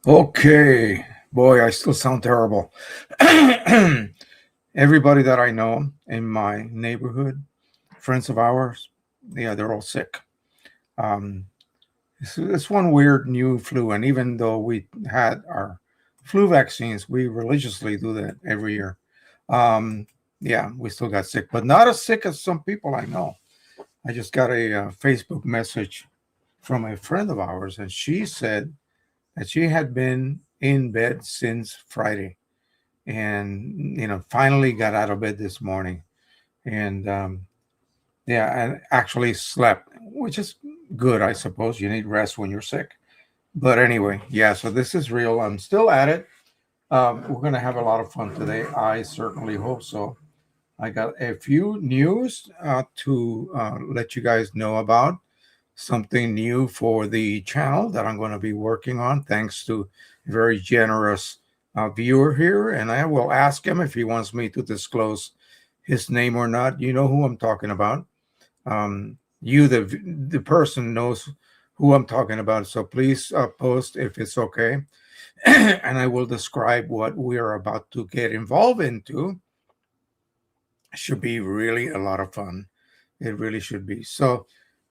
Okay, boy, I still sound terrible. Everybody that I know in my neighborhood, friends of ours, yeah, they're all sick. Um, it's one weird new flu, and even though we had our flu vaccines, we religiously do that every year. Um, yeah, we still got sick, but not as sick as some people I know. I just got a Facebook message from a friend of ours, and she said that she had been in bed since Friday, and finally got out of bed this morning, and yeah, and actually slept, which is good, I suppose. You need rest when you're sick. But anyway, yeah, so this is real. I'm still at it. We're going to have a lot of fun today. I certainly hope so. I got a few news to let you guys know about. Something new for the channel that I'm going to be working on, thanks to a very generous viewer here. And I will ask him if he wants me to disclose his name or not. You know who I'm talking about. The person knows who I'm talking about. So please post if it's okay. And I will describe what we are about to get involved into. It should be really a lot of fun. It really should be. So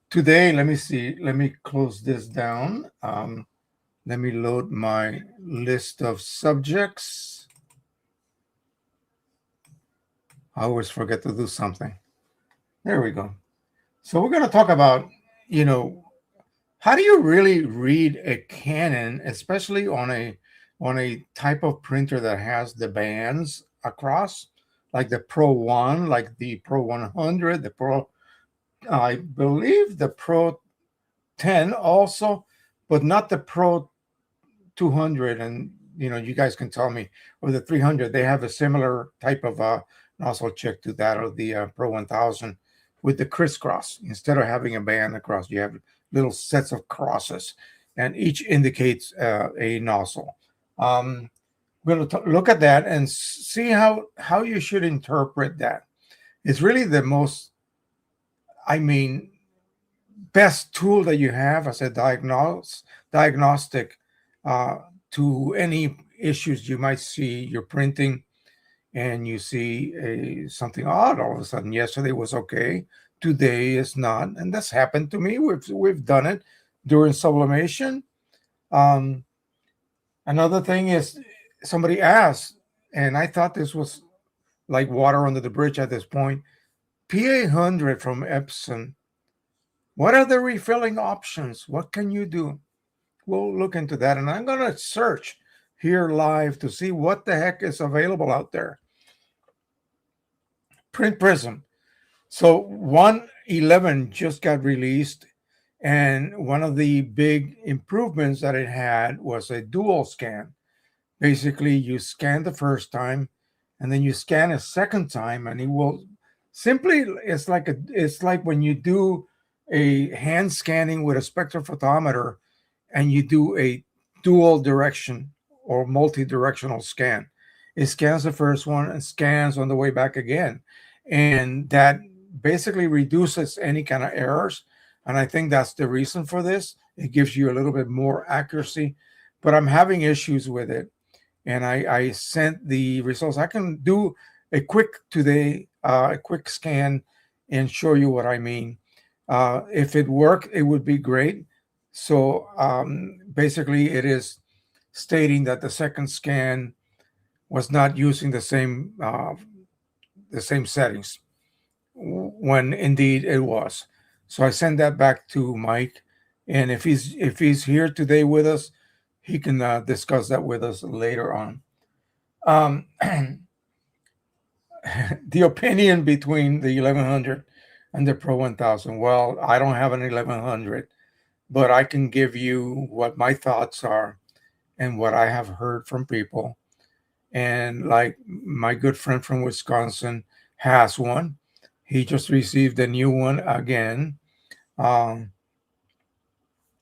today, let me see. Let me close this down. Let me load my list of subjects. I always forget to do something. There we go. So we're going to talk about, how do you really read a Canon, especially on a type of printer that has the bands across, like the Pro 1, like the Pro 100, the Pro, I believe the Pro 10 also, but not the Pro 200. And you guys can tell me, or the 300. They have a similar type of nozzle check to that of the Pro 1000 with the crisscross. Instead of having a band across, you have little sets of crosses, and each indicates a nozzle. We're going to look at that and see how you should interpret that. It's really the most, best tool that you have as a diagnostic to any issues you might see. You're printing and you see something odd all of a sudden. Yesterday was okay, today is not, and that's happened to me. We've done it during sublimation. Another thing is, somebody asked, and I thought this was like water under the bridge at this point. P800 from Epson. What are the refilling options? What can you do? We'll look into that, and I'm going to search here live to see what the heck is available out there. Print Prism. So 111 just got released, and one of the big improvements that it had was a dual scan. Basically, you scan the first time, and then you scan a second time, and it will simply, it's like when you do a hand scanning with a spectrophotometer and you do a dual direction or multi-directional scan. It scans the first one and scans on the way back again. And that basically reduces any kind of errors. And I think that's the reason for this. It gives you a little bit more accuracy, but I'm having issues with it. And I sent the results. I can do a quick scan and show you what I mean. If it worked, it would be great. So basically, it is stating that the second scan was not using the same settings. when indeed it was. So I send that back to Mike, and if he's here today with us, he can discuss that with us later on. Um, the opinion between the 1100 and the Pro 1000. Well, I don't have an 1100, but I can give you what my thoughts are and what I have heard from people. And like my good friend from Wisconsin has one. He just received a new one again. Um,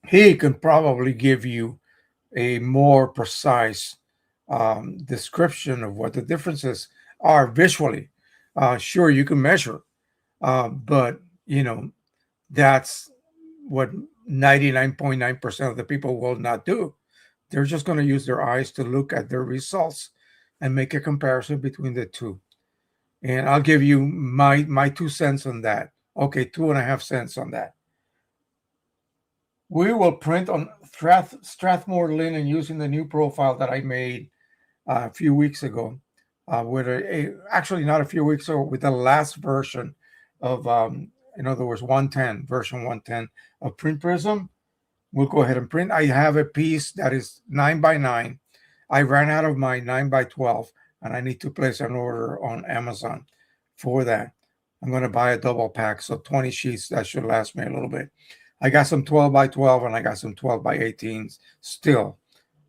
he can probably give you a more precise description of what the differences are visually. Sure, you can measure, but you know that's what 99.9% of the people will not do. They're just going to use their eyes to look at their results and make a comparison between the two. And I'll give you my 2 cents on that. Okay, 2.5 cents on that. We will print on Strathmore linen using the new profile that I made a few weeks ago. With actually not a few weeks ago, with the last version of, in other words, 110, version 110 of Print Prism. We'll go ahead and print. I have a piece that is 9 by 9. I ran out of my 9 by 12, and I need to place an order on Amazon for that. I'm going to buy a double pack, so 20 sheets. That should last me a little bit. I got some 12 by 12 and I got some 12 by 18s still,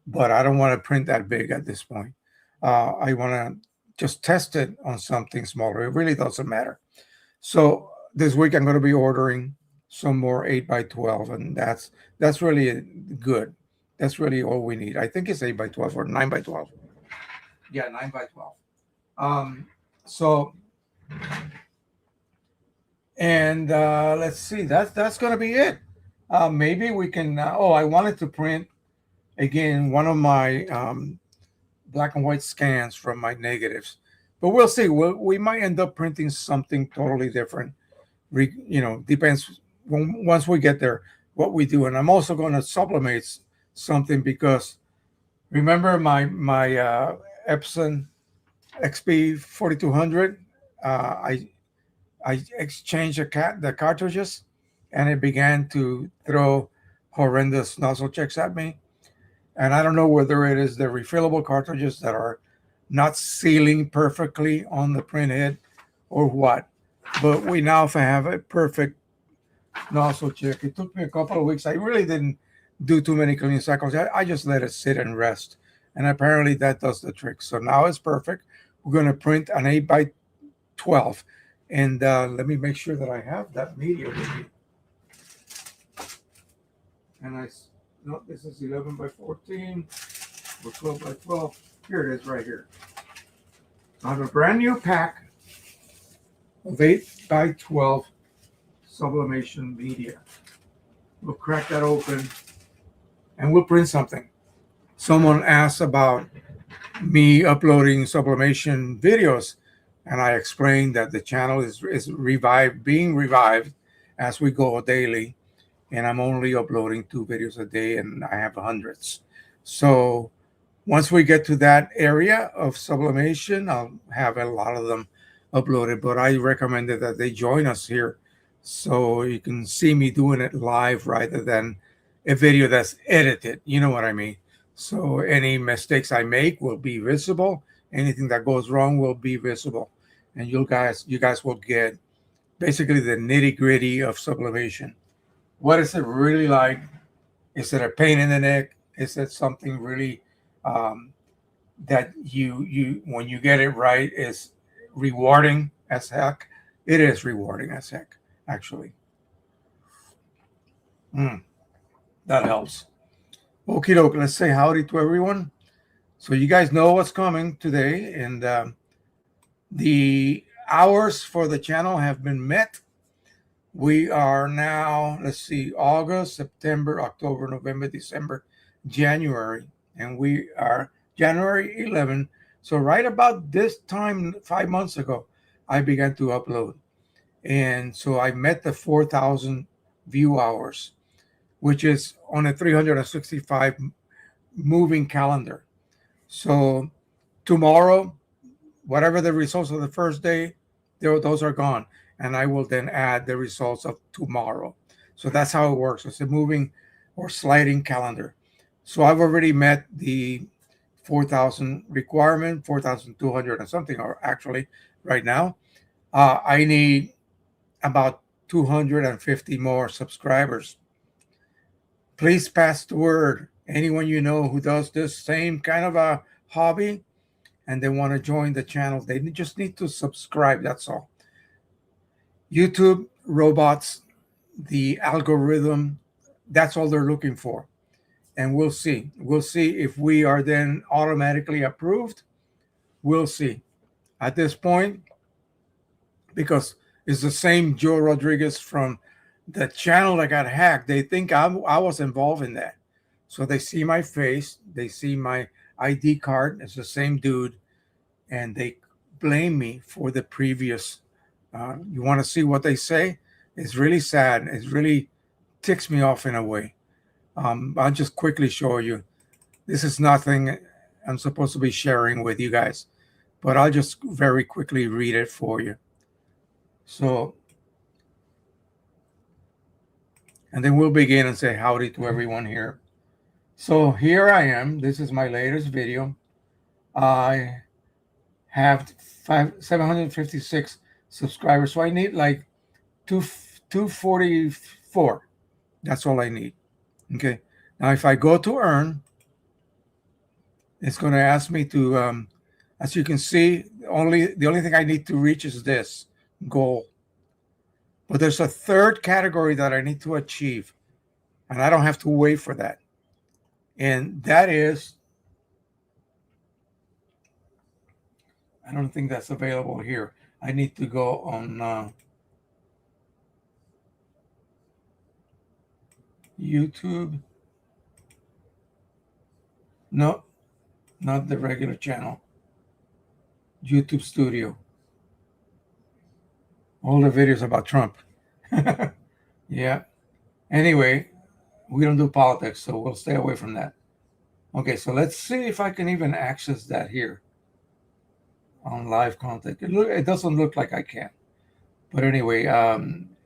but I don't want to print that big at this point. I want to just test it on something smaller. It really doesn't matter. So this week I'm going to be ordering some more 8 by 12, and that's really good. That's really all we need. I think it's 8 by 12 or 9 by 12. Yeah, 9 by 12. Um, so and let's see. That's going to be it. Maybe we can. Oh, I wanted to print again one of my black and white scans from my negatives, but we'll see. We might end up printing something totally different. Depends once we get there what we do. And I'm also going to sublimate something because remember my Epson XP 4200. I exchanged the cartridges, and it began to throw horrendous nozzle checks at me. And I don't know whether it is the refillable cartridges that are not sealing perfectly on the print head or what. But we now have a perfect nozzle check. It took me a couple of weeks. I really didn't do too many cleaning cycles. I just let it sit and rest. And apparently that does the trick. So now it's perfect. We're going to print an 8 by 12. And let me make sure that I have that media with me. And no, this is 11 by 14 or 12 by 12. Here it is right here. I have a brand new pack of 8 by 12 sublimation media. We'll crack that open and we'll print something. Someone asked about me uploading sublimation videos, and I explained that the channel is being revived as we go daily, and I'm only uploading 2 videos a day, and I have hundreds. So once we get to that area of sublimation, I'll have a lot of them uploaded, but I recommended that they join us here so you can see me doing it live rather than a video that's edited. You know what I mean? So any mistakes I make will be visible. Anything that goes wrong will be visible. And you guys will get basically the nitty-gritty of sublimation. What is it really like? Is it a pain in the neck? Is it something really that you when you get it right is rewarding as heck? It is rewarding as heck, actually. That helps. Okie doke. Let's say howdy to everyone. So you guys know what's coming today, and the hours for the channel have been met. We are now, let's see, August, September, October, November, December, January, and we are January 11. So right about this time, 5 months ago, I began to upload. And so I met the 4,000 view hours, which is on a 365 moving calendar. So tomorrow, whatever the results of the first day, those are gone. and I will then add the results of tomorrow. So that's how it works. It's a moving or sliding calendar. So I've already met the 4,000 requirement, 4,200 and something, or actually right now. I need about 250 more subscribers. Please pass the word. Anyone you know who does this same kind of a hobby and they want to join the channel, they just need to subscribe. That's all. YouTube, robots, the algorithm, that's all they're looking for. And we'll see. We'll see if we are then automatically approved. We'll see. At this point, because it's the same Joe Rodriguez from the channel that got hacked, they think I was involved in that. So they see my face, they see my ID card, it's the same dude, and they blame me for the previous. You want to see what they say? It's really sad. It really ticks me off in a way. I'll just quickly show you. This is nothing I'm supposed to be sharing with you guys, but I'll just very quickly read it for you. So, and then we'll begin and say howdy to everyone here. So here I am. This is my latest video. I have 756 subscribers. So I need like 244. That's all I need. Okay. Now, if I go to earn, it's going to ask me to, as you can see, the only thing I need to reach is this goal. But there's a third category that I need to achieve, and I don't have to wait for that. And that is, I don't think that's available here. I need to go on YouTube. No, not the regular channel. YouTube Studio. All the videos about Trump. Yeah. Anyway, we don't do politics, so we'll stay away from that. Okay, so let's see if I can even access that here on live content. It doesn't look like I can. But anyway,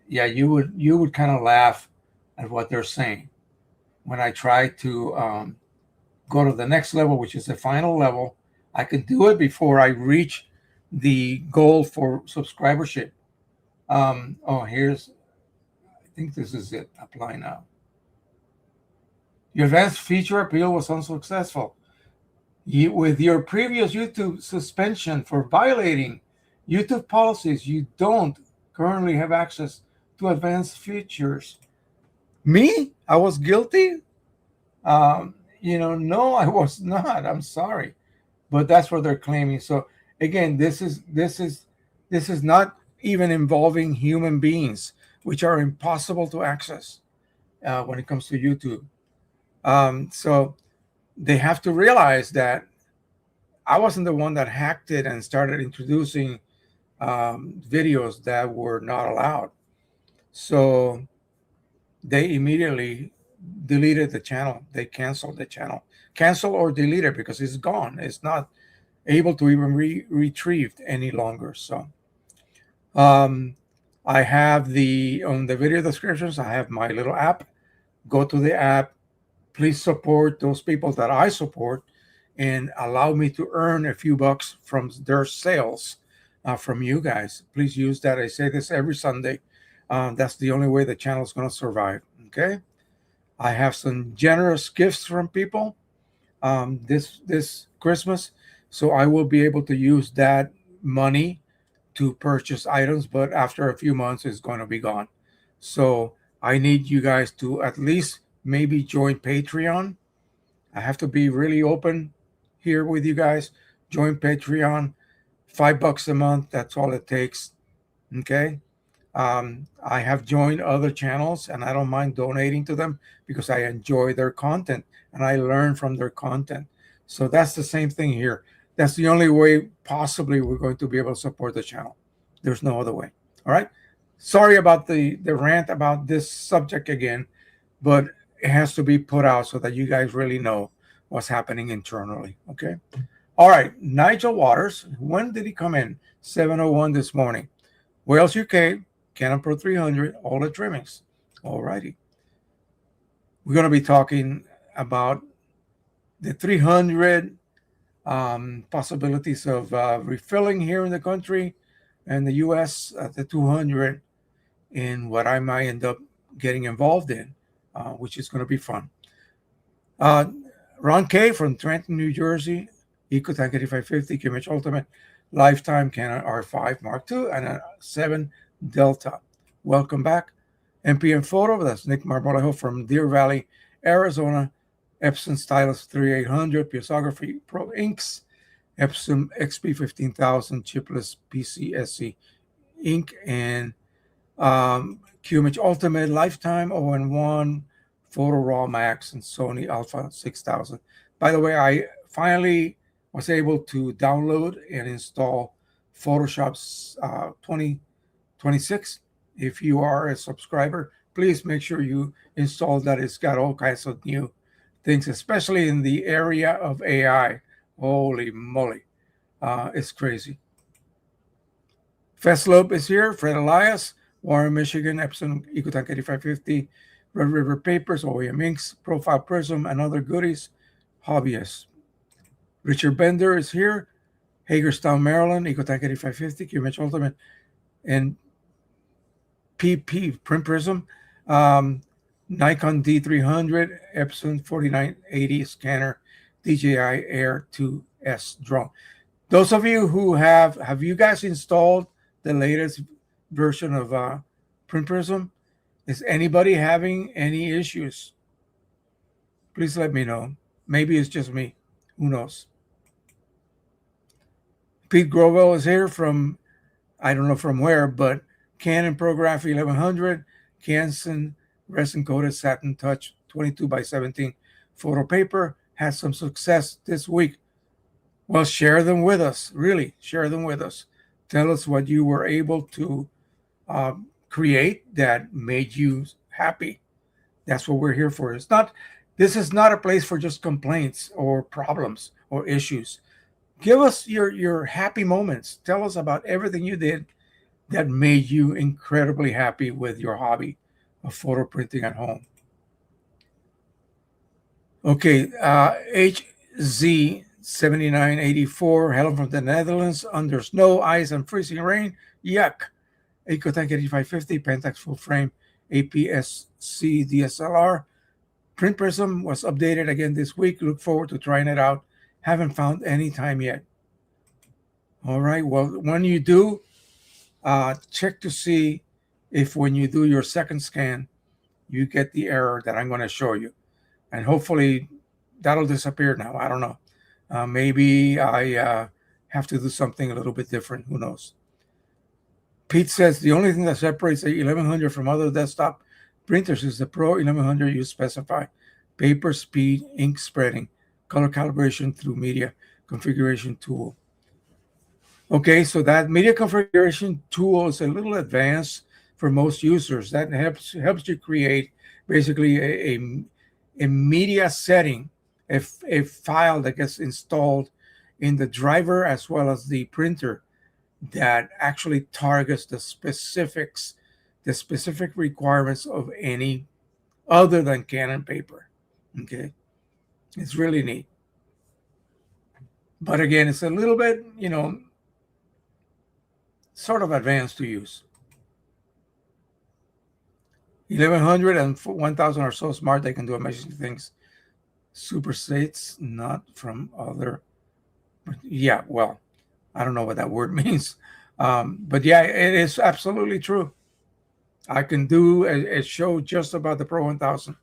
yeah, you would kind of laugh at what they're saying when I try to go to the next level, which is the final level. I can do it before I reach the goal for subscribership. Here's, I think this is it. Apply now. Your advanced feature appeal was unsuccessful. With your previous YouTube suspension for violating YouTube policies, you don't currently have access to advanced features. Me? I was guilty? No, I was not. I'm sorry. But that's what they're claiming. So again, this is not even involving human beings, which are impossible to access when it comes to YouTube. So they have to realize that I wasn't the one that hacked it and started introducing videos that were not allowed. So they immediately deleted the channel. They canceled the channel. Cancel or delete it because it's gone. It's not able to even retrieved any longer. So I have on the video descriptions, I have my little app. Go to the app. Please support those people that I support and allow me to earn a few bucks from their sales from you guys. Please use that. I say this every Sunday. That's the only way the channel is going to survive. Okay. I have some generous gifts from people this Christmas. So I will be able to use that money to purchase items, but after a few months, it's going to be gone. So I need you guys to at least maybe join Patreon. I have to be really open here with you guys. Join Patreon, $5 a month. That's all it takes. Okay. I have joined other channels and I don't mind donating to them because I enjoy their content and I learn from their content. So that's the same thing here. That's the only way possibly we're going to be able to support the channel. There's no other way. All right. Sorry about the rant about this subject again, but it has to be put out so that you guys really know what's happening internally. Okay. All right. Nigel Waters. When did he come in? 7:01 this morning. Wales UK, Canon Pro 300, all the trimmings. Alrighty. We're going to be talking about the 300 possibilities of refilling here in the country and the US, the 200 in what I might end up getting involved in, which is going to be fun. Uh, Ron K from Trenton, New Jersey, EcoTank 8550, QMH Ultimate, Lifetime Canon R5 Mark II, and a 7 Delta. Welcome back. MPM Photo, that's Nick Marmolejo from Deer Valley, Arizona, Epson Stylus 3800, Piosography Pro Inks, Epson XP15000 chipless PCSC ink, and QMH Ultimate, Lifetime 0-1, Photo Raw Max, and Sony Alpha 6000. By the way, I finally was able to download and install Photoshop's 2026. If you are a subscriber, please make sure you install that. It's got all kinds of new things, especially in the area of AI. Holy moly. It's crazy. Feslope is here. Fred Elias, Warren, Michigan, Epson EcoTank 8550, Red River Papers, OEM Inks, Profile Prism, and other goodies. Hobbyists. Richard Bender is here. Hagerstown, Maryland, EcoTank 8550, QMH Ultimate, and PP Print Prism, Nikon D300, Epson 4980 scanner, DJI Air 2S drone. Those of you who have you guys installed the latest version of Print Prism? Is anybody having any issues? Please let me know. Maybe it's just me. Who knows? Pete Grovell is here from, I don't know from where, but Canon ProGraph 1100, Canson resin coated satin touch 22x17 photo paper has some success this week. Well, share them with us. Really, share them with us. Tell us what you were able to create that made you happy. That's what we're here for. This is not a place for just complaints or problems or issues. Give us your happy moments. Tell us about everything you did that made you incredibly happy with your hobby of photo printing at home. Okay, HZ7984, Helen from the Netherlands, under snow, ice, and freezing rain. Yuck. EcoTank 8550, Pentax full frame, APS-C DSLR. Print Prism was updated again this week. Look forward to trying it out. Haven't found any time yet. All right, well, when you do, check to see if when you do your second scan, you get the error that I'm going to show you. And hopefully that'll disappear now. I don't know. Maybe I have to do something a little bit different. Who knows? Pete says the only thing that separates the 1100 from other desktop printers is the Pro 1100 you specify. Paper speed, ink spreading, color calibration through media configuration tool. Okay, so that media configuration tool is a little advanced for most users. That helps you create basically a media setting, a file that gets installed in the driver as well as the printer that actually targets the specific requirements of any other than Canon paper. Okay, it's really neat. But again, it's a little bit, sort of advanced to use. 1100 and 1000 are so smart they can do amazing things. Super states, not from other. Yeah, well, I don't know what that word means. But yeah, it is absolutely true. I can do a show just about the Pro 1000.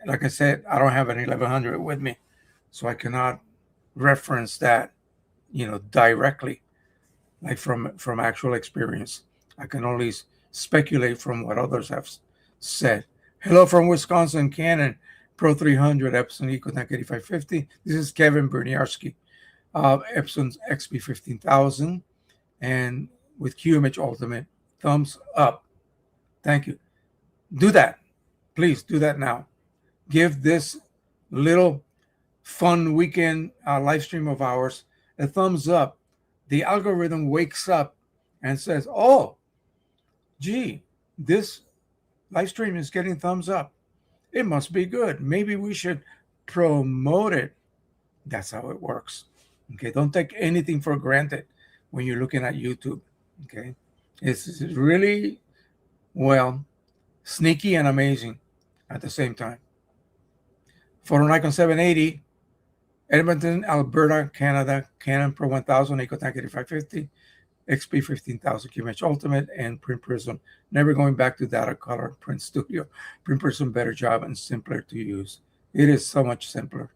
Like I said, I don't have an 1100 with me, so I cannot reference that, directly, like from actual experience. I can only speculate from what others have said. Hello from Wisconsin, Canon Pro 300, Epson EcoTank 8550. This is Kevin Berniarski of Epson's XP15000, and with QMH Ultimate, thumbs up. Thank you. Do that. Please do that now. Give this little fun weekend live stream of ours a thumbs up. The algorithm wakes up and says, oh, Gee, this live stream is getting thumbs up. It must be good. Maybe we should promote it. That's how it works. Okay, don't take anything for granted when you're looking at YouTube. Okay, it's really, well, sneaky and amazing at the same time. Photo Nikon 780, Edmonton, Alberta, Canada, Canon Pro 1000, Nicotan 8550, XP 15,000 QMH Ultimate, and Print Prism. Never going back to Data Color Print Studio. Print Prism, better job and simpler to use. It is so much simpler.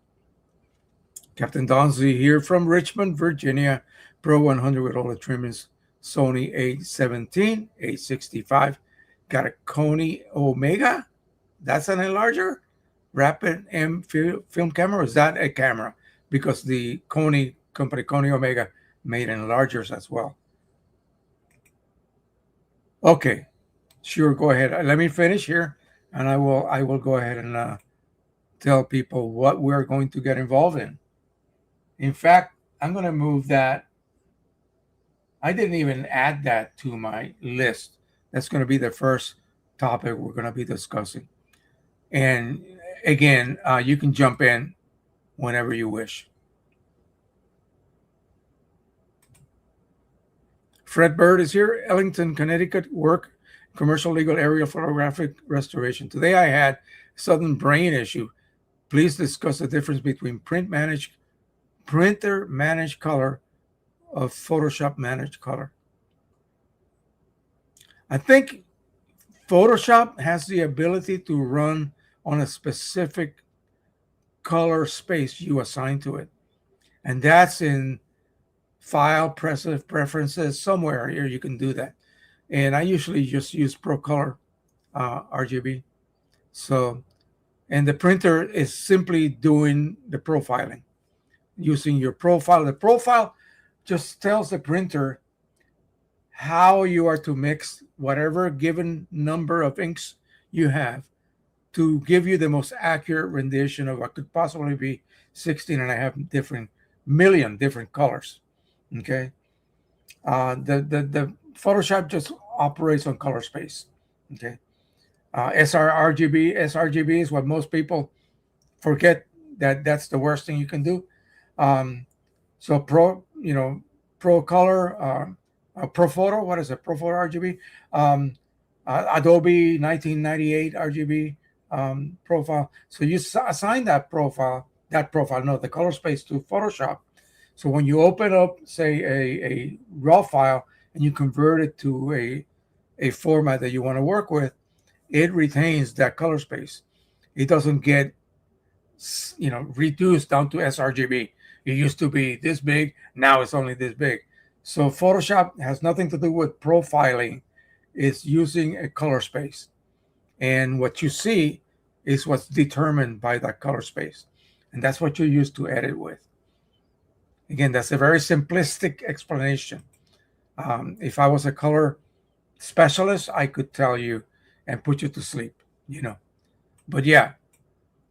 Captain Donzi here from Richmond, Virginia. Pro 100 with all the trimmings. Sony A17, A65. Got a Coney Omega. That's an enlarger. Rapid M film camera. Is that a camera? Because the Coney company, Coney Omega, made enlargers as well. Okay, sure. Go ahead. Let me finish here, and I will go ahead and tell people what we're going to get involved in. In fact, I'm going to move that. I didn't even add that to my list. That's going to be the first topic we're going to be discussing. And again, you can jump in whenever you wish. Fred Bird is here, Ellington, Connecticut, work, commercial legal aerial photographic restoration. Today I had sudden brain issue. Please discuss the difference between printer managed color of Photoshop managed color. I think Photoshop has the ability to run on a specific color space you assign to it. And that's in file preferences somewhere here. You can do that. And I usually just use Pro Color RGB. So, and the printer is simply doing the profiling using your profile. The profile just tells the printer how you are to mix whatever given number of inks you have to give you the most accurate rendition of what could possibly be 16.5 million different colors. Okay. The Photoshop just operates on color space. Okay. sRGB is what most people forget, that's the worst thing you can do. So Pro Color, Pro Photo, what is it? Pro Photo RGB, Adobe 1998 RGB profile. So you assign the color space to Photoshop. So when you open up, say, a raw file and you convert it to a format that you want to work with, it retains that color space. It doesn't get reduced down to sRGB. It used to be this big, now it's only this big. So Photoshop has nothing to do with profiling. It's using a color space. And what you see is what's determined by that color space. And that's what you use to edit with. Again, that's a very simplistic explanation. If I was a color specialist, I could tell you and put you to sleep, But yeah,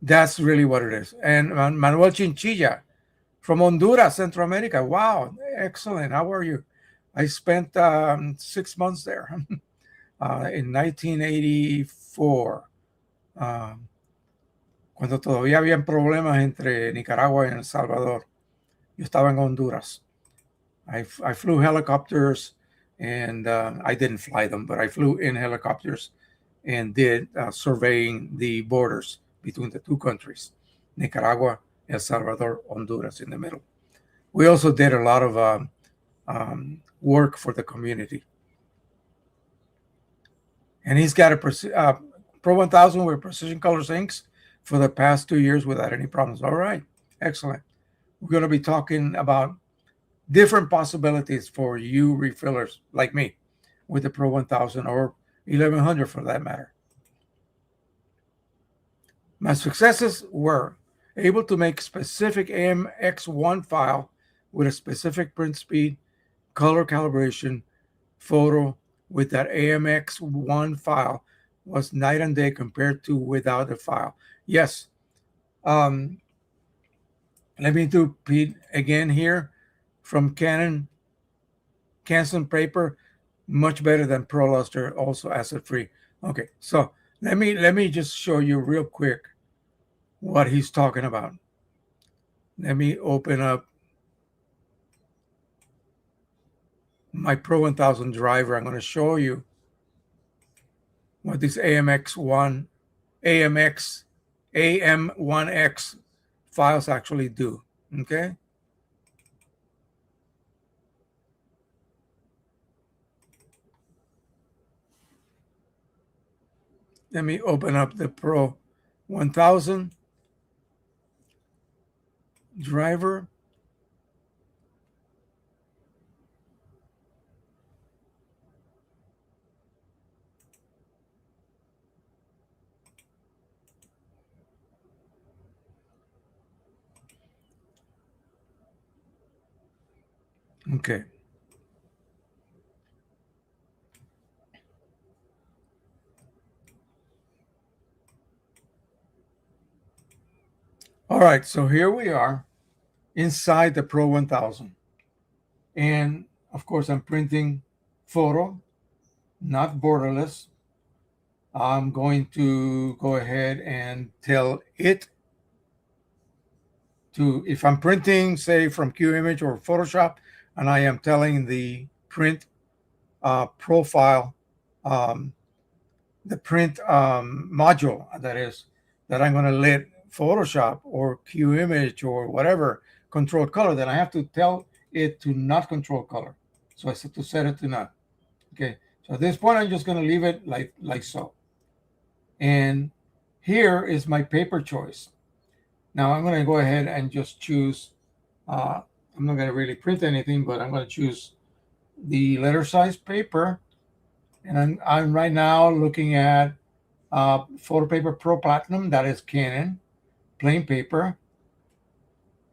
that's really what it is. And Manuel Chinchilla from Honduras, Central America. Wow, excellent. How are you? I spent 6 months there in 1984, cuando todavía habían problemas entre Nicaragua y El Salvador. Yo estaba en Honduras. I flew helicopters, and I didn't fly them, but I flew in helicopters and did surveying the borders between the two countries, Nicaragua, El Salvador, Honduras in the middle. We also did a lot of work for the community. And he's got a Pro 1000 with Precision Colors inks for the past 2 years without any problems. All right, excellent. We're going to be talking about different possibilities for you refillers like me with the Pro 1000 or 1100 for that matter. My successes were able to make specific AMX1 file with a specific print speed, color calibration, photo with that AMX1 file was night and day compared to without a file. Yes. Let me do Pete again here from Canson Paper. Much better than ProLuster, also acid free. Okay, so let me just show you real quick what he's talking about. Let me open up my Pro 1000 driver. I'm going to show you what this AM1X files actually do. Okay. Let me open up the Pro 1000 driver. Okay. All right. So here we are inside the Pro 1000. And of course, I'm printing photo, not borderless. I'm going to go ahead and tell it to, if I'm printing, say, from QImage or Photoshop, and I am telling the print profile, the print module, that is, that I'm going to let Photoshop or QImage or whatever control color, then I have to tell it to not control color. So I have to set it to not. Okay. So at this point, I'm just going to leave it like so. And here is my paper choice. Now I'm going to go ahead and just choose, I'm not going to really print anything, but I'm going to choose the letter size paper. And I'm right now looking at Photo Paper Pro Platinum, that is Canon, plain paper,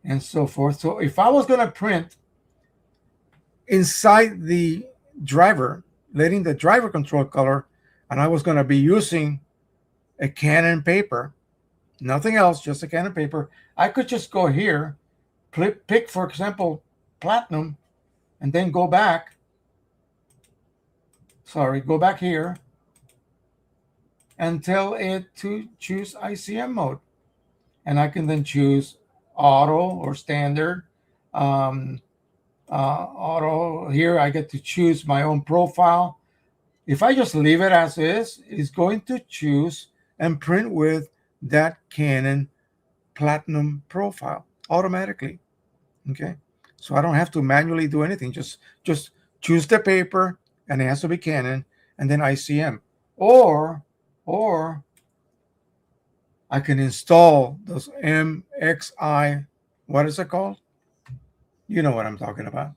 and so forth. So if I was going to print inside the driver, letting the driver control color, and I was going to be using a Canon paper, nothing else, just a Canon paper, I could just go here, pick, for example, Platinum, and then go back here and tell it to choose ICM mode. And I can then choose auto or standard. Auto, here I get to choose my own profile. If I just leave it as is, it's going to choose and print with that Canon Platinum profile automatically. Okay, so I don't have to manually do anything. Just choose the paper, and it has to be Canon, and then ICM. Or I can install those MXI. What is it called? You know what I'm talking about.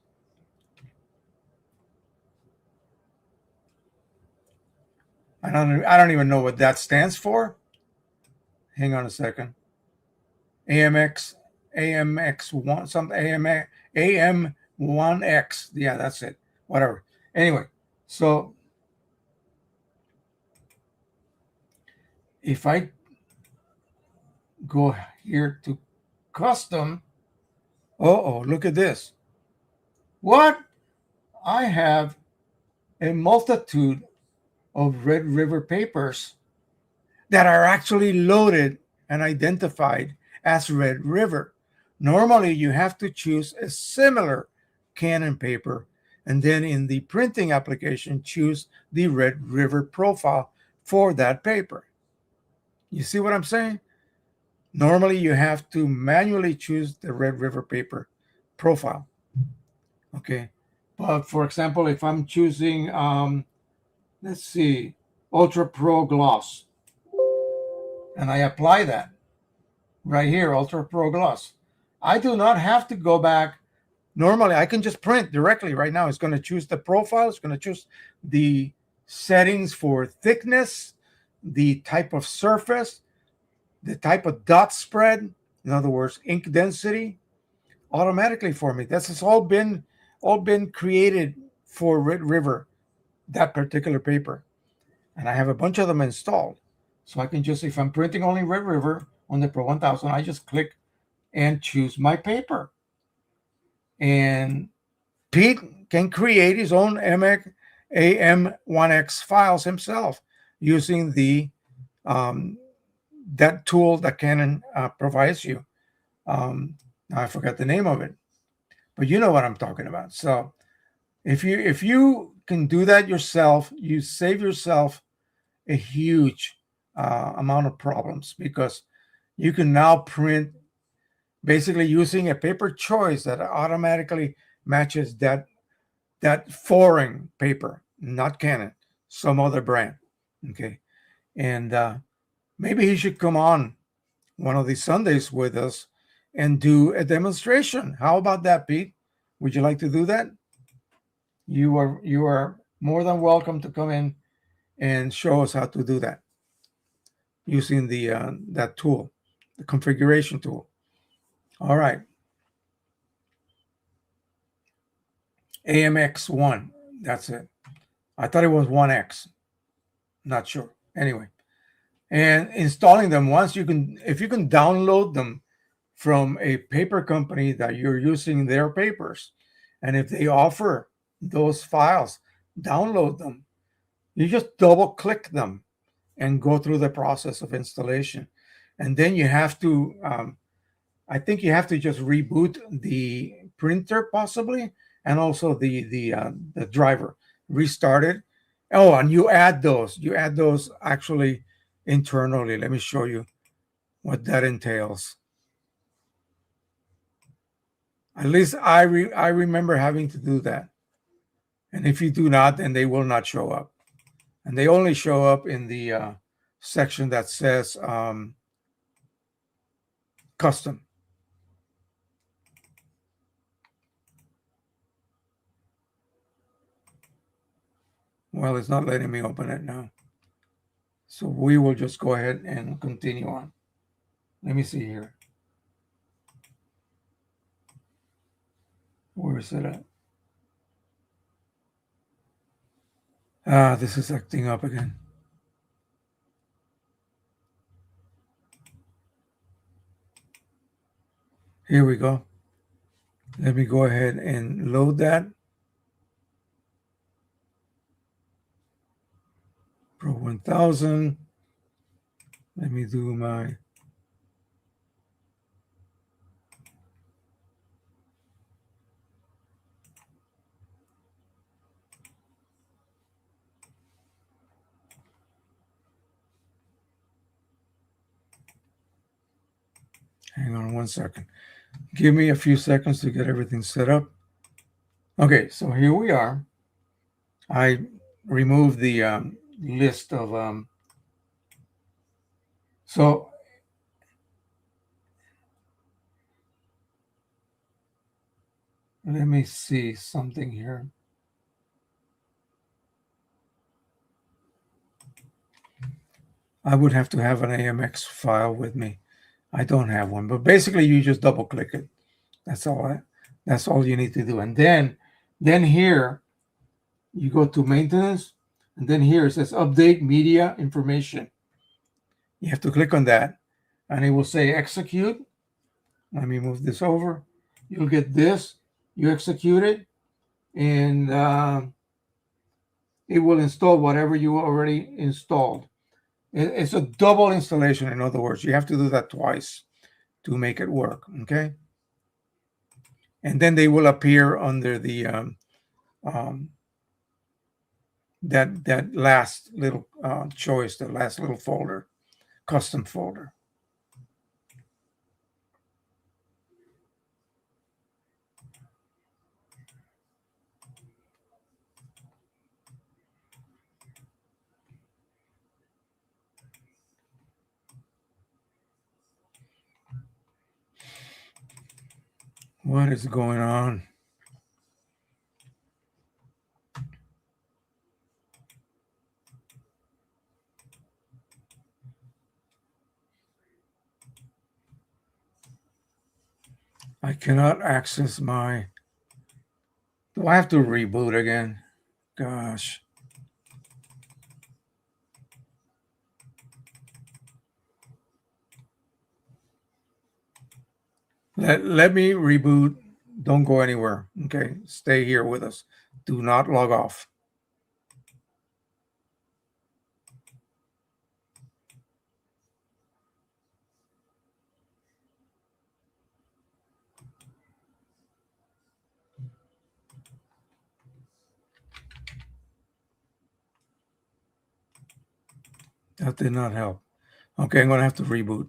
I don't even know what that stands for. Hang on a second. AMX1 something AM1X. Yeah, that's it. Whatever. Anyway, so if I go here to custom, look at this. What? I have a multitude of Red River papers that are actually loaded and identified as Red River. Normally, you have to choose a similar Canon paper, and then in the printing application, choose the Red River profile for that paper. You see what I'm saying? Normally, you have to manually choose the Red River paper profile. Okay. But for example, if I'm choosing, let's see, Ultra Pro Gloss, and I apply that right here, Ultra Pro Gloss, I do not have to go back. Normally, I can just print directly right now. It's going to choose the profile. It's going to choose the settings for thickness, the type of surface, the type of dot spread, in other words, ink density, automatically for me. This has all been created for Red River, that particular paper. And I have a bunch of them installed. So I can just, if I'm printing only Red River on the Pro 1000, I just click and choose my paper. And Pete can create his own AM1X files himself using the um, that tool that Canon provides you. I forgot the name of it, but you know what I'm talking about. So if you can do that yourself, you save yourself a huge amount of problems, because you can now print basically using a paper choice that automatically matches that foreign paper, not Canon, some other brand. Okay, and maybe he should come on one of these Sundays with us and do a demonstration. How about that, Pete? Would you like to do that? You are more than welcome to come in and show us how to do that using the that tool, the configuration tool. All right, AMX1. That's it. I thought it was 1X. Not sure. Anyway, and installing them, once you can, if you can download them from a paper company that you're using their papers, and if they offer those files, download them. You just double click them and go through the process of installation. And then you have to, I think you have to just reboot the printer possibly, and also the driver, restart it. Oh, and you add those. You add those actually internally. Let me show you what that entails. At least I remember having to do that. And if you do not, then they will not show up. And they only show up in the section that says custom. Well, it's not letting me open it now. So we will just go ahead and continue on. Let me see here. Where is it at? Ah, this is acting up again. Here we go. Let me go ahead and load that. Pro 1000. Let me do my hang on one second. Give me a few seconds to get everything set up. Okay, so here we are. I removed the list of so let me see something here. I would have to have an AMX file with me. I don't have one, but basically you just double click it. That's all you need to do. And then here you go to maintenance, and then here it says update media information. You have to click on that, and it will say execute. Let me move this over. You'll get this. You execute it, and it will install whatever you already installed. It's a double installation. In other words, you have to do that twice to make it work. Okay, and then they will appear under the um, that last little choice, the last little folder, custom folder. What is going on? I cannot access my. Do I have to reboot again? Gosh. Let me reboot. Don't go anywhere. Okay. Stay here with us. Do not log off. That did not help. Okay, I'm going to have to reboot.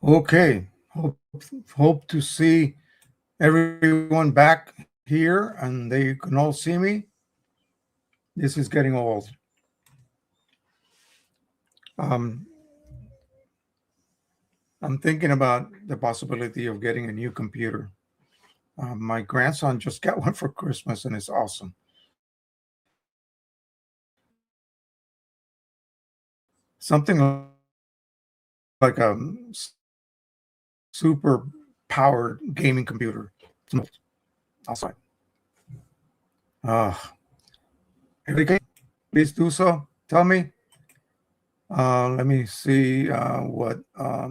Okay. Hope to see everyone back here and they can all see me. This is getting old. Um, I'm thinking about the possibility of getting a new computer. My grandson just got one for Christmas and it's awesome. Something like a super powered gaming computer. Outside. Uh, okay, please do so. Tell me. Let me see what I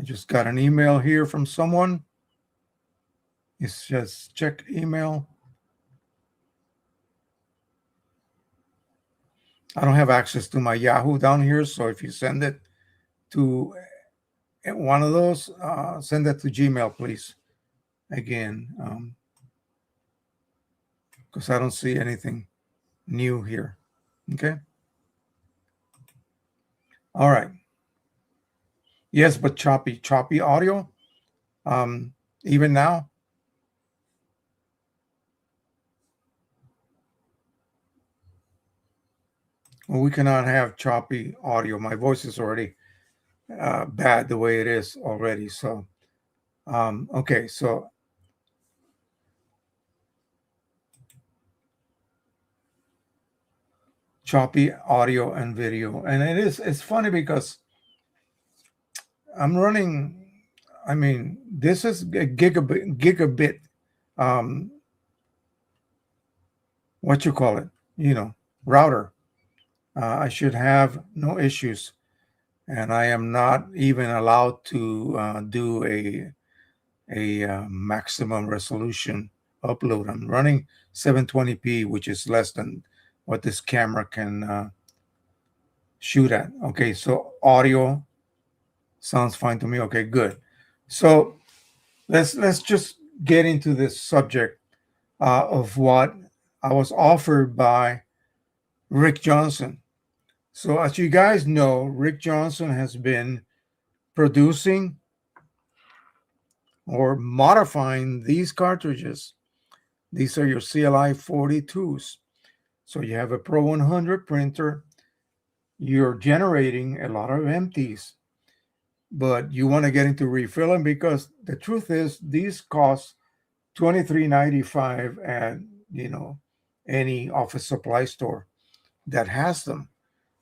just got an email here from someone. It's just check email. I don't have access to my Yahoo down here, so if you send it to one of those, send that to Gmail, please. again, because I don't see anything new here. Okay. All right. Yes, but choppy audio. Um, Even now. Well, we cannot have choppy audio. My voice is already bad the way it is already. So, okay. So choppy audio and video, and it's funny because I'm running. I mean, this is a gigabit. Um, what you call it? You know, router. I should have no issues, and I am not even allowed to do a maximum resolution upload. I'm running 720p, which is less than what this camera can shoot at. Okay, so audio sounds fine to me. Okay, good. So let's just get into this subject of what I was offered by Rick Johnson. So as you guys know, Rick Johnson has been producing or modifying these cartridges. These are your CLI 42s. So you have a Pro 100 printer, you're generating a lot of empties, but you want to get into refilling because the truth is these cost $23.95 at any office supply store that has them.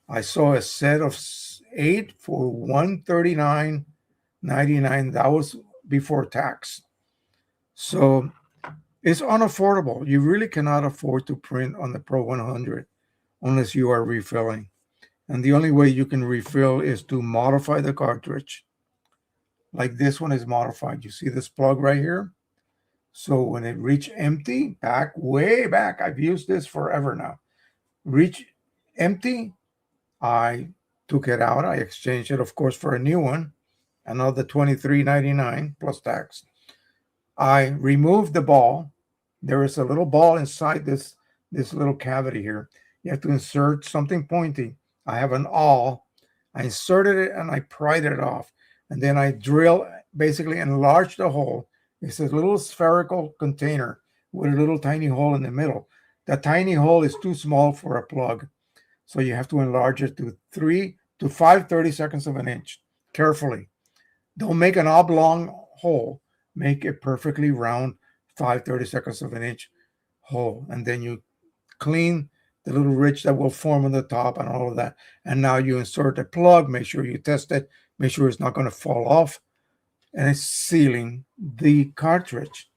I saw a set of 8 for $139.99. That was before tax. So it's unaffordable. You really cannot afford to print on the Pro 100 unless you are refilling. And the only way you can refill is to modify the cartridge. Like this one is modified. You see this plug right here? So when it reach empty, way back, I've used this forever now. Reach empty, I took it out. I exchanged it, of course, for a new one, another $23.99 plus tax. I removed the ball. There is a little ball inside this little cavity here. You have to insert something pointy. I have an awl. I inserted it and I pried it off. And then I basically enlarged the hole. It's a little spherical container with a little tiny hole in the middle. That tiny hole is too small for a plug. So you have to enlarge it to 3 to 5/32 of an inch carefully. Don't make an oblong hole. Make a perfectly round 5/32 of an inch hole. And then you clean the little ridge that will form on the top and all of that. And now you insert a plug. Make sure you test it. Make sure it's not going to fall off. And it's sealing the cartridge.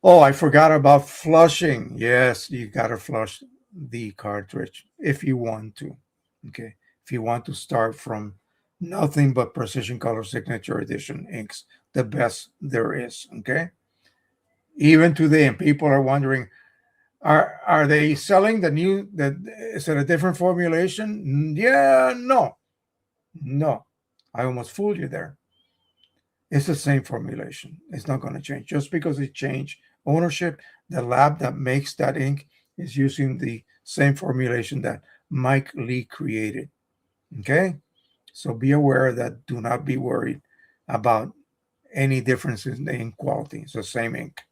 Oh, I forgot about flushing. Yes, you got to flush the cartridge if you want to. Okay. If you want to start from nothing but Precision Color Signature Edition inks, the best there is. Okay. Even today, and people are wondering, are they selling the new, is it a different formulation? Yeah, no. I almost fooled you there. It's the same formulation. It's not going to change. Just because it changed ownership, the lab that makes that ink is using the same formulation that Mike Lee created. Okay? So be aware that do not be worried about any differences in the ink quality. It's the same ink.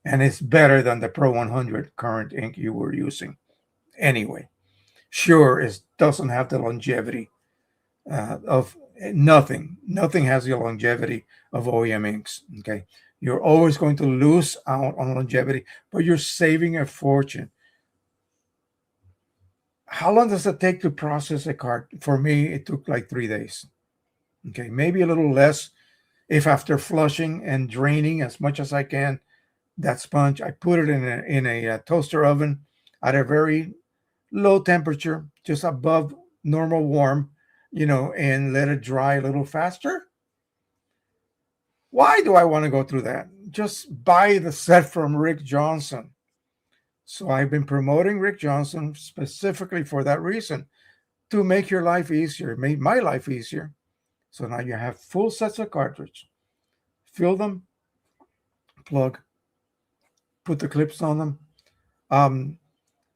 And it's better than the Pro 100 current ink you were using. Anyway, sure, it doesn't have the longevity of nothing. Nothing has the longevity of OEM inks. Okay, you're always going to lose out on longevity, but you're saving a fortune. How long does it take to process a card? For me, it took like 3 days. Okay, maybe a little less if after flushing and draining as much as I can that sponge, I put it in a toaster oven at a very low temperature, just above normal warm, and let it dry a little faster. Why do I want to go through that? Just buy the set from Rick Johnson. So I've been promoting Rick Johnson specifically for that reason, to make your life easier. It made my life easier. So now you have full sets of cartridge. Fill them, plug, put the clips on them. Um,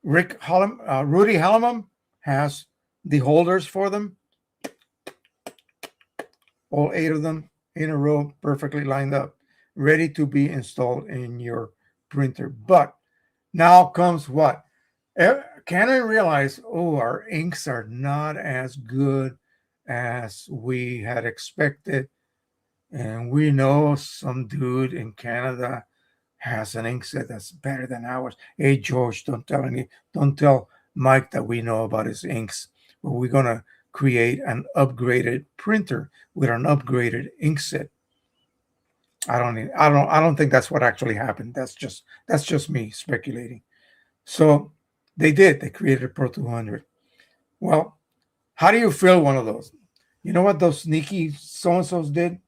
Rudy Hallamum has the holders for them, all 8 of them in a row, perfectly lined up, ready to be installed in your printer. But now comes what? Canon realized, oh, our inks are not as good as we had expected. And we know some dude in Canada has an ink set that's better than ours. Hey, George, don't tell Mike that we know about his inks. But we're gonna create an upgraded printer with an upgraded ink set. I don't think that's what actually happened. That's just me speculating. So they did. They created a Pro 200. Well, how do you fill one of those? You know what those sneaky so-and-sos did?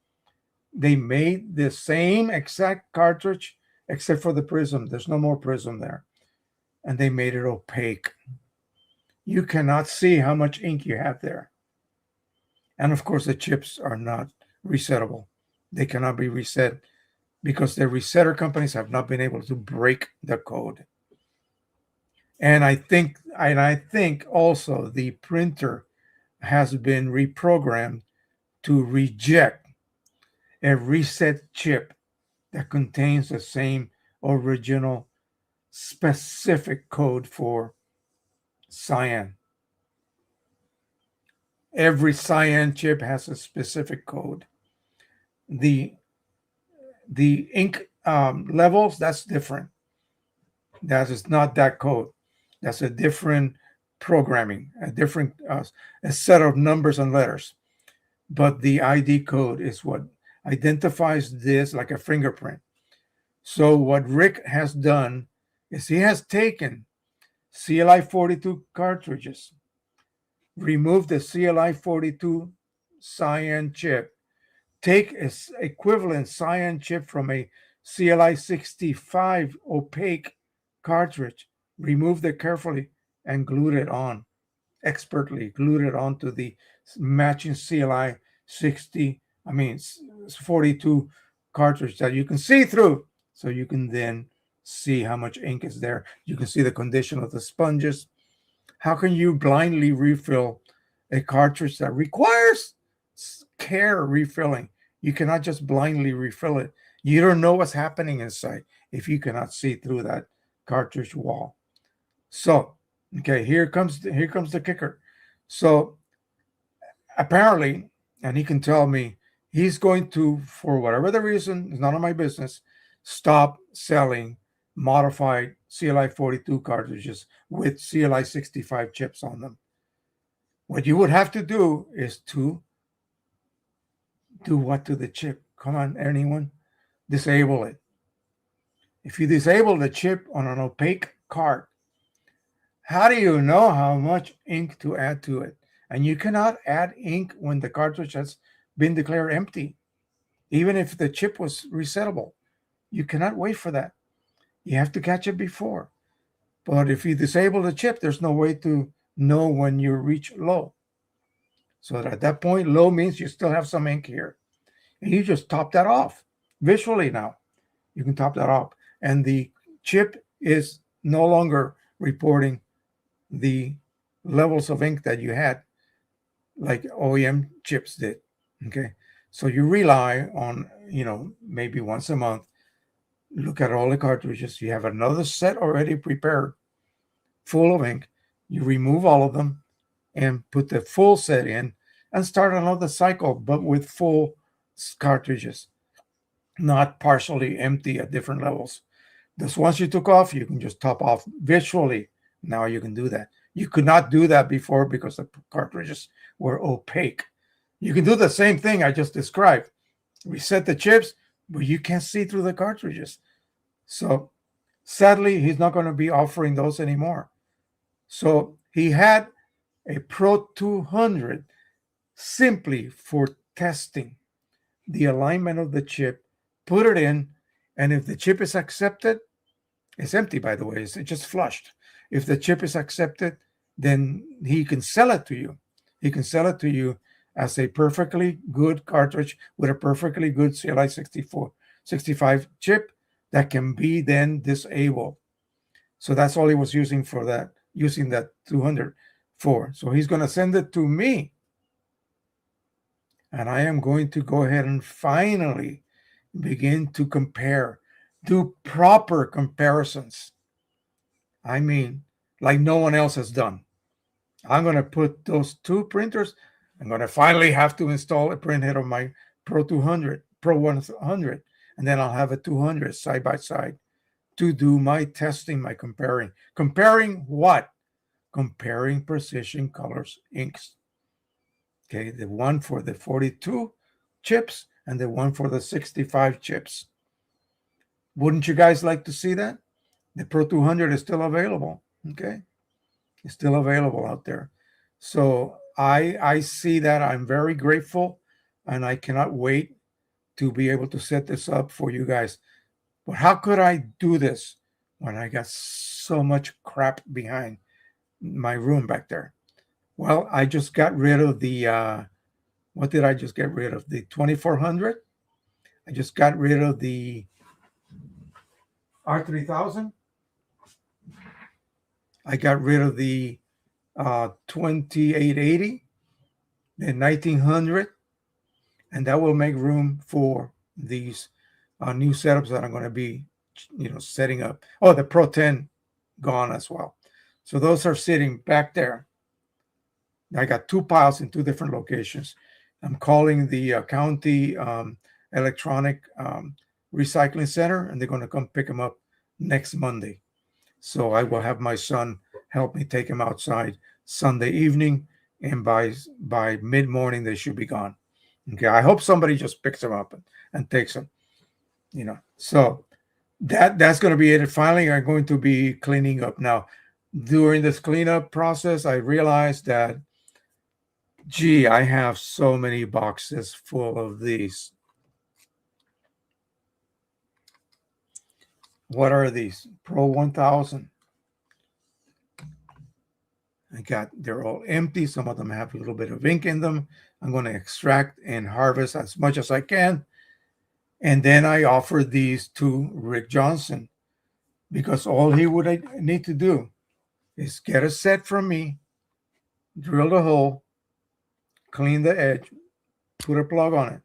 They made the same exact cartridge except for the prism. There's no more prism there. And they made it opaque. You cannot see how much ink you have there. And of course, the chips are not resettable. They cannot be reset because the resetter companies have not been able to break the code. And I think also the printer has been reprogrammed to reject a reset chip that contains the same original specific code for cyan. Every cyan chip has a specific code. The ink levels, that's different. That is not that code. That's a different programming, a set of numbers and letters. But the ID code is what identifies this like a fingerprint. So what Rick has done is he has taken CLI 42 cartridges, removed the CLI 42 cyan chip, take an equivalent cyan chip from a CLI 65 opaque cartridge, removed it carefully, and glued it on, expertly glued it onto the matching CLI 42 cartridge that you can see through. So you can then see how much ink is there. You can see the condition of the sponges. How can you blindly refill a cartridge that requires care refilling? You cannot just blindly refill it. You don't know what's happening inside if you cannot see through that cartridge wall. So, okay, here comes the kicker. So apparently, and he can tell me, he's going to, for whatever the reason, it's none of my business, stop selling modified CLI 42 cartridges with CLI 65 chips on them. What you would have to do is to do what to the chip? Come on, anyone? Disable it. If you disable the chip on an opaque card, how do you know how much ink to add to it? And you cannot add ink when the cartridge has been declared empty, even if the chip was resettable. You cannot wait for that. You have to catch it before. But if you disable the chip, there's no way to know when you reach low. So at that point, low means you still have some ink here. And you just top that off visually now. You can top that off. And the chip is no longer reporting the levels of ink that you had like OEM chips did. Okay. So you rely on, maybe once a month, look at all the cartridges. You have another set already prepared, full of ink. You remove all of them and put the full set in and start another cycle, but with full cartridges, not partially empty at different levels. This once you took off, you can just top off visually. Now you can do that. You could not do that before because the cartridges were opaque. You can do the same thing I just described. Reset the chips, but you can't see through the cartridges. So sadly, he's not going to be offering those anymore. So he had a Pro 200 simply for testing the alignment of the chip, put it in, and if the chip is accepted, it's empty, by the way, it's just flushed. If the chip is accepted, then he can sell it to you. He can sell it to you as a perfectly good cartridge with a perfectly good CLI 65 chip that can be then disabled. So that's all he was using for that, using that 200 for. So he's going to send it to me. And I am going to go ahead and finally begin to compare, do proper comparisons. I mean, like no one else has done. I'm going to put those two printers. I'm going to finally have to install a printhead of my Pro 200, Pro 100, and then I'll have a 200 side by side to do my testing, my comparing. Comparing what? Comparing precision colors inks. Okay, the one for the 42 chips and the one for the 65 chips. Wouldn't you guys like to see that? The Pro 200 is still available. Okay, it's still available out there. So I see that. I'm very grateful, and I cannot wait to be able to set this up for you guys. But how could I do this when I got so much crap behind my room back there? Well, I just got rid of the what did I just get rid of? The 2400. I just got rid of the R3000. I got rid of the 2880, the 1900, and that will make room for these new setups that I'm going to be, setting up. Oh, the Pro 10 gone as well. So those are sitting back there. I got two piles in two different locations. I'm calling the county electronic recycling center, and they're going to come pick them up next Monday. So I will have my son help me take them outside Sunday evening, and by mid morning they should be gone. Okay, I hope somebody just picks them up and takes them. So that's going to be it. Finally, I'm going to be cleaning up now. During this cleanup process, I realized that, gee, I have so many boxes full of these. What are these? Pro 1000. They're all empty. Some of them have a little bit of ink in them. I'm going to extract and harvest as much as I can. And then I offer these to Rick Johnson, because all he would need to do is get a set from me, drill the hole, clean the edge, put a plug on it.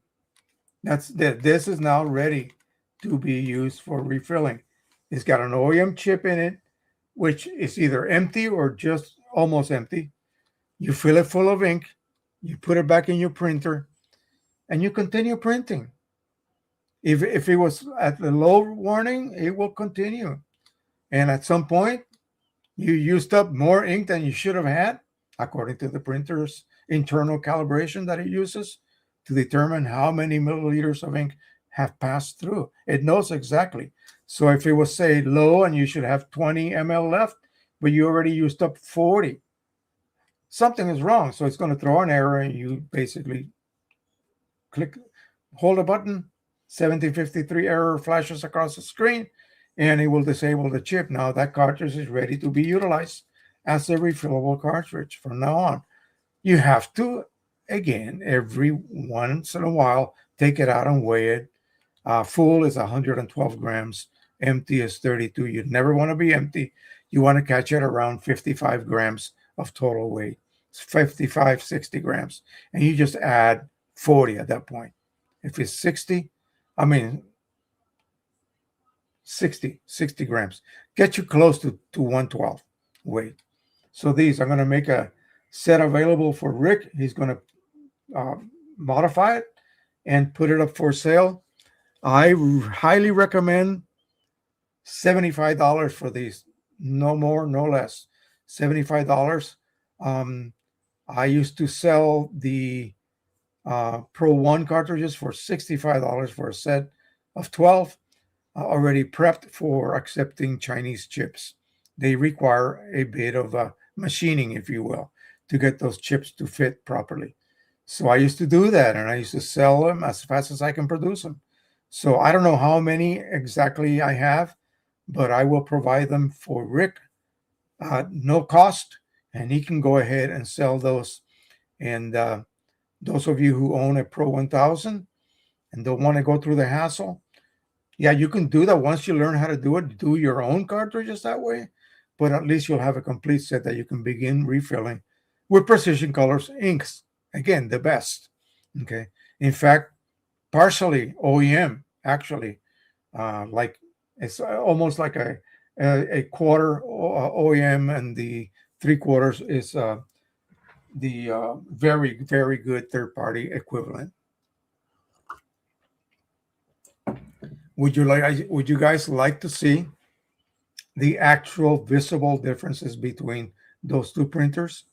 That's it. This is now ready to be used for refilling. It's got an OEM chip in it, which is either empty or just almost empty. You fill it full of ink, you put it back in your printer, and you continue printing. If it was at the low warning, it will continue. And at some point, you used up more ink than you should have had, according to the printer's internal calibration that it uses to determine how many milliliters of ink have passed through. It knows exactly. So if it was, say, low and you should have 20 ml left, but you already used up 40, something is wrong. So it's going to throw an error, and you basically hold a button, 1753 error flashes across the screen, and it will disable the chip. Now that cartridge is ready to be utilized as a refillable cartridge from now on. You have to, again, every once in a while, take it out and weigh it. Full is 112 grams. Empty is 32. You never want to be empty. You want to catch it around 55 grams of total weight. It's 55, 60 grams. And you just add 40 at that point. If it's 60 grams, get you close to 112 weight. So these, I'm going to make a set available for Rick. He's going to modify it and put it up for sale. I highly recommend $75 for these. No more, no less. $75. I used to sell the Pro 1 cartridges for $65 for a set of 12, already prepped for accepting Chinese chips. They require a bit of machining, if you will, to get those chips to fit properly. So I used to do that, and I used to sell them as fast as I can produce them. So I don't know how many exactly I have, but I will provide them for Rick, no cost, and he can go ahead and sell those. And those of you who own a Pro 1000 and don't want to go through the hassle, Yeah, you can do that once you learn how to do it. Do your own cartridges that way, but at least you'll have a complete set that you can begin refilling with Precision Colors inks. Again, the best. Okay. In fact, partially OEM actually, like it's almost like a quarter OEM, and the three quarters is the very good third party equivalent. Would you guys like to see the actual visible differences between those two printers,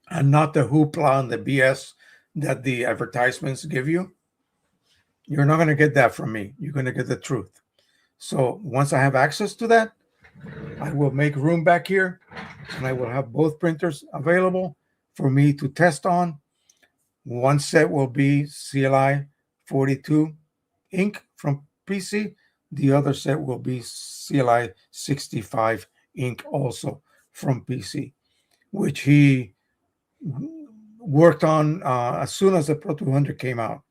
and not the hoopla and the BS that the advertisements give you? You're not going to get that from me. You're going to get the truth. So once I have access to that, I will make room back here, and I will have both printers available for me to test on. One set will be CLI 42 ink from PC. The other set will be CLI 65 ink also from PC, which he worked on as soon as the Pro 200 came out.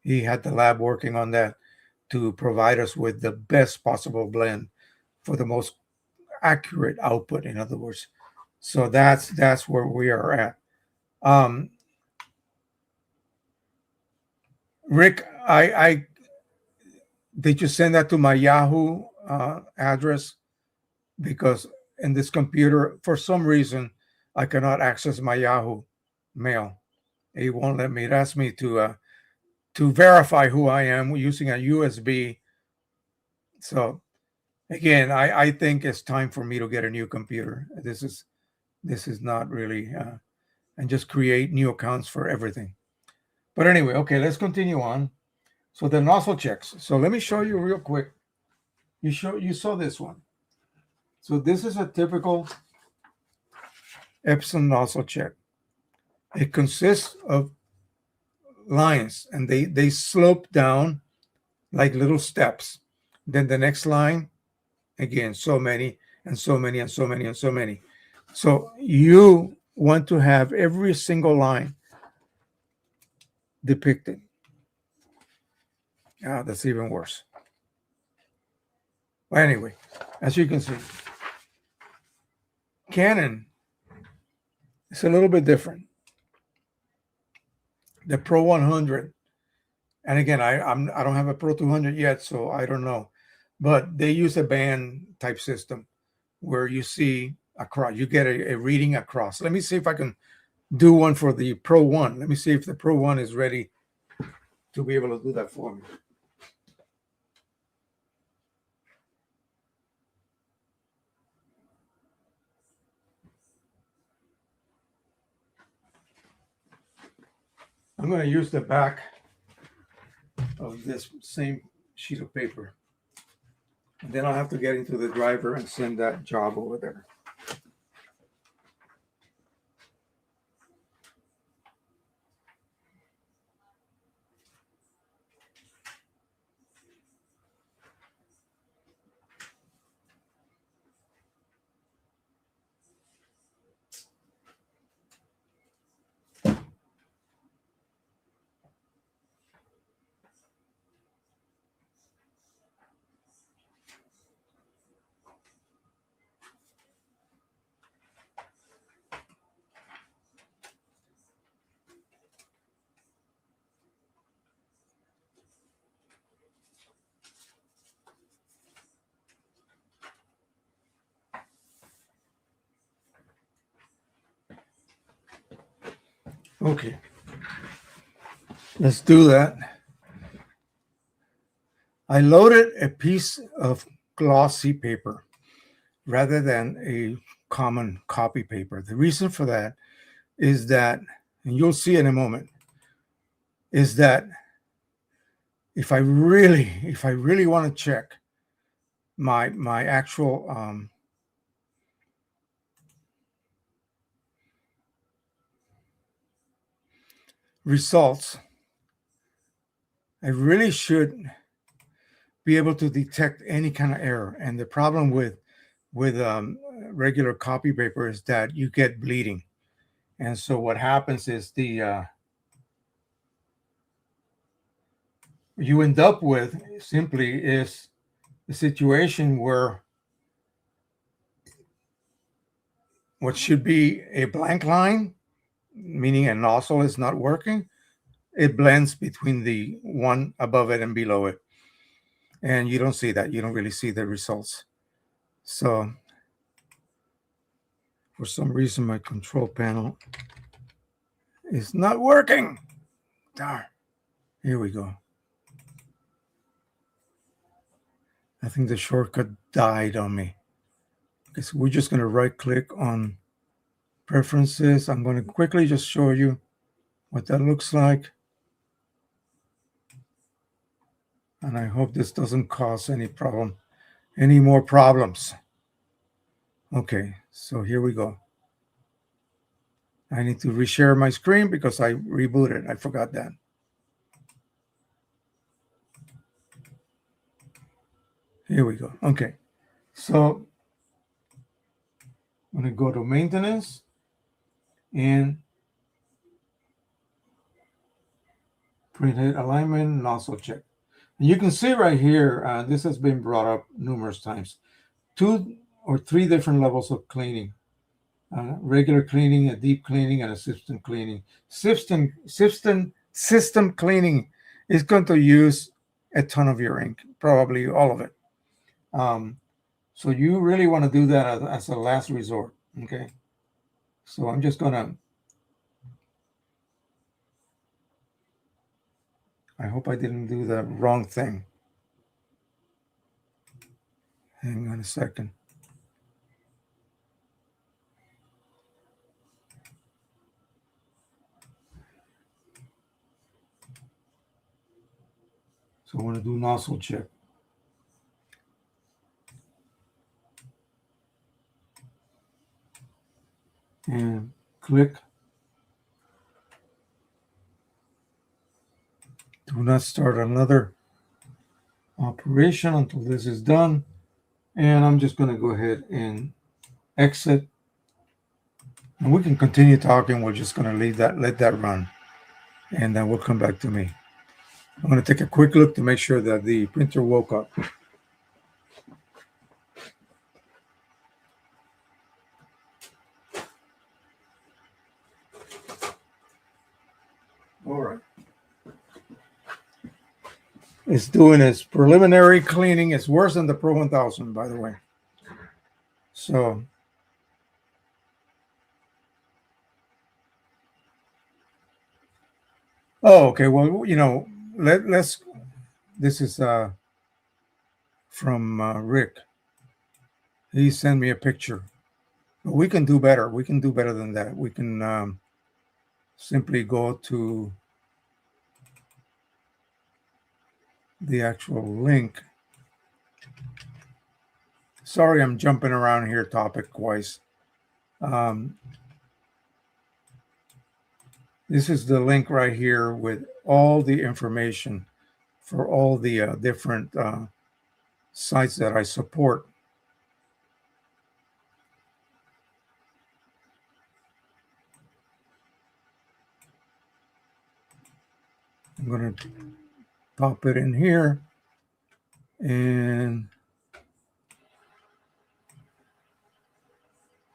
He had the lab working on that to provide us with the best possible blend for the most accurate output, in other words. So that's where we are at. Um, Rick, I did you send that to my Yahoo address? Because in this computer, for some reason, I cannot access my Yahoo mail. It won't let me. It asks me to verify who I am using a USB. So again, I think it's time for me to get a new computer. This is not really and just create new accounts for everything. But anyway, okay, let's continue on. So the nozzle checks. So let me show you real quick. You saw this one. So this is a typical Epson nozzle check. It consists of lines, and they slope down like little steps. Then the next line, again, so many and so many and so many and so many. So you want to have every single line depicted. That's even worse. Well, anyway, as you can see, Canon is a little bit different. The Pro 100, and again, I don't have a Pro 200 yet, so I don't know, but they use a band type system where you see across, you get a reading across. Let me see if I can do one for the Pro 1. Let me see if the Pro 1 is ready to be able to do that for me. I'm going to use the back of this same sheet of paper. And then I'll have to get into the driver and send that job over there. Okay, let's do that. I loaded a piece of glossy paper rather than a common copy paper. The reason for that is that, and you'll see in a moment, is that if I really want to check my actual results, I really should be able to detect any kind of error. And the problem with regular copy paper is that you get bleeding. And so what happens is you end up with simply is the situation where what should be a blank line, meaning a nozzle is not working, it blends between the one above it and below it. And you don't see that. You don't really see the results. So for some reason, my control panel is not working. Darn. Here we go. I think the shortcut died on me. Okay, so we're just going to right click on preferences. I'm going to quickly just show you what that looks like. And I hope this doesn't cause any more problems. Okay, so here we go. I need to reshare my screen because I rebooted. I forgot that. Here we go. Okay, so I'm going to go to maintenance and printhead alignment nozzle check. And you can see right here, this has been brought up numerous times. 2 or 3 different levels of cleaning. Regular cleaning, a deep cleaning, and a system cleaning. System cleaning is going to use a ton of your ink, probably all of it. So you really want to do that as a last resort, okay? So I'm just gonna, I hope I didn't do the wrong thing. Hang on a second. So I want to do nozzle check. And click. Do not start another operation until this is done. And I'm just going to go ahead and exit. And we can continue talking. We're just going to let that run. And then we'll come back to me. I'm going to take a quick look to make sure that the printer woke up. All right. It's doing its preliminary cleaning. It's worse than the Pro 1000, by the way. So okay. Well, let's. This is from Rick. He sent me a picture. But we can do better. We can do better than that. We can simply go to the actual link. Sorry, I'm jumping around here topic-wise. This is the link right here with all the information for all the different sites that I support. I'm going to pop it in here and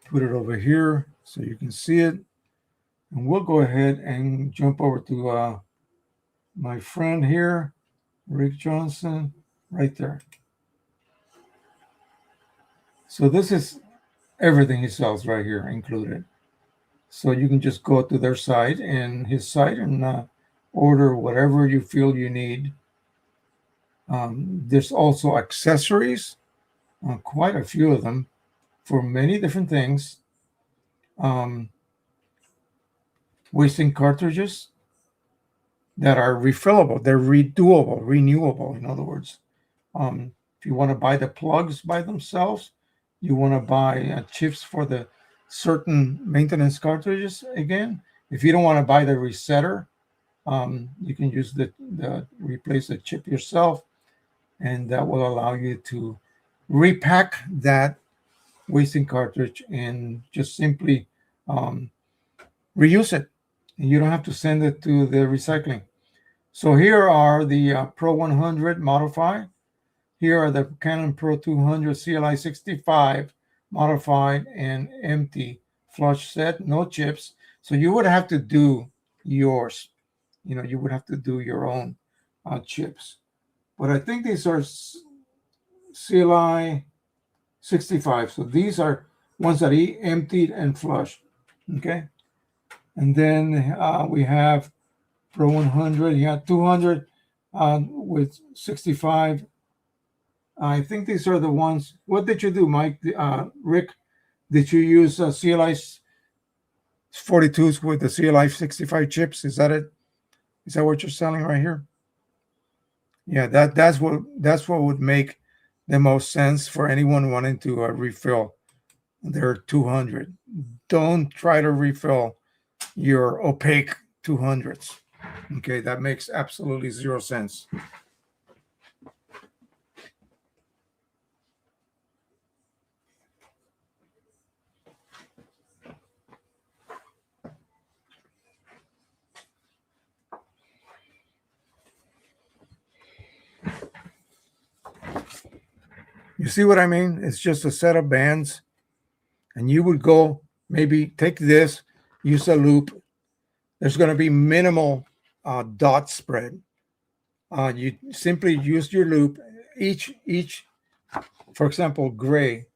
put it over here so you can see it. And we'll go ahead and jump over to my friend here, Rick Johnson, right there. So this is everything he sells right here included. So you can just go to their site and his site and order whatever you feel you need. There's also accessories, quite a few of them, for many different things. Wasting cartridges that are refillable, they're renewable, in other words. If you want to buy the plugs by themselves, you want to buy chips for the certain maintenance cartridges again. If you don't want to buy the resetter, you can use the replace the chip yourself, and that will allow you to repack that wasting cartridge and just simply reuse it. And you don't have to send it to the recycling. So here are the Pro 100 modified. Here are the Canon Pro 200 CLI 65 modified and empty flush set, no chips. So you would have to do yours. You would have to do your own chips. But I think these are CLI 65. So these are ones that he emptied and flushed. Okay. And then we have Pro 100. He had 200 with 65. I think these are the ones. What did you do, Mike? Rick, did you use CLI 42s with the CLI 65 chips? Is that it? Is that what you're selling right here? Yeah, that's what would make the most sense for anyone wanting to refill their 200. Don't try to refill your opaque 200s. Okay, that makes absolutely zero sense. You see what I mean? It's just a set of bands, and you would go maybe take this, use a loop. There's going to be minimal dot spread. You simply use your loop. Each, for example, gray.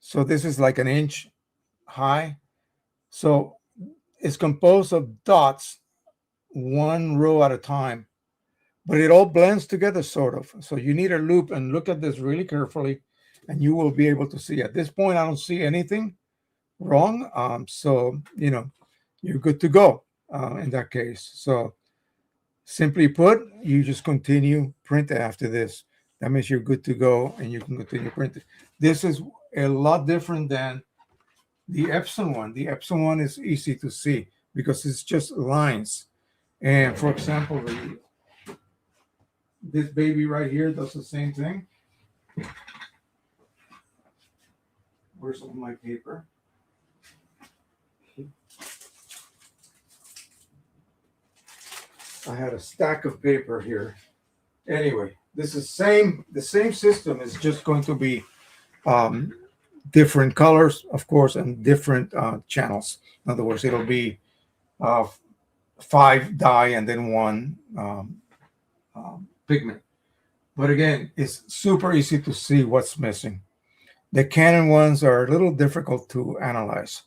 So this is like an inch high. So it's composed of dots, one row at a time, but it all blends together sort of. So you need a loop, and look at this really carefully, and you will be able to see. At this point, I don't see anything wrong. So you're good to go in that case. So simply put, you just continue print after this. That means you're good to go, and you can continue printing. This is a lot different than the Epson one. The Epson one is easy to see because it's just lines. And for example, this baby right here does the same thing. Where's all my paper? I had a stack of paper here. Anyway, this is the same system is just going to be different colors, of course, and different channels. In other words, it'll be uh, 5 dye and then one pigment. But again, it's super easy to see what's missing. The Canon ones are a little difficult to analyze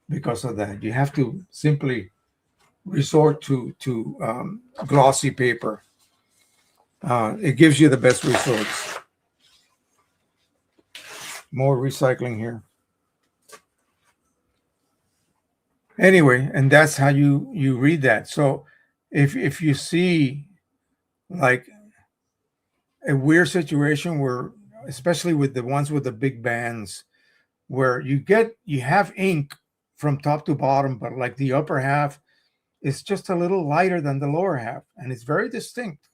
because of that. You have to simply resort to glossy paper. It gives you the best results. More recycling here. Anyway, and that's how you read that. So if you see like a weird situation where, especially with the ones with the big bands, where you have ink from top to bottom, but like the upper half is just a little lighter than the lower half, and it's very distinct.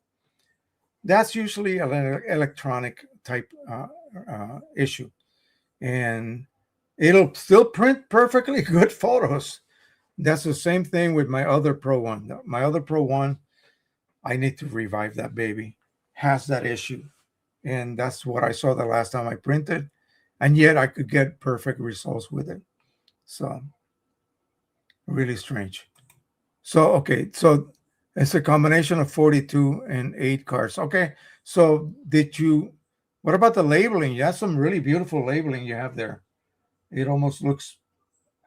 That's usually an electronic type issue, and it'll still print perfectly good photos. That's the same thing with my other Pro One. My other Pro One, I need to revive that baby. Has that issue, and that's what I saw the last time I printed, and yet I could get perfect results with it. So really strange. So okay, so it's a combination of 42 and 8 cards. Okay, so did you? What about the labeling? You have some really beautiful labeling you have there. It almost looks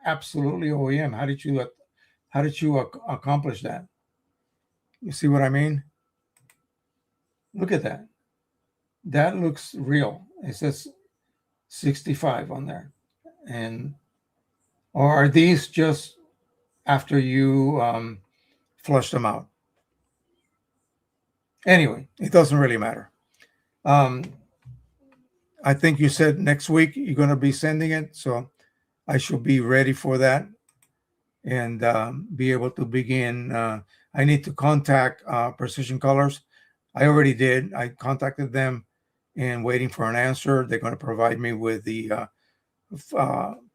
absolutely OEM. How did you accomplish that? You see what I mean? Look at that. That looks real. It says 65 on there. And or are these just after you flush them out? Anyway, it doesn't really matter. Um, I think you said next week you're going to be sending it, so I should be ready for that and be able to begin. I need to contact Precision Colors. I already did. I contacted them and waiting for an answer. They're going to provide me with the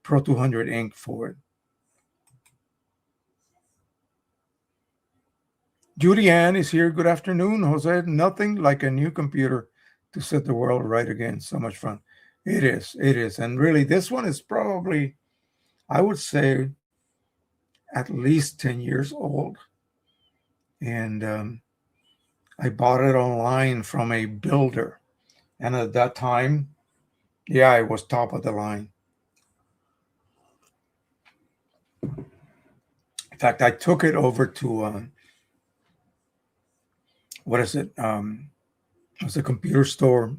Pro 200 ink for it. Judy Ann is here. Good afternoon, Jose. Nothing like a new computer to set the world right again. So much fun. It is. It is. And really, this one is probably, I would say, at least 10 years old. And I bought it online from a builder. And at that time, yeah, it was top of the line. In fact, I took it over to, what is it? It was a computer store,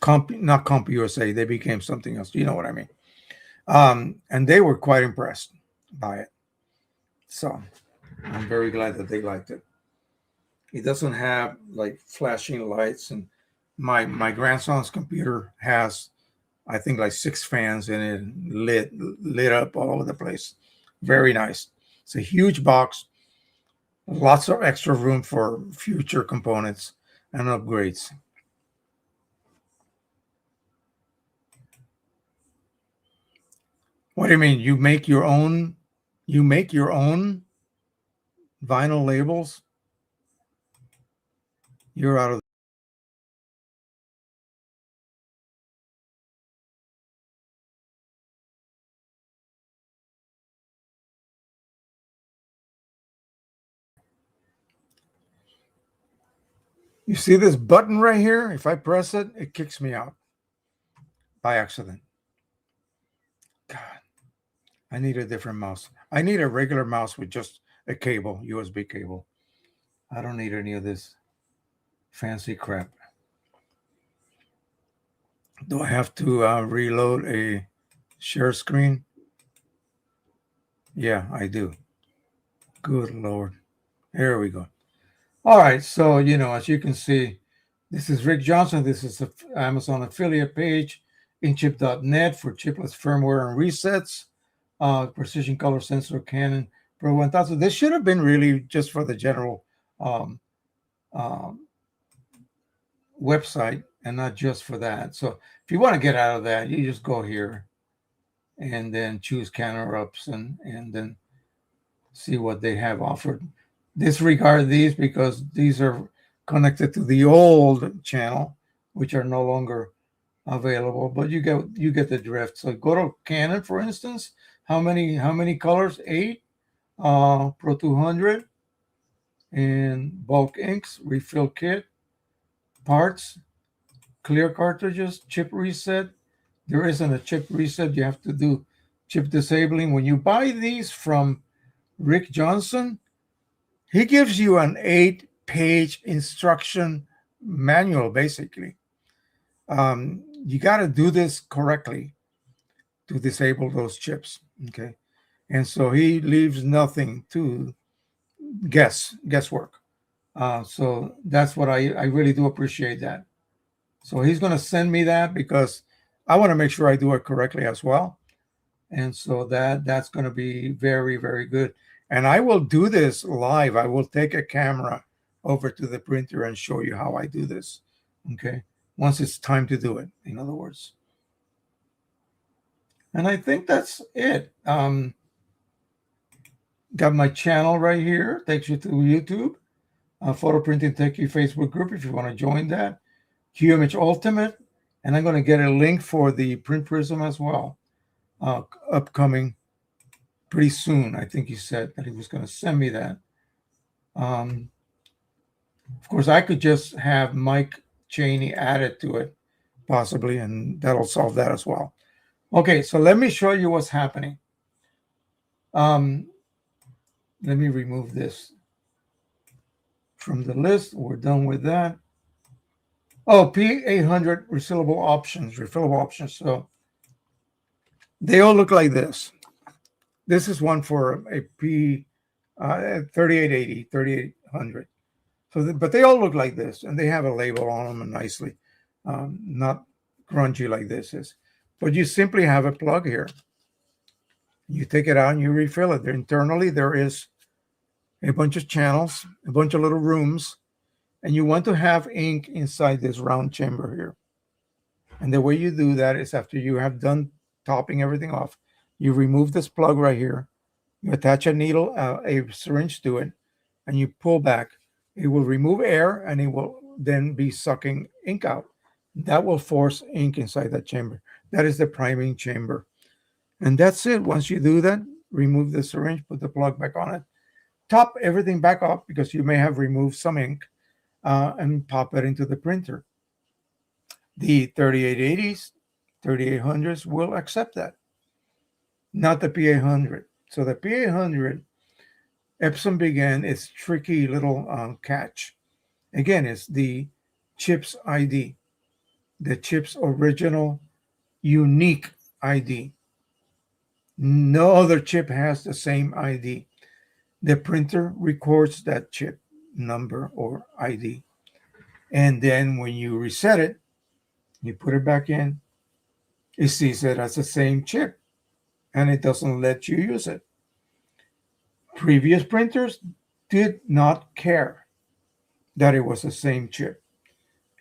not Comp USA. They became something else. You know what I mean? And they were quite impressed by it. So I'm very glad that they liked it. It doesn't have like flashing lights, and my grandson's computer has, I think, like 6 fans in it, lit up all over the place. Very nice. It's a huge box, lots of extra room for future components and upgrades. What do you mean? You make your own? You make your own vinyl labels? You're out of. You see this button right here? If I press it, it kicks me out by accident. God, I need a different mouse. I need a regular mouse with just a cable, USB cable. I don't need any of this fancy crap. Do I have to reload a share screen? Yeah, I do. Good Lord. Here we go. All right. So, as you can see, this is Rick Johnson. This is the Amazon affiliate page, inkchip.net for chipless firmware and resets. Precision color sensor Canon Pro 1000. This should have been really just for the general um, um, website and not just for that. So if you want to get out of that, you just go here and then choose counter ups and then see what they have offered. Disregard these because these are connected to the old channel, which are no longer available. But you get the drift. So go to Canon, for instance. How many colors? 8. Pro 200 and bulk inks, refill kit, parts, clear cartridges, chip reset. There isn't a chip reset. You have to do chip disabling. When you buy these from Rick Johnson, he gives you an 8-page instruction manual, basically. You got to do this correctly to disable those chips. Okay. And so he leaves nothing to guesswork. So that's what I really do appreciate that. So he's going to send me that because I want to make sure I do it correctly as well. And so that's going to be very, very good. And I will do this live. I will take a camera over to the printer and show you how I do this. Okay. Once it's time to do it, in other words. And I think that's it. Got my channel right here. Takes you to YouTube. Photo Printing Techie Facebook group if you want to join that. QMH Ultimate. And I'm going to get a link for the Print Prism as well. Upcoming pretty soon. I think he said that he was going to send me that. Of course, I could just have Mike Cheney added to it, possibly, and that'll solve that as well. Okay, so let me show you what's happening. Let me remove this from the list. We're done with that. Oh, P800 refillable options. So they all look like this. This is one for a P 3880, 3800. So, but they all look like this, and they have a label on them and nicely, not grungy like this is. But you simply have a plug here. You take it out and you refill it. Internally, there is a bunch of channels, a bunch of little rooms, and you want to have ink inside this round chamber here. And the way you do that is after you have done topping everything off, you remove this plug right here, You attach a needle, a syringe to it, and you pull back. It will remove air and it will then be sucking ink out. That will force ink inside that chamber. That is the priming chamber. And that's it. Once you do that, remove the syringe, put the plug back on it, top everything back up because you may have removed some ink, and pop it into the printer. The 3880s, 3800s will accept that, not the P800. So the P800, Epson began its tricky little catch. Again, it's the chip's ID, the chip's original unique ID. No other chip has the same ID. The printer records that chip number or ID. And then when you reset it, you put it back in, it sees it as the same chip and it doesn't let you use it. Previous printers did not care that it was the same chip.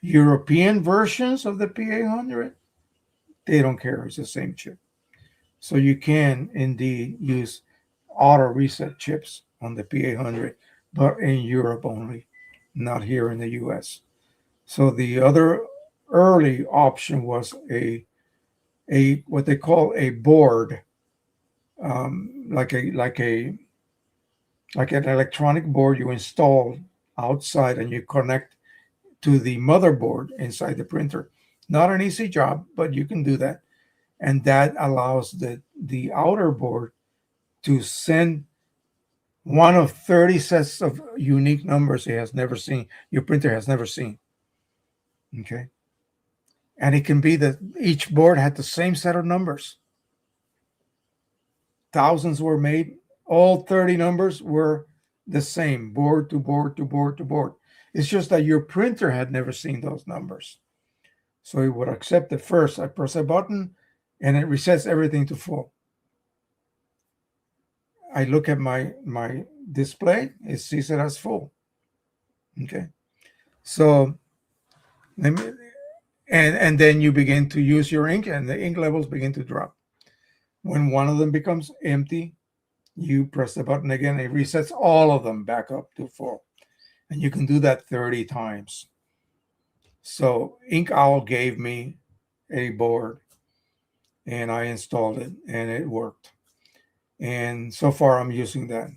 European versions of the P800, they don't care it's the same chip. So you can indeed use auto reset chips on the P800, but in Europe only, not here in the US. So the other early option was a what they call a board, like an electronic board you install outside and you connect to the motherboard inside the printer. Not an easy job, but you can do that. And that allows the outer board to send one of 30 sets of unique numbers it has never seen, your printer has never seen. Okay. And it can be that each board had the same set of numbers. Thousands were made. All 30 numbers were the same, board to board to board to board. It's just that your printer had never seen those numbers. So it would accept it first. I press a button and it resets everything to full. I look at my display, it sees it as full. Okay. So let me, and then you begin to use your ink and the ink levels begin to drop. When one of them becomes empty, you press the button again, it resets all of them back up to full. And you can do that 30 times. So Ink Owl gave me a board and I installed it and it worked. And so far I'm using that.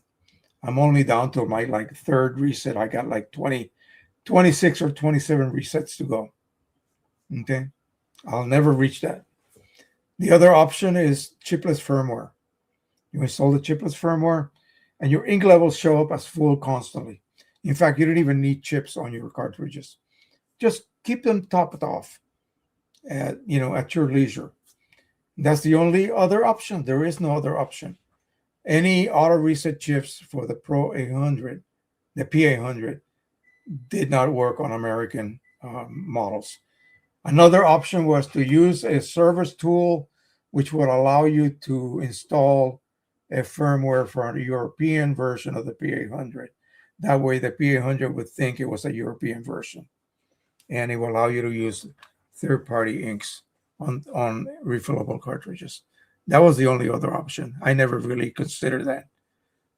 I'm only down to my like third reset. I got like 26 or 27 resets to go. Okay. I'll never reach that. The other option is chipless firmware. You install the chipless firmware and your ink levels show up as full constantly. In fact, you don't even need chips on your cartridges. Just keep them topped off at your leisure. That's the only other option. There is no other option. Any auto reset chips for the Pro 800, the P800, did not work on American models. Another option was to use a service tool, which would allow you to install a firmware for a European version of the P800. That way, the P800 would think it was a European version, and it will allow you to use third-party inks on refillable cartridges. That was the only other option. I never really considered that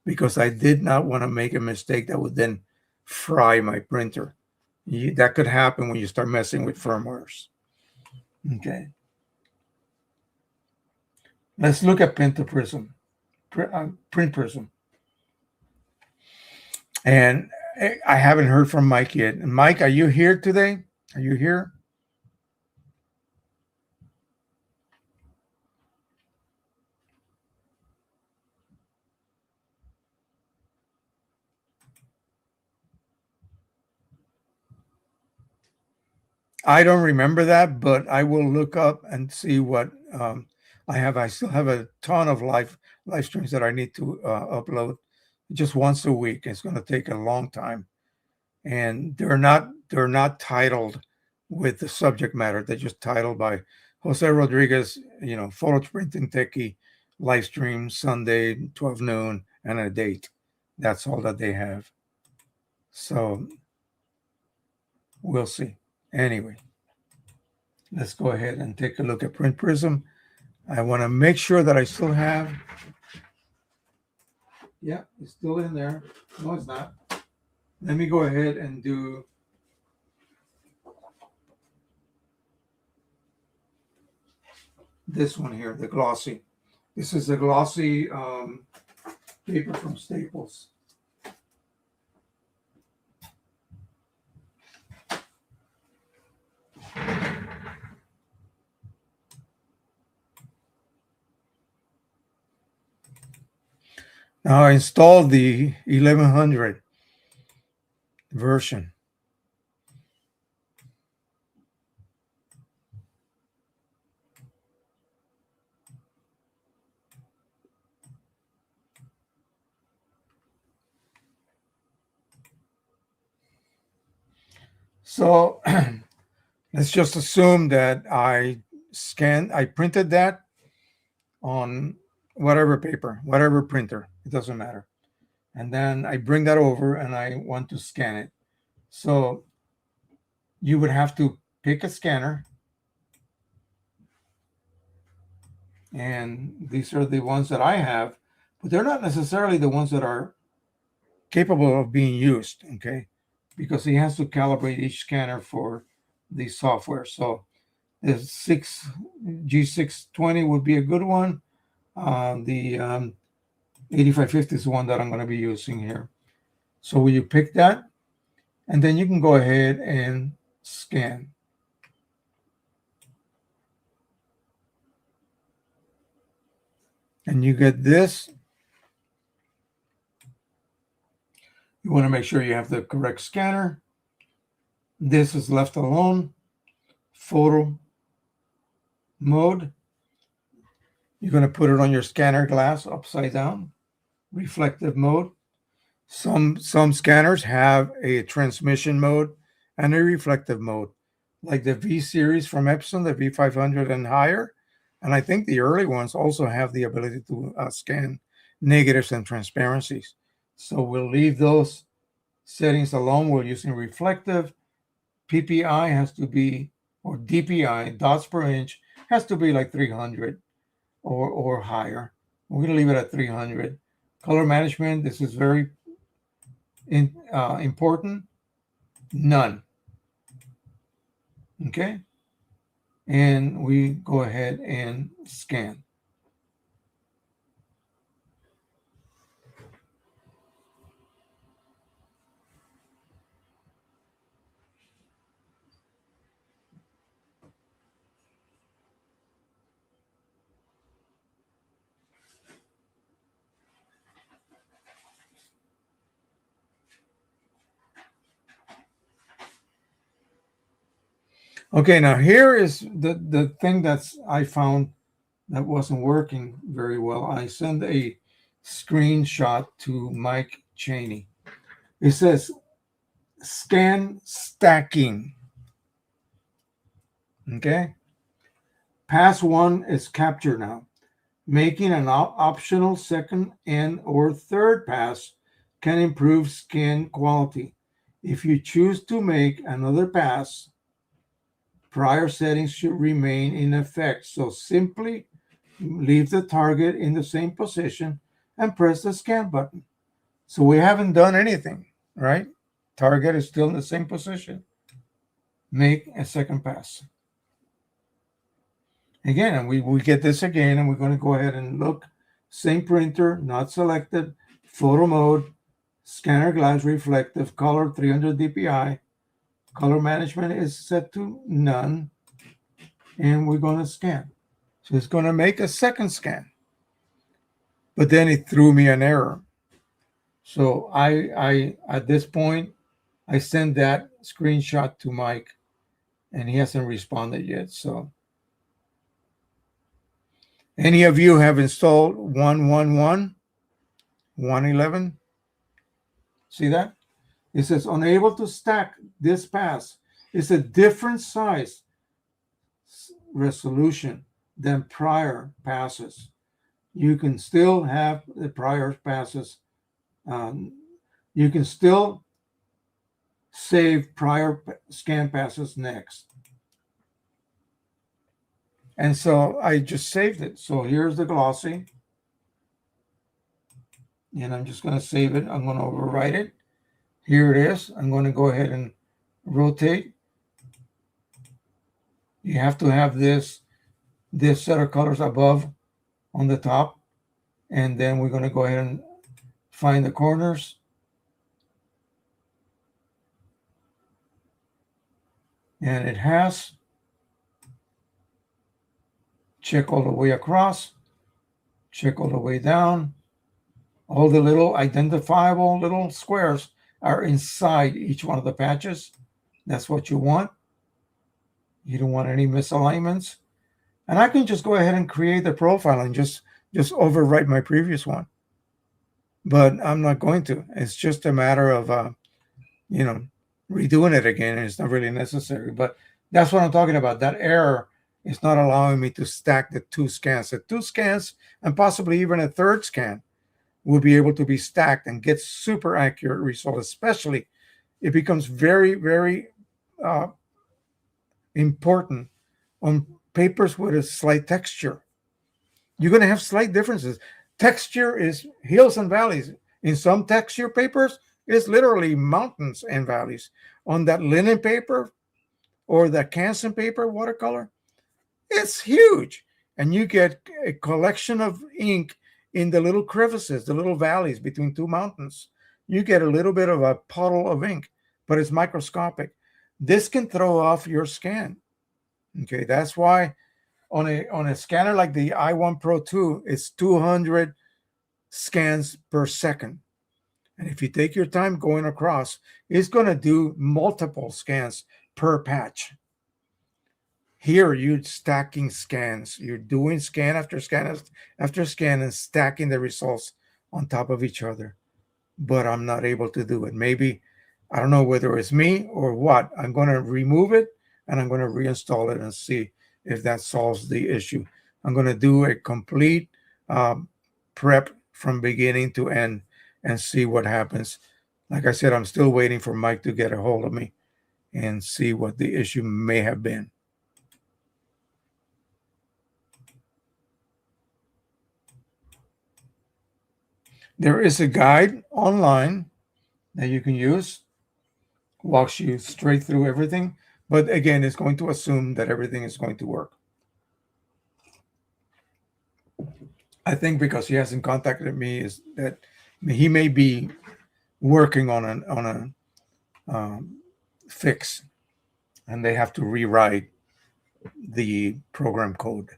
because I did not want to make a mistake that would then fry my printer. That could happen when you start messing with firmwares. Okay. Let's look at Print Prism. Print Prism. And I haven't heard from Mike yet. Mike, are you here today? Are you here? I don't remember that, but I will look up and see what I have. I still have a ton of live streams that I need to upload just once a week. It's going to take a long time, and they're not titled with the subject matter. They're just titled by Jose Rodriguez, photo printing techie, live stream Sunday 12 noon and a date. That's all that they have. So we'll see. Anyway, let's go ahead and take a look at Print Prism. I want to make sure that I still have Yeah, it's still in there. No, it's not. Let me go ahead and do this one here, the glossy. This is a glossy paper from Staples. Now I installed the 1100 version. So let's just assume that I printed that on whatever paper, whatever printer, it doesn't matter. And then I bring that over and I want to scan it. So you would have to pick a scanner, and these are the ones that I have, but they're not necessarily the ones that are capable of being used, okay? Because he has to calibrate each scanner for the software. So the G620 would be a good one. The 8550 is the one that I'm going to be using here. So will you pick that? And then you can go ahead and scan. And you get this. You want to make sure you have the correct scanner. This is left alone. Photo mode. You're going to put it on your scanner glass upside down. Reflective mode. Some scanners have a transmission mode and a reflective mode, like the V series from Epson, the V500 and higher. And I think the early ones also have the ability to scan negatives and transparencies. So we'll leave those settings alone. We're using reflective. PPI has to be, or DPI, dots per inch, has to be like 300 or higher. We're going to leave it at 300. Color management, this is very important. None. Okay. And we go ahead and scan. Okay, now here is the thing that's I found that wasn't working very well. I sent a screenshot to Mike Cheney. It says scan stacking. Okay. Pass one is captured now. Making an optional second and or third pass can improve scan quality. If you choose to make another pass, prior settings should remain in effect. So simply leave the target in the same position and press the scan button. So we haven't done anything, right? Target is still in the same position. Make a second pass. Again, and we get this again, and we're going to go ahead and look. Same printer, not selected, photo mode, scanner glass reflective, color 300 dpi. Color management is set to none, and we're going to scan. So it's going to make a second scan. But then it threw me an error. So I at this point, I sent that screenshot to Mike, and he hasn't responded yet. So any of you have installed 111, 111? See that? It says unable to stack this pass. It's a different size resolution than prior passes. You can still have the prior passes. You can still save prior scan passes next. And so I just saved it. So here's the glossy. And I'm just going to save it. I'm going to overwrite it. Here it is. I'm going to go ahead and rotate. You have to have this set of colors above on the top. And then we're going to go ahead and find the corners. And it has. Check all the way across. Check all the way down. All the little identifiable little squares are inside each one of the patches. That's what you want. You don't want any misalignments. And I can just go ahead and create the profile and just overwrite my previous one. But I'm not going to. It's just a matter of, redoing it again. And it's not really necessary. But that's what I'm talking about. That error is not allowing me to stack the two scans. The two scans and possibly even a third scan will be able to be stacked and get super accurate results. Especially, it becomes very, very important on papers with a slight texture. You're going to have slight differences. Texture is hills and valleys. In some texture papers, it's literally mountains and valleys. On that linen paper or the Canson paper watercolor, it's huge. And you get a collection of ink in the little crevices, the little valleys between two mountains. You get a little bit of a puddle of ink, but it's microscopic. This can throw off your scan. Okay, that's why on a scanner like the i1 Pro 2, it's 200 scans per second. And if you take your time going across, it's going to do multiple scans per patch. Here, you're stacking scans. You're doing scan after scan after scan and stacking the results on top of each other. But I'm not able to do it. Maybe, I don't know whether it's me or what. I'm going to remove it and I'm going to reinstall it and see if that solves the issue. I'm going to do a complete prep from beginning to end and see what happens. Like I said, I'm still waiting for Mike to get a hold of me and see what the issue may have been. There is a guide online that you can use, walks you straight through everything. But again, it's going to assume that everything is going to work. I think because he hasn't contacted me, is that he may be working on a fix, and they have to rewrite the program code.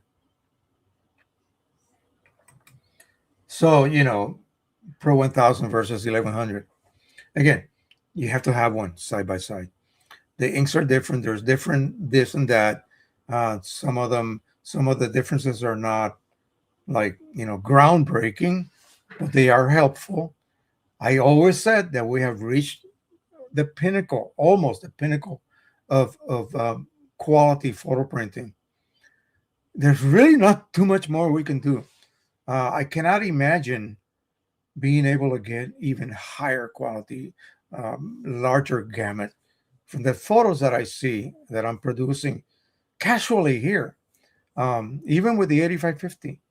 So Pro 1000 versus 1100. Again, you have to have one side by side. The inks are different. There's different this and that. Some of the differences are not like groundbreaking, but they are helpful. I always said that we have reached the pinnacle, almost the pinnacle of quality photo printing. There's really not too much more we can do. I cannot imagine being able to get even higher quality, larger gamut from the photos that I see that I'm producing casually here, even with the 8550.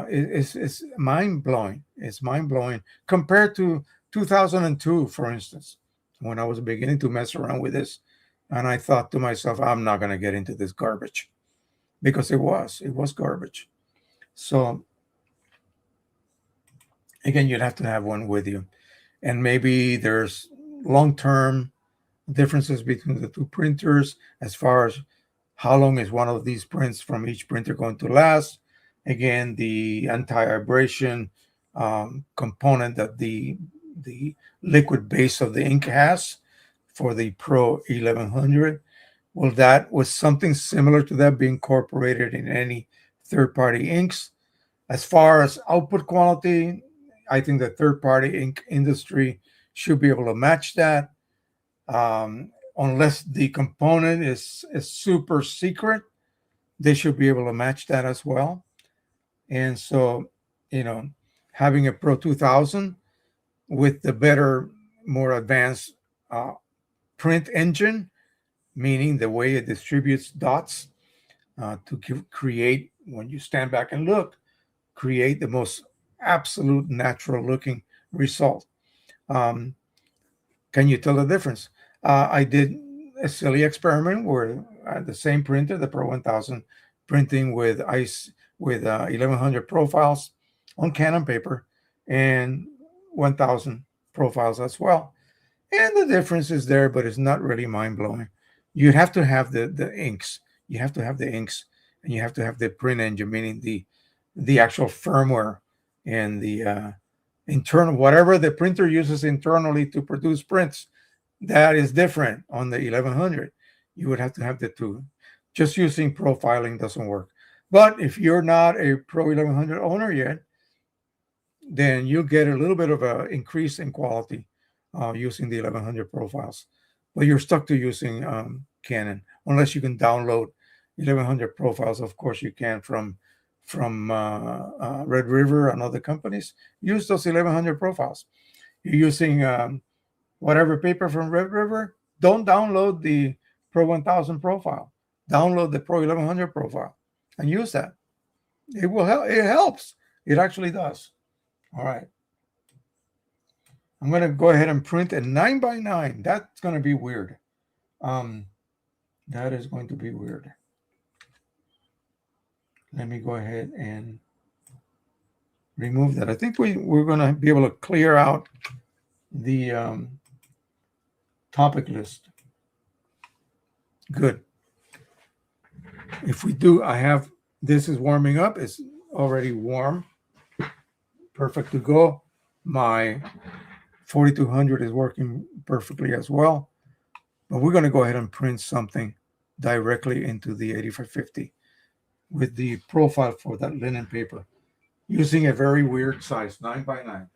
It's mind blowing. It's mind blowing compared to 2002, for instance, when I was beginning to mess around with this, and I thought to myself, I'm not going to get into this garbage, because it was garbage. So again, you'd have to have one with you, and maybe there's long term differences between the two printers as far as how long is one of these prints from each printer going to last. Again, the anti-abrasion component that the liquid base of the ink has for the Pro 1100. Well, that was something similar to that be incorporated in any third-party inks. As far as output quality, I think the third-party ink industry should be able to match that, unless the component is super secret. They should be able to match that as well. And so, having a Pro 2000 with the better, more advanced print engine, meaning the way it distributes dots to create, when you stand back and look, create the most absolute natural looking result. Um, can you tell the difference? I did a silly experiment where the same printer, the Pro 1000, printing with ice with 1100 profiles on Canon paper and 1000 profiles as well. And the difference is there, but it's not really mind blowing. You have to have the inks. You have to have the inks, and you have to have the print engine, meaning the actual firmware and the internal whatever the printer uses internally to produce prints. That is different on the 1100. You would have to have the two. Just using profiling doesn't work. But if you're not a Pro 1100 owner yet, then you get a little bit of an increase in quality using the 1100 profiles. But you're stuck to using Canon unless you can download 1100 profiles. Of course, you can from Red River and other companies. Use those 1100 profiles. You're using whatever paper from Red River. Don't download the Pro 1000 profile. Download the Pro 1100 profile and use that. It will help. It helps. It actually does. All right. I'm going to go ahead and print a 9 by 9. That's going to be weird. Um, that is going to be weird. Let me go ahead and remove that. I think we're going to be able to clear out the topic list. Good. If we do, this is warming up. It's already warm. Perfect to go. My 4200 is working perfectly as well. But we're going to go ahead and print something directly into the 8550 with the profile for that linen paper using a very weird size, 9 by 9.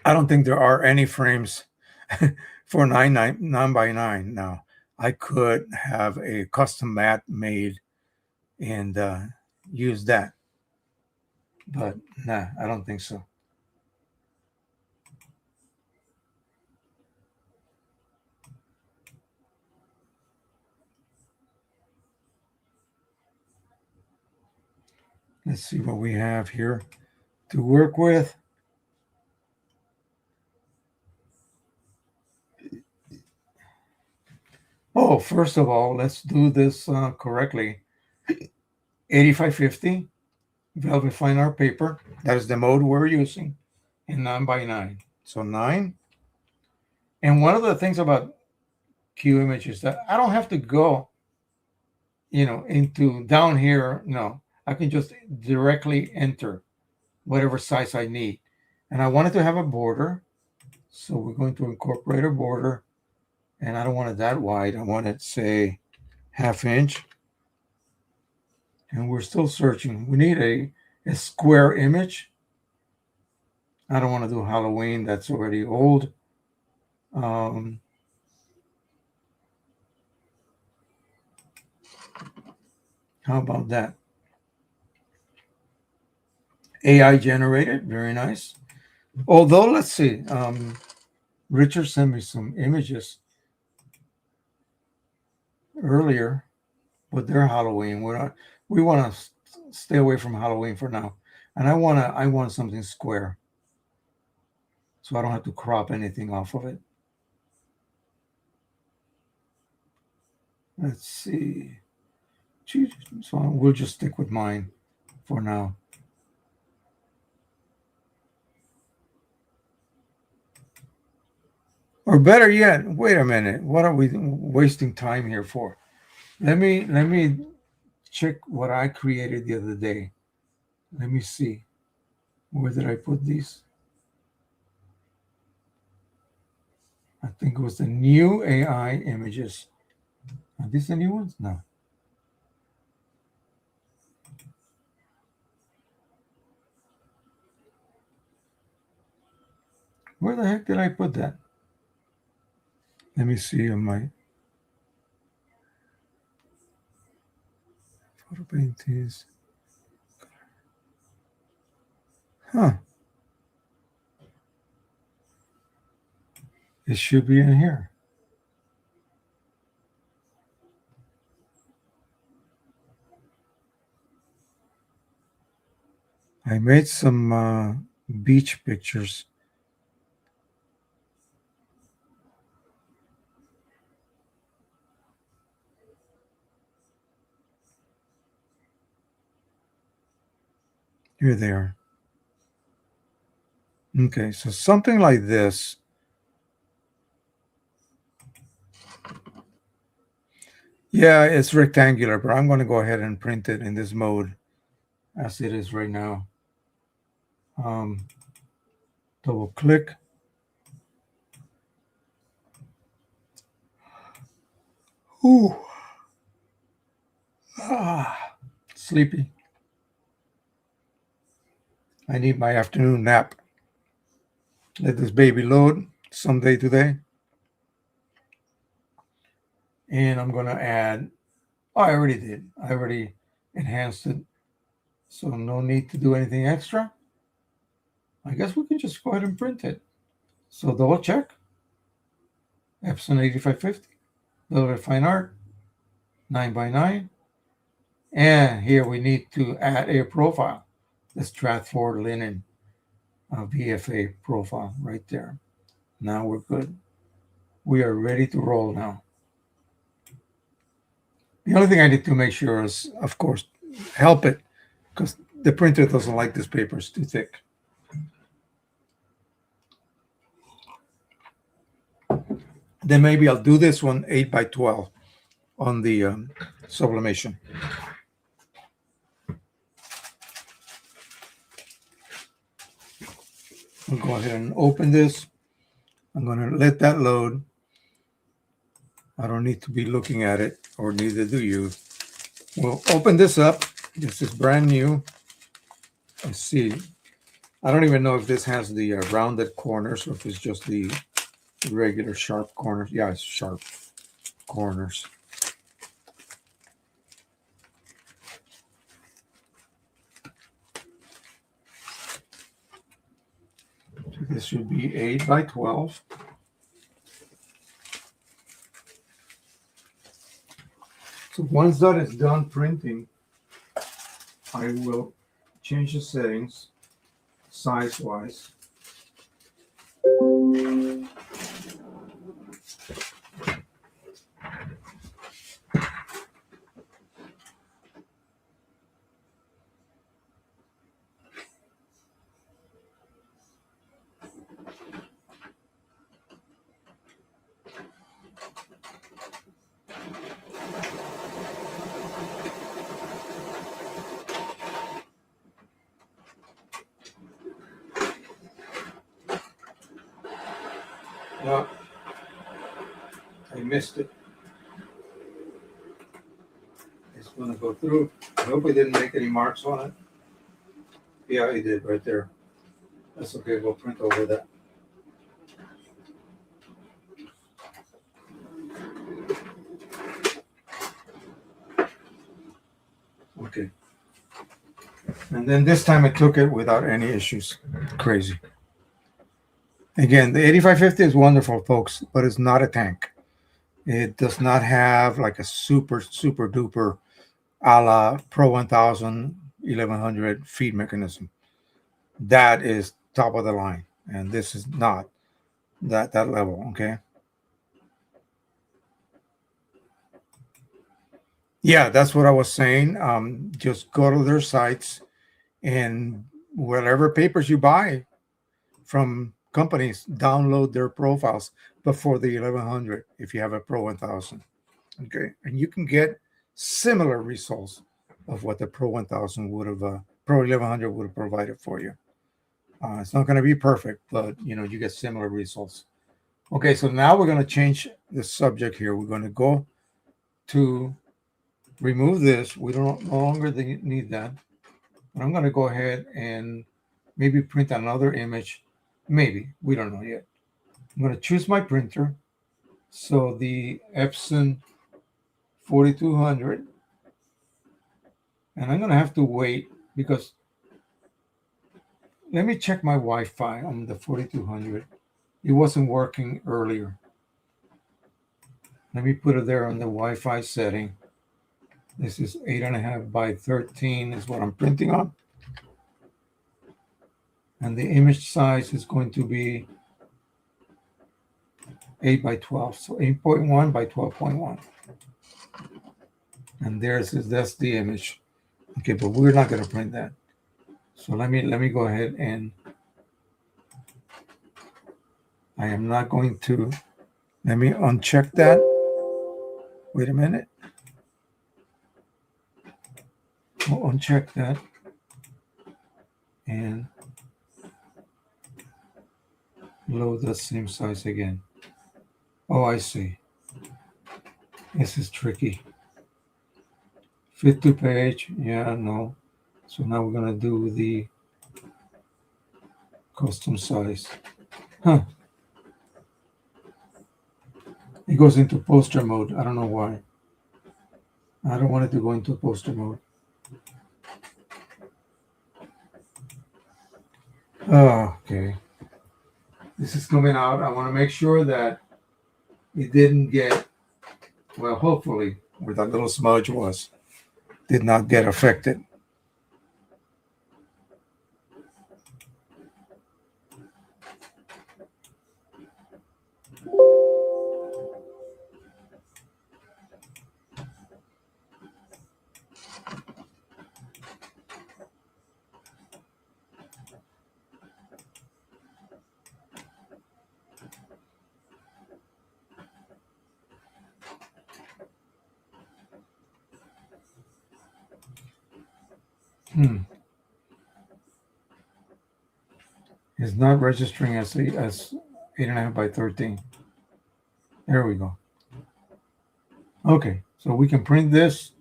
I don't think there are any frames for 9 by 9 now. I could have a custom mat made and use that. But nah, I don't think so. Let's see what we have here to work with. Oh, first of all, let's do this correctly. 8550 velvet fine art paper. That is the mode we're using in 9 by 9. So 9. And one of the things about Q image is that I don't have to go, into down here. No, I can just directly enter whatever size I need. And I wanted to have a border. So we're going to incorporate a border. And I don't want it that wide. I want it, say, 1/2 inch. And we're still searching. We need a square image. I don't want to do Halloween. That's already old. Um, how about that? AI generated. Very nice. Although, let's see. Richard sent me some images earlier, but they're Halloween. We want to stay away from Halloween for now. And I want something square. So I don't have to crop anything off of it. Let's see. So we'll just stick with mine for now. Or better yet, wait a minute. What are we wasting time here for? Let me check what I created the other day. Let me see. Where did I put these? I think it was the new AI images. Are these the new ones? No. Where the heck did I put that? Let me see on my photo paintings. Huh. It should be in here. I made some beach pictures. Here they are. Okay, so something like this. Yeah, it's rectangular, but I'm going to go ahead and print it in this mode as it is right now. Double click. Ooh. Sleepy. I need my afternoon nap. Let this baby load someday today. And I'm going to add, oh, I already did. I already enhanced it. So no need to do anything extra. I guess we can just go ahead and print it. So double check. Epson 8550. Little Fine Art. 9x9. And here we need to add a profile. The Stratford Linen VFA profile right there. Now we're good. We are ready to roll now. The only thing I need to make sure is, of course, help it, because the printer doesn't like this paper. It's too thick. Then maybe I'll do this one 8x12 on the sublimation. I'll go ahead and open this. I'm going to let that load. I don't need to be looking at it, or neither do you. We'll open this up. This is brand new. Let's see. I don't even know if this has the rounded corners or if it's just the regular sharp corners. Yeah, it's sharp corners. So this should be 8x12. So once that is done printing, I will change the settings size-wise. No, I missed it. It's going to go through. I hope we didn't make any marks on it. Yeah, it did right there. That's okay. We'll print over that. Okay. And then this time I took it without any issues. Crazy. Again, the 8550 is wonderful, folks, but it's not a tank. It does not have like a super, super duper a la Pro 1000, 1100 feed mechanism. That is top of the line. And this is not that level, okay? Yeah, that's what I was saying. Just go to their sites and whatever papers you buy from companies, download their profiles before the 1100 if you have a Pro 1000. Okay, and you can get similar results of what the Pro 1000 would have, Pro 1100 would have provided for you. It's not going to be perfect, but you get similar results. Okay, so now we're going to change the subject here. We're going to go to remove this. We don't no longer need that. But I'm going to go ahead and maybe print another image. Maybe, we don't know yet. I'm going to choose my printer. So the Epson 4200. And I'm going to have to wait because let me check my Wi-Fi on the 4200. It wasn't working earlier. Let me put it there on the Wi-Fi setting. This is 8.5 by 13 is what I'm printing on. And the image size is going to be 8 by 12. So 8.1 by 12.1. And that's the image. Okay, but we're not going to print that. So let me go ahead and I am not going to, let me uncheck that. Wait a minute. We'll uncheck that and load the same size again. Oh, I see. This is tricky. Fit to page. Yeah, no. So now we're going to do the custom size. Huh. It goes into poster mode. I don't know why. I don't want it to go into poster mode. Oh, okay. This is coming out. I want to make sure that it didn't get, well, hopefully, where that little smudge was, did not get affected. Hmm. It's not registering as 8.5 by 13. There we go. Okay, so we can print this.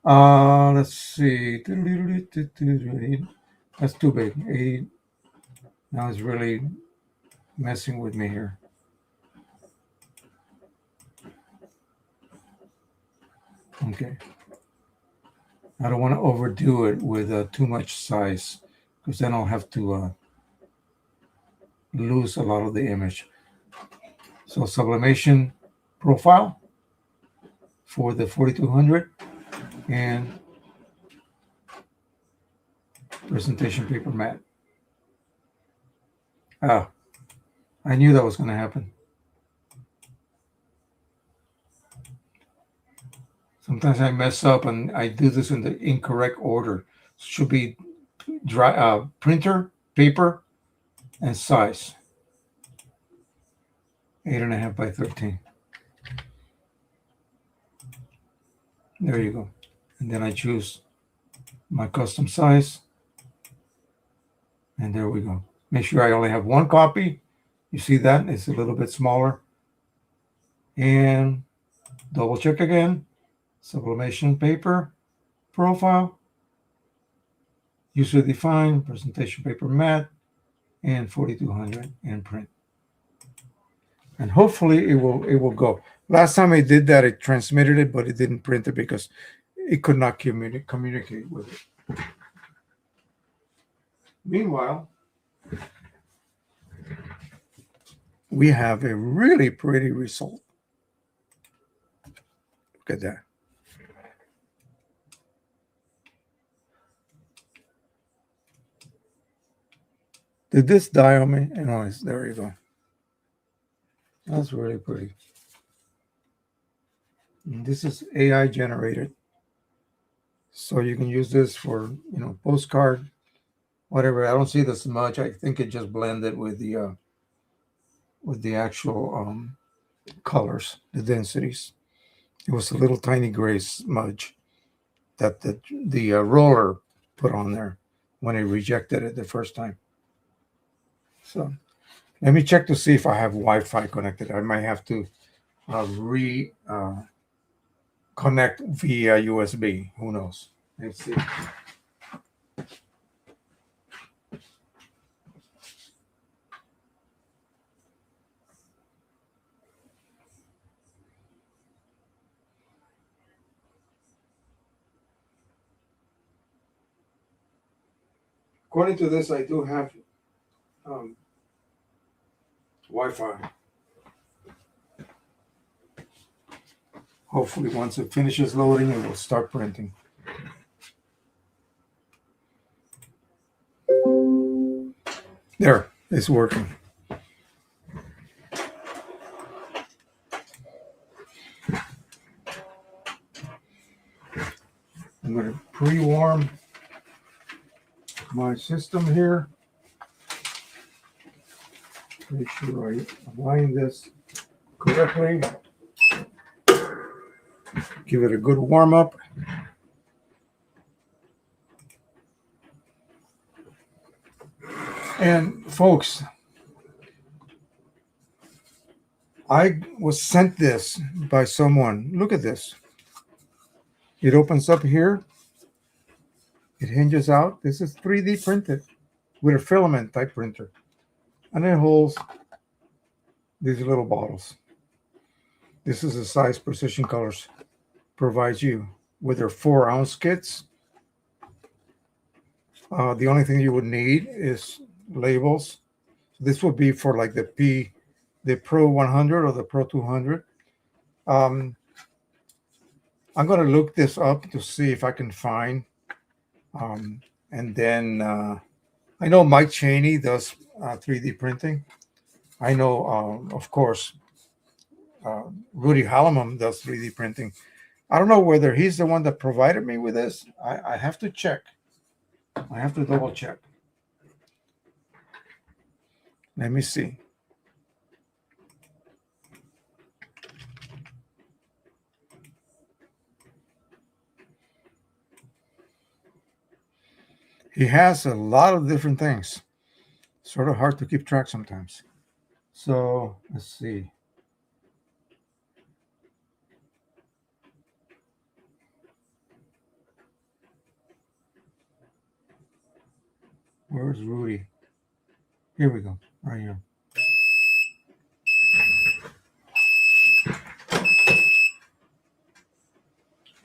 Let's see. That's too big. 8. Now it's really messing with me here. Okay. I don't want to overdo it with too much size because then I'll have to lose a lot of the image. So sublimation profile for the 4200 and presentation paper matte. Ah, I knew that was going to happen. Sometimes I mess up and I do this in the incorrect order. It should be printer, paper, and size. 8.5 by 13. There you go. And then I choose my custom size. And there we go. Make sure I only have one copy. You see that? It's a little bit smaller. And double check again. Sublimation paper, profile, user defined, presentation paper matte, and 4200 and print. And hopefully it will go. Last time I did that, it transmitted it, but it didn't print it because it could not communicate with it. Meanwhile, we have a really pretty result. Look at that. Did this die on me? No, there you go. That's really pretty. And this is AI generated. So you can use this for, postcard, whatever. I don't see this much. I think it just blended with the actual colors, the densities. It was a little tiny gray smudge that the roller put on there when it rejected it the first time. So let me check to see if I have Wi-Fi connected. I might have to connect via USB. Who knows? Let's see. According to this, I do have Wi-Fi. Hopefully once it finishes loading, it will start printing. There, it's working. I'm going to pre-warm my system here. Make sure I align this correctly. Give it a good warm up. And folks, I was sent this by someone. Look at this. It opens up here. It hinges out. This is 3D printed with a filament type printer. And it holds these little bottles. This is the size Precision Colors provides you with their 4-ounce kits. The only thing you would need is labels. This would be for like the Pro 100 or the Pro 200. I'm going to look this up to see if I can find. And then I know Mike Chaney does 3D printing. I know, of course, Rudy Hallamum does 3D printing. I don't know whether he's the one that provided me with this. I have to check. I have to double check. Let me see. He has a lot of different things. Sort of hard to keep track sometimes. So let's see. Where's Rudy? Here we go, right here.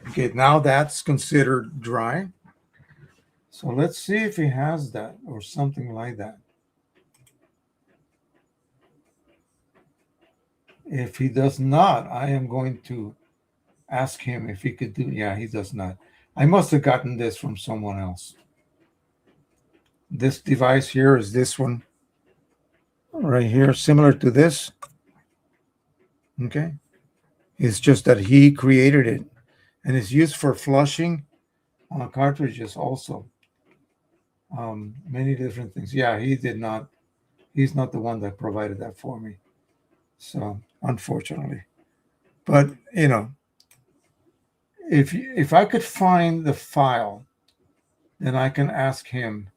Okay, now that's considered dry. So let's see if he has that or something like that. If he does not, I am going to ask him if he could do. Yeah, he does not. I must have gotten this from someone else. This device here is this one right here, similar to this. Okay. It's just that he created it, and it's used for flushing cartridges also. Many different things. Yeah, he did not. He's not the one that provided that for me. So unfortunately, but if I could find the file, then I can ask him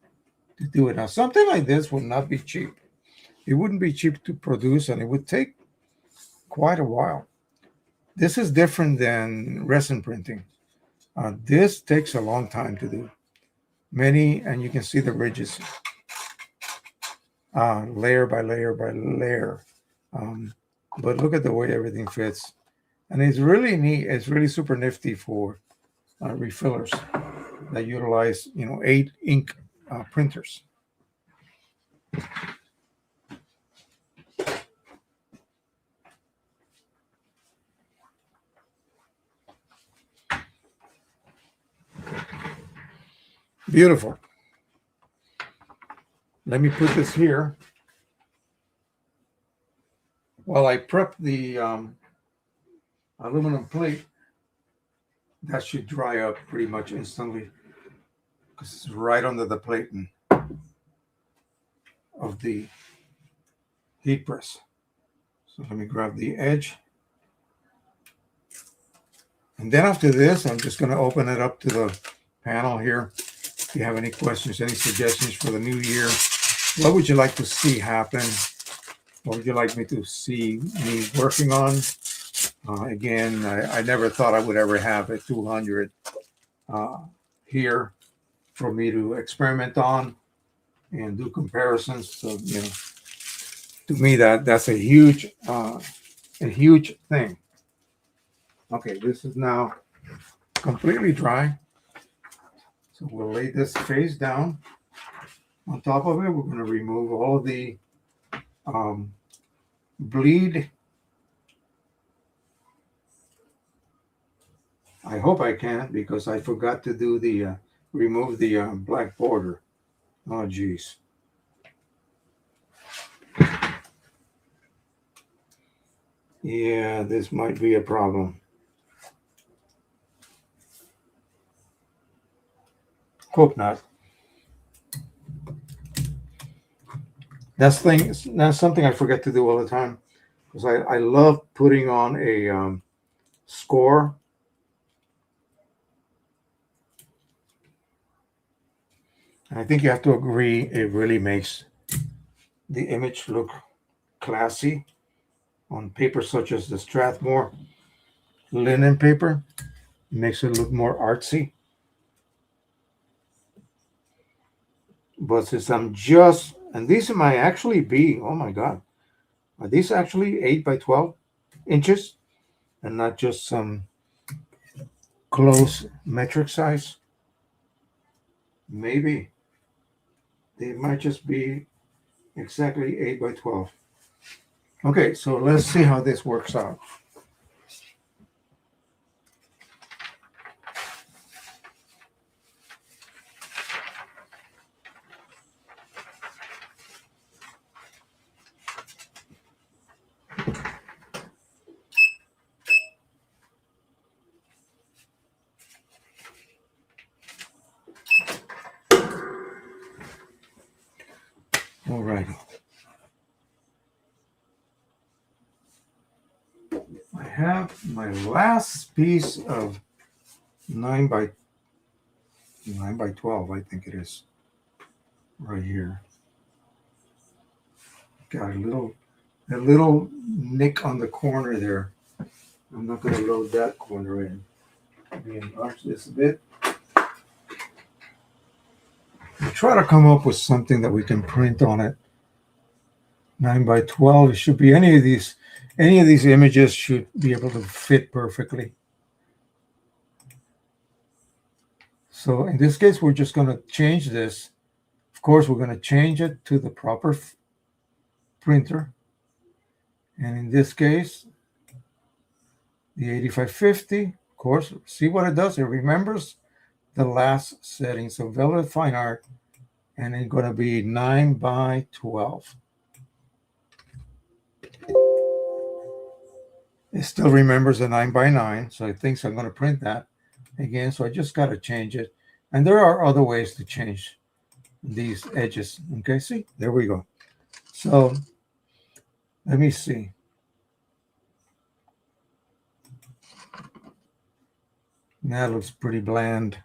to do it. Now, something like this would not be cheap. It wouldn't be cheap to produce, and it would take quite a while. This is different than resin printing. This takes a long time to do. And you can see the ridges, layer by layer by layer. But look at the way everything fits. And it's really neat. It's really super nifty for refillers that utilize, 8 ink printers. Beautiful. Let me put this here while I prep the aluminum plate. That should dry up pretty much instantly because it's right under the plating of the heat press. So let me grab the edge. And then after this, I'm just going to open it up to the panel here. If you have any questions, any suggestions for the new year, what would you like to see happen? What would you like me to see me working on? Again, I never thought I would ever have a 200 here for me to experiment on and do comparisons. So, to me, that's a huge thing. Okay, this is now completely dry. So we'll lay this face down. On top of it, we're going to remove all of the bleed. I hope I can because I forgot to do the remove the black border. Oh geez. Yeah, this might be a problem. Hope not. That's something I forget to do all the time because I love putting on a score. And I think you have to agree it really makes the image look classy on paper such as the Strathmore linen paper. It makes it look more artsy. But since I'm just, and these might actually be, oh my God, are these actually 8 by 12 inches and not just some close metric size? Maybe they might just be exactly 8 by 12. Okay, so let's see how this works out. All right. I have my last piece of 9 by 12, I think it is, right here. Got a little nick on the corner there. I'm not going to load that corner in. Let me enlarge this a bit. I'll try to come up with something that we can print on it. 9 by 12. It should be any of these images should be able to fit perfectly. So in this case, we're just going to change this. Of course, we're going to change it to the proper printer. And in this case, the 8550, of course, see what it does. It remembers the last setting. So Velvet Fine Art, and it's going to be 9 by 12. It still remembers the 9 by 9, so it thinks I'm going to print that again. So I just got to change it. And there are other ways to change these edges. Okay, see, there we go. So let me see. That looks pretty bland.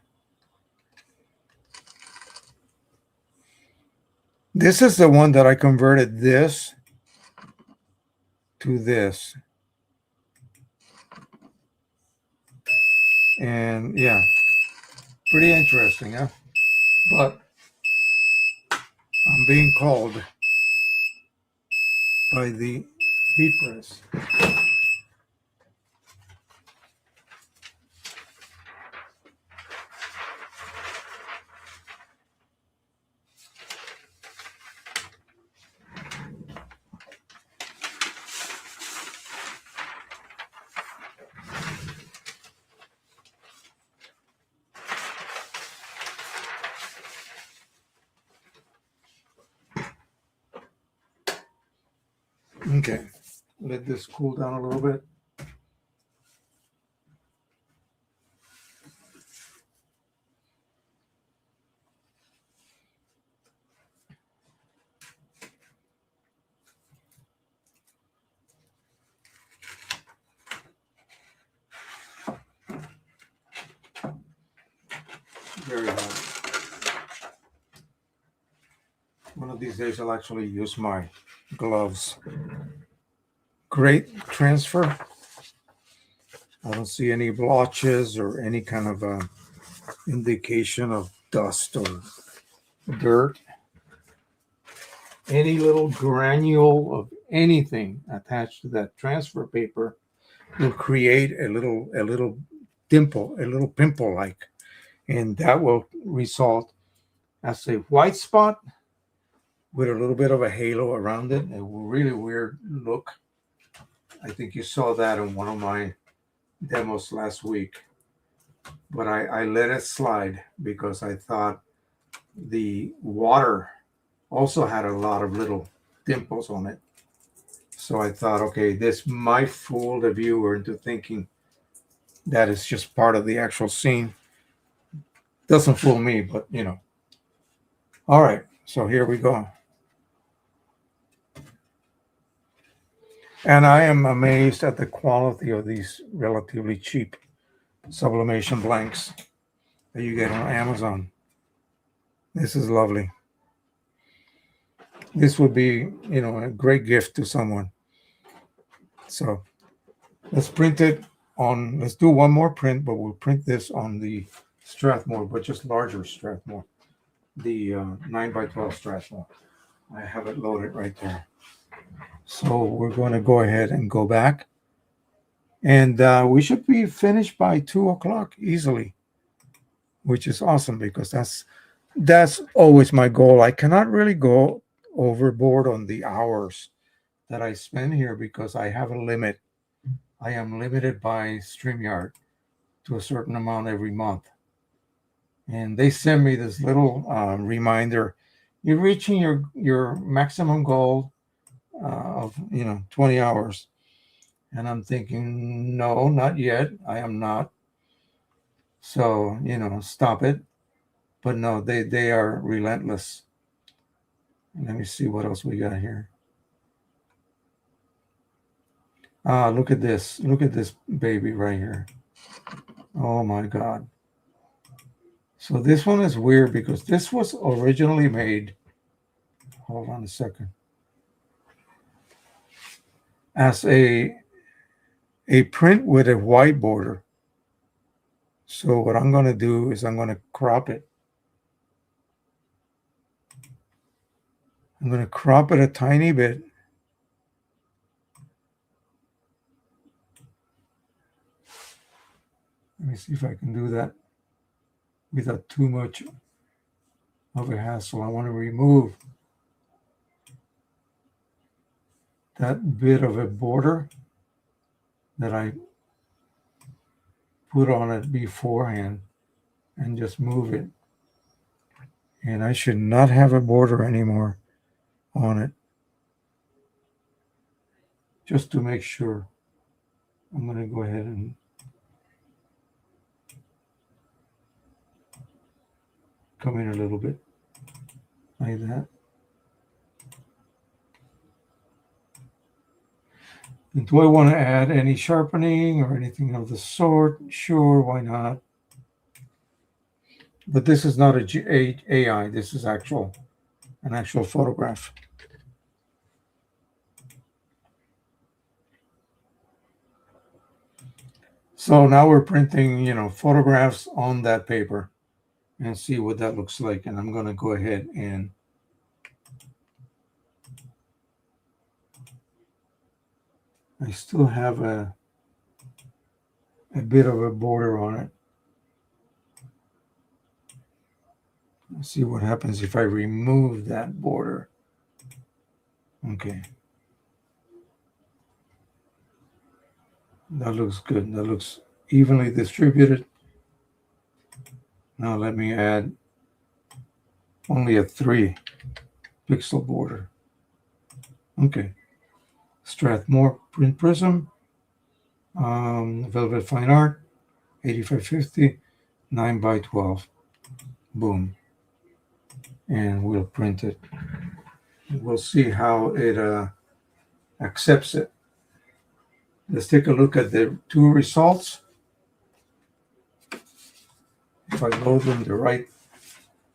This is the one that I converted this to this. And yeah, pretty interesting, huh? But I'm being called by the heat press. Okay, let this cool down a little bit. Very hot. One of these days I'll actually use my gloves. Great transfer. I don't see any blotches or any kind of indication of dust or dirt. Any little granule of anything attached to that transfer paper will create a little dimple, a little pimple like, and that will result as a white spot with a little bit of a halo around it, a really weird look. I think you saw that in one of my demos last week, but I let it slide because I thought the water also had a lot of little dimples on it. So I thought, okay, this might fool the viewer into thinking that it's just part of the actual scene. Doesn't fool me, but you know. All right, so here we go. And I am amazed at the quality of these relatively cheap sublimation blanks that you get on Amazon. This is lovely. This would be, you know, a great gift to someone. So let's print it on, let's do one more print, but we'll print this on the Strathmore, but just larger Strathmore, the 9x12 Strathmore. I have it loaded right there. So we're going to go ahead and go back. And we should be finished by 2 o'clock easily, which is awesome because that's always my goal. I cannot really go overboard on the hours that I spend here because I have a limit. I am limited by StreamYard to a certain amount every month. And they send me this little reminder. You're reaching your maximum goal of 20 hours. And I'm thinking, no, not yet. I am not. So, stop it. But no, they are relentless. Let me see what else we got here. Look at this. Look at this baby right here. Oh my God. So this one is weird because this was originally made, hold on a second, as a print with a white border. So what I'm going to do is I'm going to crop it. I'm going to crop it a tiny bit. Let me see if I can do that without too much of a hassle. I want to remove that bit of a border that I put on it beforehand and just move it. And I should not have a border anymore on it. Just to make sure, I'm going to go ahead and come in a little bit like that. And do I want to add any sharpening or anything of the sort? Sure, why not? But this is not a AI. This is an actual photograph. So now we're printing, photographs on that paper and see what that looks like. And I'm going to go ahead and I still have a bit of a border on it. Let's see what happens if I remove that border. Okay. That looks good. That looks evenly distributed. Now let me add only a 3 pixel border. Okay. Strathmore print prism. Velvet Fine Art. 8550. 9x12. Boom. And we'll print it. We'll see how it accepts it. Let's take a look at the 2 results. If I load them the right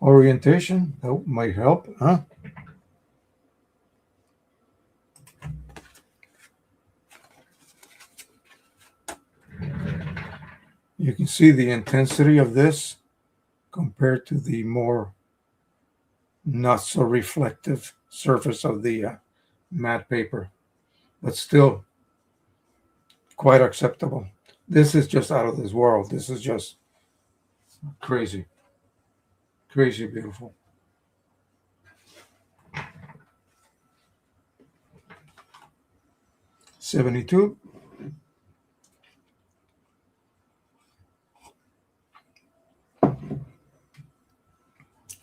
orientation, that might help, huh? You can see the intensity of this compared to the more not so reflective surface of the matte paper, but still quite acceptable. This is just out of this world. This is just crazy, crazy beautiful. 72.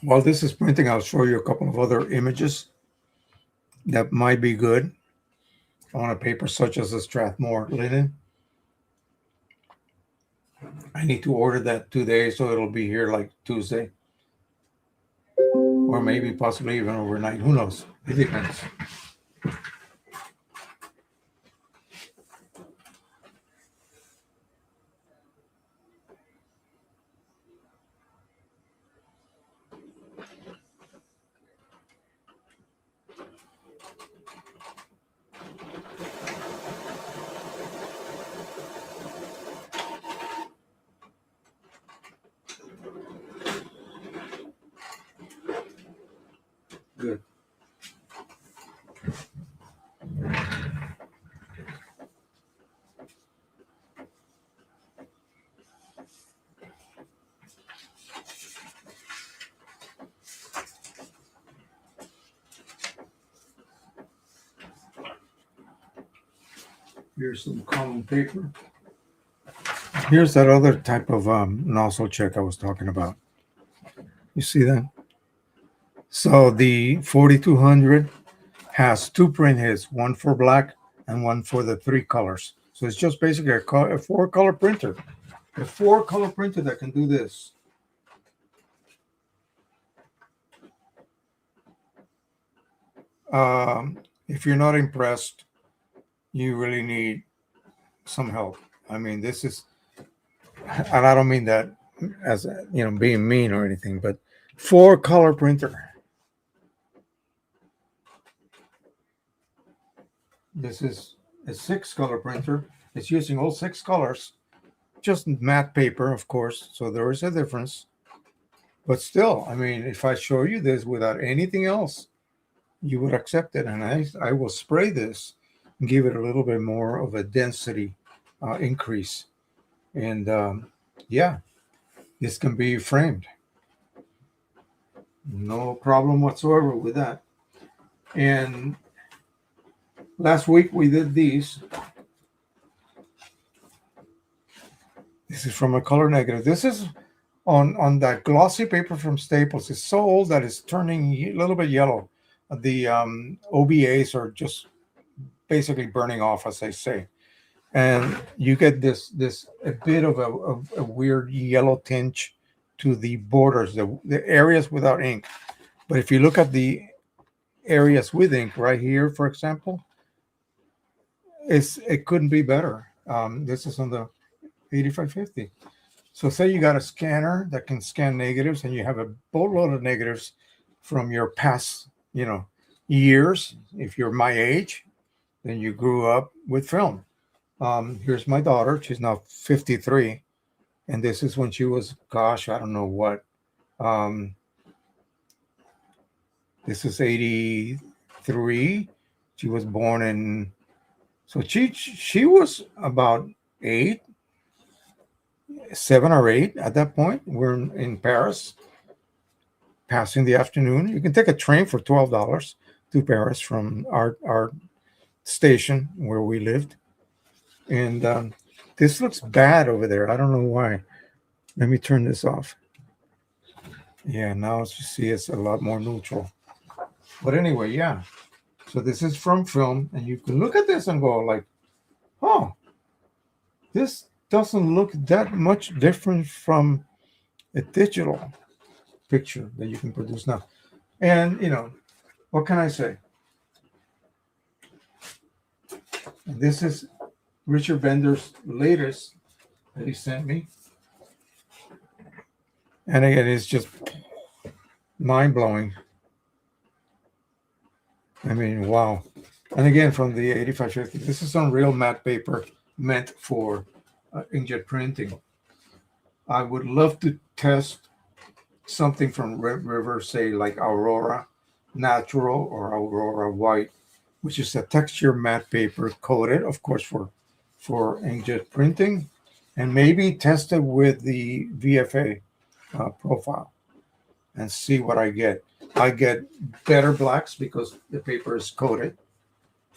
While this is printing, I'll show you a couple of other images that might be good on a paper such as the Strathmore linen. I need to order that today, so it'll be here like Tuesday. Or maybe possibly even overnight. Who knows? It depends. Good. Here's some common paper. Here's that other type of nozzle check I was talking about. You see that? So the 4200 has two print heads, one for black and one for the three colors. So it's just basically a 4-color printer. A 4-color printer that can do this. If you're not impressed, you really need some help. I mean, this is, and I don't mean that as being mean or anything, but 4-color printer. This is a 6-color printer. It's using all 6 colors, just matte paper, of course. So there is a difference. But still, I mean, if I show you this without anything else, you would accept it. And I will spray this and give it a little bit more of a density increase. And yeah, this can be framed. No problem whatsoever with that. And last week we did these. This is from a color negative. This is on that glossy paper from Staples. It's so old that it's turning a little bit yellow. The OBAs are just basically burning off, as they say. And you get this a bit of a weird yellow tinge to the borders, the areas without ink. But if you look at the areas with ink right here, for example, it couldn't be better. This is on the 8550. So say you got a scanner that can scan negatives and you have a boatload of negatives from your past, years. If you're my age, then you grew up with film. Here's my daughter. She's now 53. And this is when she was, gosh, I don't know what. This is 83. She was born in, so she was about 7 or 8 at that point. We're in Paris, passing the afternoon. You can take a train for $12 to Paris from our station where we lived. And this looks bad over there. I don't know why. Let me turn this off. Yeah, now as you see, it's a lot more neutral. But anyway, yeah. So this is from film, and you can look at this and go like, oh, this doesn't look that much different from a digital picture that you can produce now. And, what can I say? And this is Richard Bender's latest that he sent me. And again, it's just mind-blowing. I mean, wow. And again, from the 8550, this is on real matte paper meant for inkjet printing. I would love to test something from Red River, say like Aurora Natural or Aurora White, which is a texture matte paper coated, of course, for inkjet printing, and maybe test it with the VFA profile and see what I get. I get better blacks because the paper is coated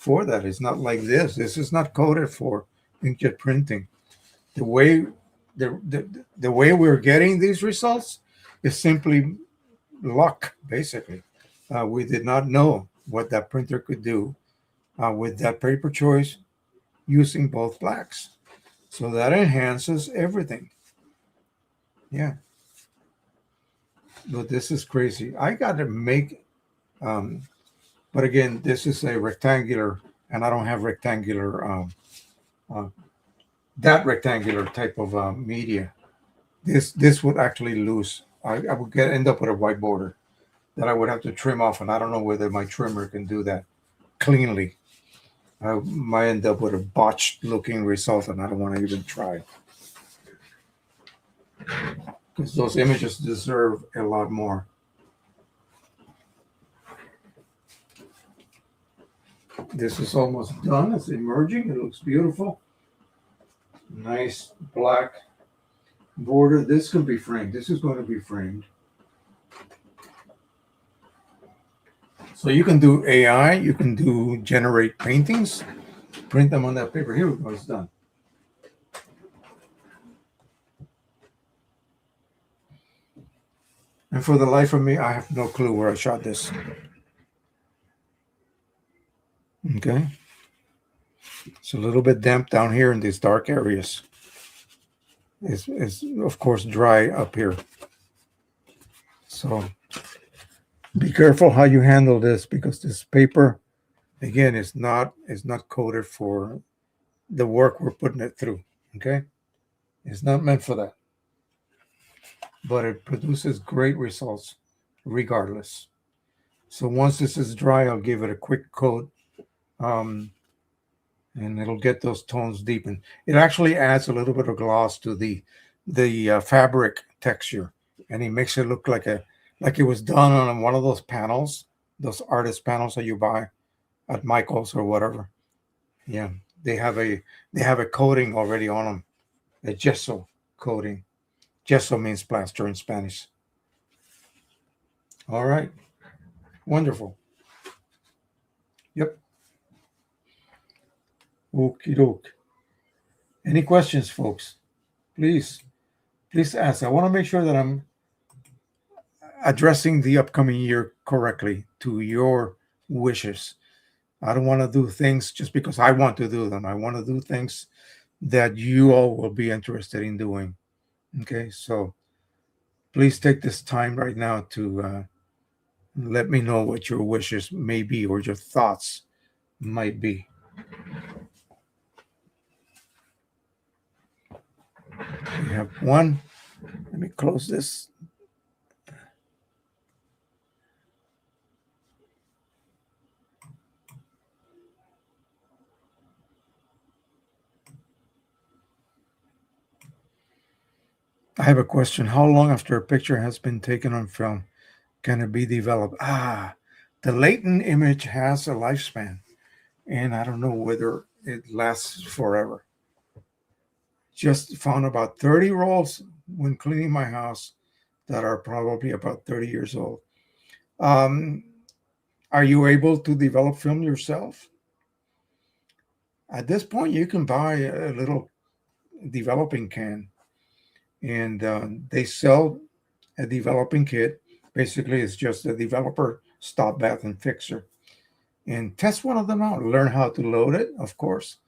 for that. It's not like this. This is not coded for inkjet printing. The way the way we're getting these results is simply luck, basically. We did not know what that printer could do with that paper choice using both blacks. So that enhances everything. Yeah. But this is crazy. I got to make, but again, this is a rectangular, and I don't have rectangular, uh, that rectangular type of media. This would actually lose. I would end up with a white border that I would have to trim off, and I don't know whether my trimmer can do that cleanly. I might end up with a botched looking result, and I don't want to even try because those images deserve a lot more. This is almost done. It's emerging. It looks beautiful. Nice black border. This can be framed. This is going to be framed. So you can do AI. You can do generate paintings. Print them on that paper. Here we go. It's done. And for the life of me, I have no clue where I shot this. Okay. It's a little bit damp down here in these dark areas. It's of course dry up here. So be careful how you handle this, because this paper, again, is not coded for the work we're putting it through. Okay. It's not meant for that. But it produces great results regardless. So once this is dry, I'll give it a quick coat. And it'll get those tones deepened. It actually adds a little bit of gloss to the fabric texture, and it makes it look like it was done on one of those panels, those artist panels that you buy at Michael's or whatever. Yeah, they have a coating already on them, a gesso coating. Gesso means plaster in Spanish. All right, wonderful. Yep. Okie doke. Any questions, folks? Please ask. I want to make sure that I'm addressing the upcoming year correctly to your wishes. I don't want to do things just because I want to do them. I want to do things that you all will be interested in doing. Okay, so please take this time right now to let me know what your wishes may be or your thoughts might be. We have one. Let me close this. I have a question. How long after a picture has been taken on film can it be developed? The latent image has a lifespan, and I don't know whether it lasts forever. Just found about 30 rolls when cleaning my house that are probably about 30 years old. Um, are you able to develop film yourself? At this point, you can buy a little developing can, and they sell a developing kit. Basically, it's just a developer stop, bath, and fixer. And test one of them out. Learn how to load it, of course.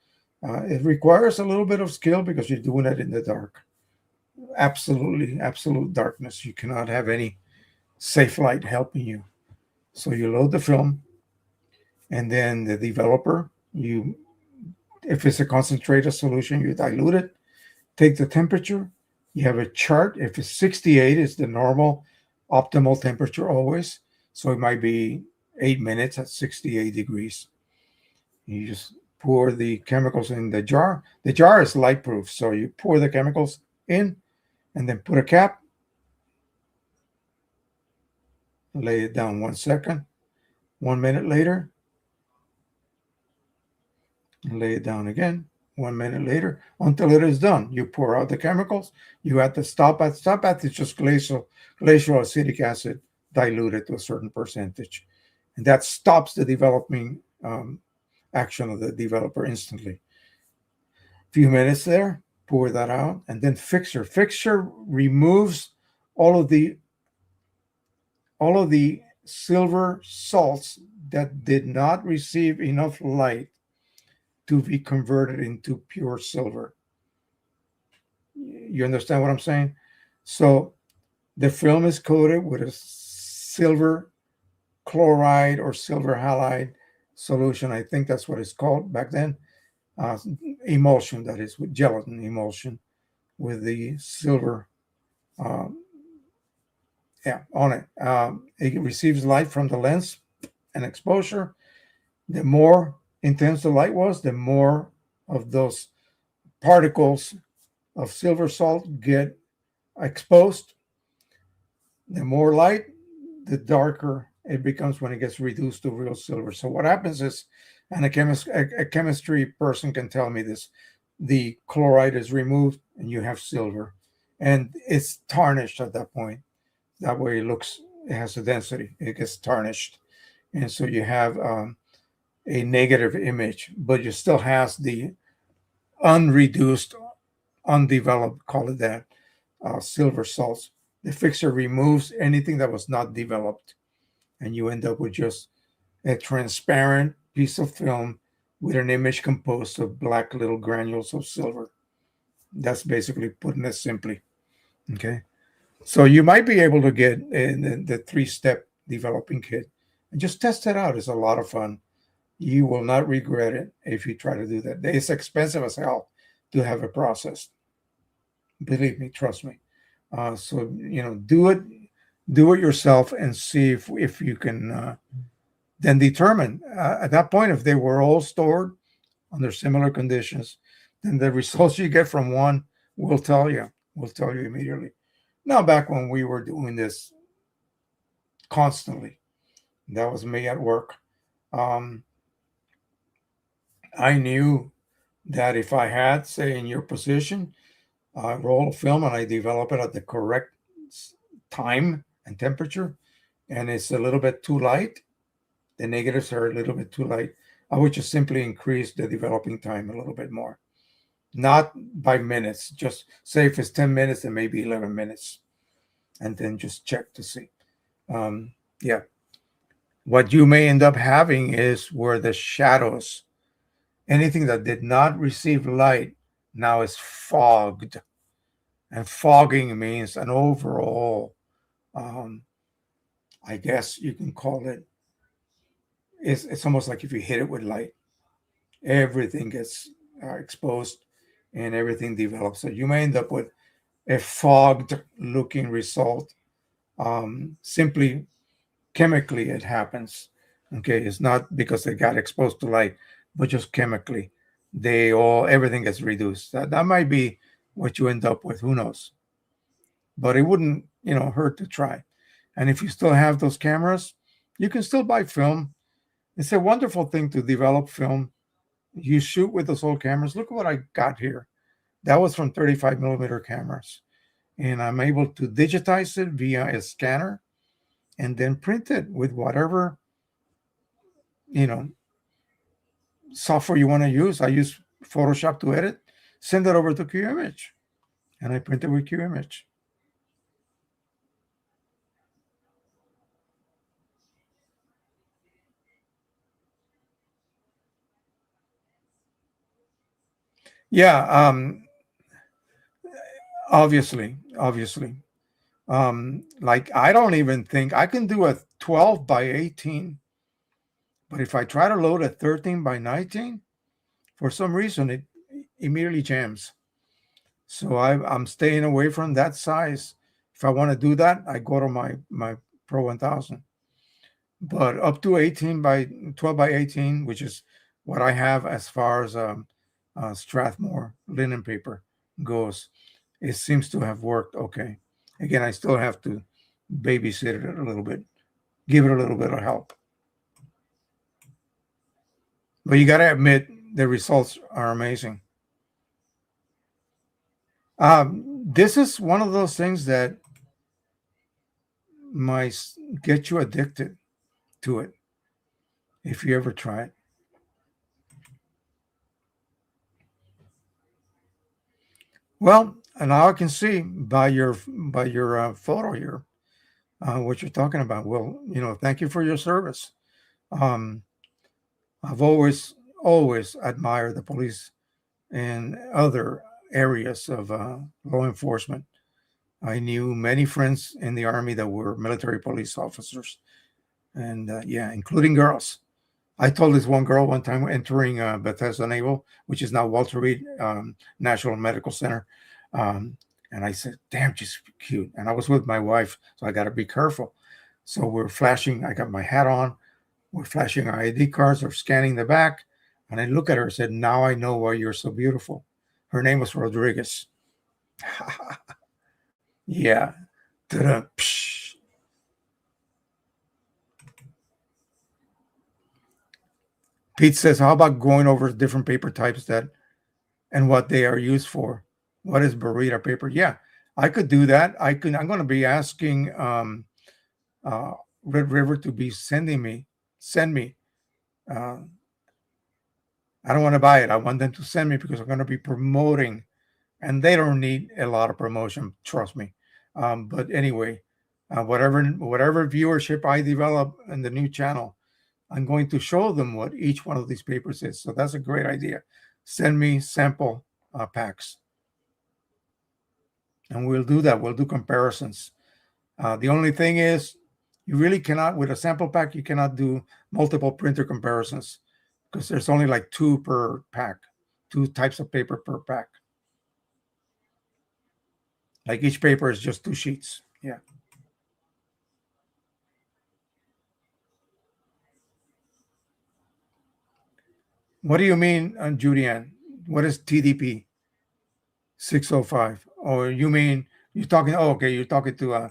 It requires a little bit of skill because you're doing it in the dark. Absolutely, absolute darkness. You cannot have any safe light helping you. So you load the film, and then the developer, if it's a concentrated solution, you dilute it, take the temperature. You have a chart. If it's 68, it's the normal optimal temperature always. So it might be 8 minutes at 68 degrees. You just pour the chemicals in the jar. The jar is light proof, so you pour the chemicals in and then put a cap, lay it down 1 second, 1 minute later, lay it down again, 1 minute later, until it is done. You pour out the chemicals, you add the stop bath. Stop bath is just glacial acetic acid diluted to a certain percentage. And that stops the developing action of the developer instantly. Few minutes there, pour that out, and then fixture. Fixture removes all of the all of the silver salts that did not receive enough light to be converted into pure silver. You understand what I'm saying? So the film is coated with a silver chloride or silver halide solution. I think that's what it's called back then. Uh, Emulsion, that is, with gelatin emulsion with the silver, um, yeah, on it. It receives light from the lens and exposure. The more intense the light was, the more of those particles of silver salt get exposed. The more light, the darker it becomes when it gets reduced to real silver. So what happens is, and a chemistry person can tell me this, the chloride is removed and you have silver, and it's tarnished at that point. That way it has a density. It gets tarnished, and so you have a negative image, but you still has the unreduced, undeveloped, call it that, silver salts. The fixer removes anything that was not developed, and you end up with just a transparent piece of film with an image composed of black little granules of silver. That's basically putting it simply. Okay. So you might be able to get the three-step developing kit and just test it out. It's a lot of fun. You will not regret it if you try to do that. It's expensive as hell to have it processed. Believe me, trust me. So do it yourself and see if you can then determine at that point if they were all stored under similar conditions. Then the results you get from one will tell you. Will tell you immediately. Now, back when we were doing this constantly, that was me at work. Um, I knew that if I had, say, in your position, I roll a film and I develop it at the correct time and temperature, and it's a little bit too light, the negatives are a little bit too light, I would just simply increase the developing time a little bit more. Not by minutes, just say if it's 10 minutes, then maybe 11 minutes, and then just check to see. Um, yeah. What you may end up having is where the shadows, anything that did not receive light, now is fogged. And fogging means an overall, um, I guess you can call it, it's almost like if you hit it with light, everything gets exposed and everything develops. So you may end up with a fogged looking result. Simply chemically, it happens. Okay, it's not because they got exposed to light, but just chemically, everything gets reduced. That might be what you end up with. Who knows? But it wouldn't, hurt to try. And if you still have those cameras, you can still buy film. It's a wonderful thing to develop film. You shoot with those old cameras. Look at what I got here. That was from 35 millimeter cameras. And I'm able to digitize it via a scanner and then print it with whatever, you know, software you want to use. I use Photoshop to edit, send it over to QImage, and I print it with QImage. Yeah, obviously. Like I don't even think I can do a 12 by 18, but if I try to load a 13 by 19, for some reason it immediately jams. So I'm staying away from that size. If I want to do that, I go to my Pro 1000. But up to 18 by 12 by 18, which is what I have as far as Strathmore linen paper goes, it seems to have worked okay. Again, I still have to babysit it a little bit, give it a little bit of help. But you got to admit, the results are amazing. This is one of those things that might get you addicted to it if you ever try it. Well, and now I can see by your photo here what you're talking about. Well, thank you for your service. Um, I've always admired the police and other areas of law enforcement. I knew many friends in the army that were military police officers, and yeah, including girls. I told this one girl one time entering Bethesda Naval, which is now Walter Reed National Medical Center, um, and I said, "Damn, she's cute." And I was with my wife, so I got to be careful. So we're flashing. I got my hat on. We're flashing our ID cards. We're scanning the back, and I look at her and said, "Now I know why you're so beautiful." Her name was Rodriguez. Yeah. Ta-da, psh. Pete says, "How about going over different paper types that and what they are used for? What is burrito paper?" Yeah, I could do that. I'm going to be asking uh, Red River to be send me. Uh, I don't want to buy it. I want them to send me because I'm going to be promoting, and they don't need a lot of promotion. Trust me. But anyway, whatever viewership I develop in the new channel, I'm going to show them what each one of these papers is. So that's a great idea. Send me sample packs, and we'll do that. We'll do comparisons. The only thing is, you really cannot, with a sample pack, you cannot do multiple printer comparisons because there's only like two per pack, two types of paper per pack. Like each paper is just two sheets. Yeah. What do you mean, Julianne? What is TDP 605? Or you mean you're talking? Oh, okay. You're talking to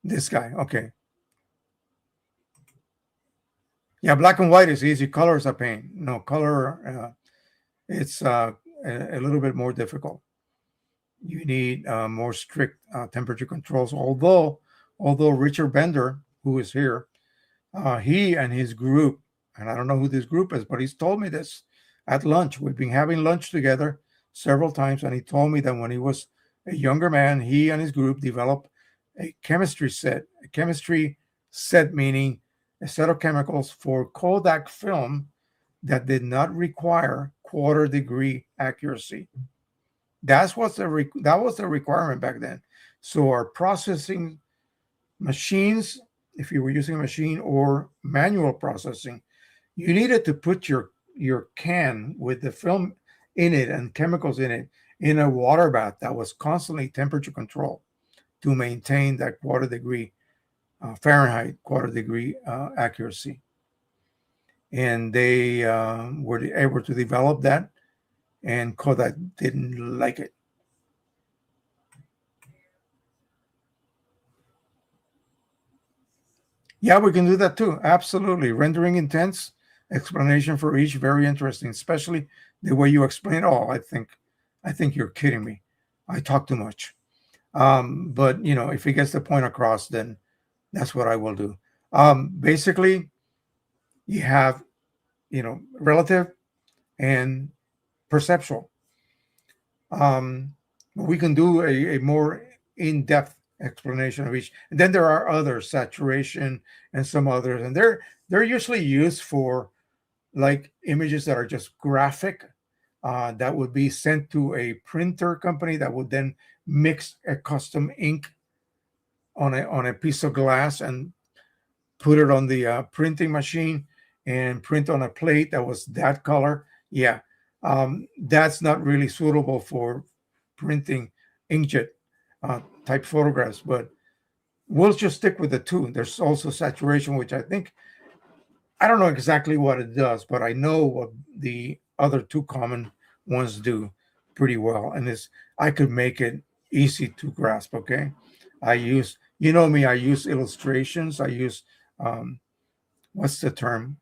this guy. Okay. Yeah, black and white is easy. Color is a pain. No color. It's a little bit more difficult. You need more strict temperature controls. Although Richard Bender, who is here, he and his group, and I don't know who this group is, but he's told me this at lunch. We've been having lunch together several times, and he told me that when he was a younger man, he and his group developed a chemistry set. A chemistry set meaning a set of chemicals for Kodak film that did not require quarter degree accuracy. That was the requirement back then. So our processing machines, if you were using a machine or manual processing, you needed to put your can with the film in it and chemicals in it in a water bath that was constantly temperature controlled to maintain that quarter degree Fahrenheit quarter degree accuracy. And they were able to develop that, and Kodak didn't like it. Yeah, we can do that too. Absolutely. Rendering intents, explanation for each, very interesting, especially the way you explain. Oh, I think you're kidding me. I talk too much. But if it gets the point across, then that's what I will do. Basically, you have, relative and perceptual. We can do a more in-depth explanation of each. And then there are others, saturation and some others, and they're usually used for like images that are just graphic. That would be sent to a printer company that would then mix a custom ink on a piece of glass and put it on the printing machine and print on a plate that was that color. Yeah, that's not really suitable for printing inkjet type photographs, but we'll just stick with the two. There's also saturation, which I don't know exactly what it does, but I know what the other two common ones do pretty well. And I could make it easy to grasp. Okay. You know me, I use illustrations. I use, um, what's the term?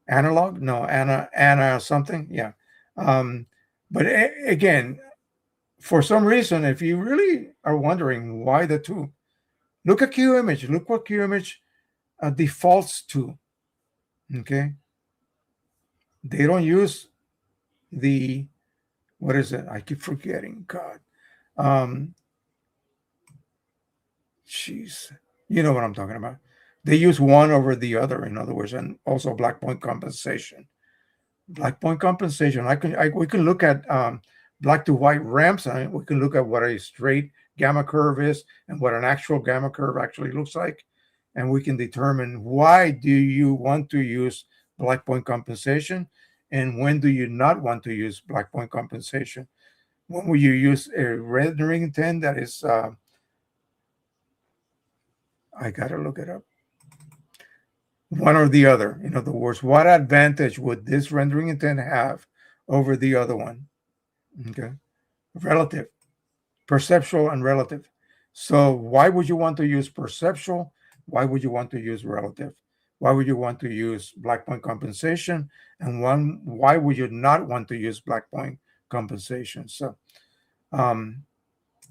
Analog? No, Anna something. Yeah. Um, but again, for some reason, if you really are wondering why the two, look at Q image. Look what Q image defaults to. Okay. They don't use the, what is it? I keep forgetting. God. Um, Jeez, you know what I'm talking about. They use one over the other, in other words, and also black point compensation. Black point compensation. We can look at black to white ramps, and we can look at what a straight gamma curve is and what an actual gamma curve actually looks like, and we can determine why do you want to use black point compensation, and when do you not want to use black point compensation. When will you use a rendering intent that is? I gotta look it up. One or the other. In other words, what advantage would this rendering intent have over the other one? Okay. Relative, perceptual, and relative. So, why would you want to use perceptual? Why would you want to use relative? Why would you want to use black point compensation? And why would you not want to use black point compensation? So, um,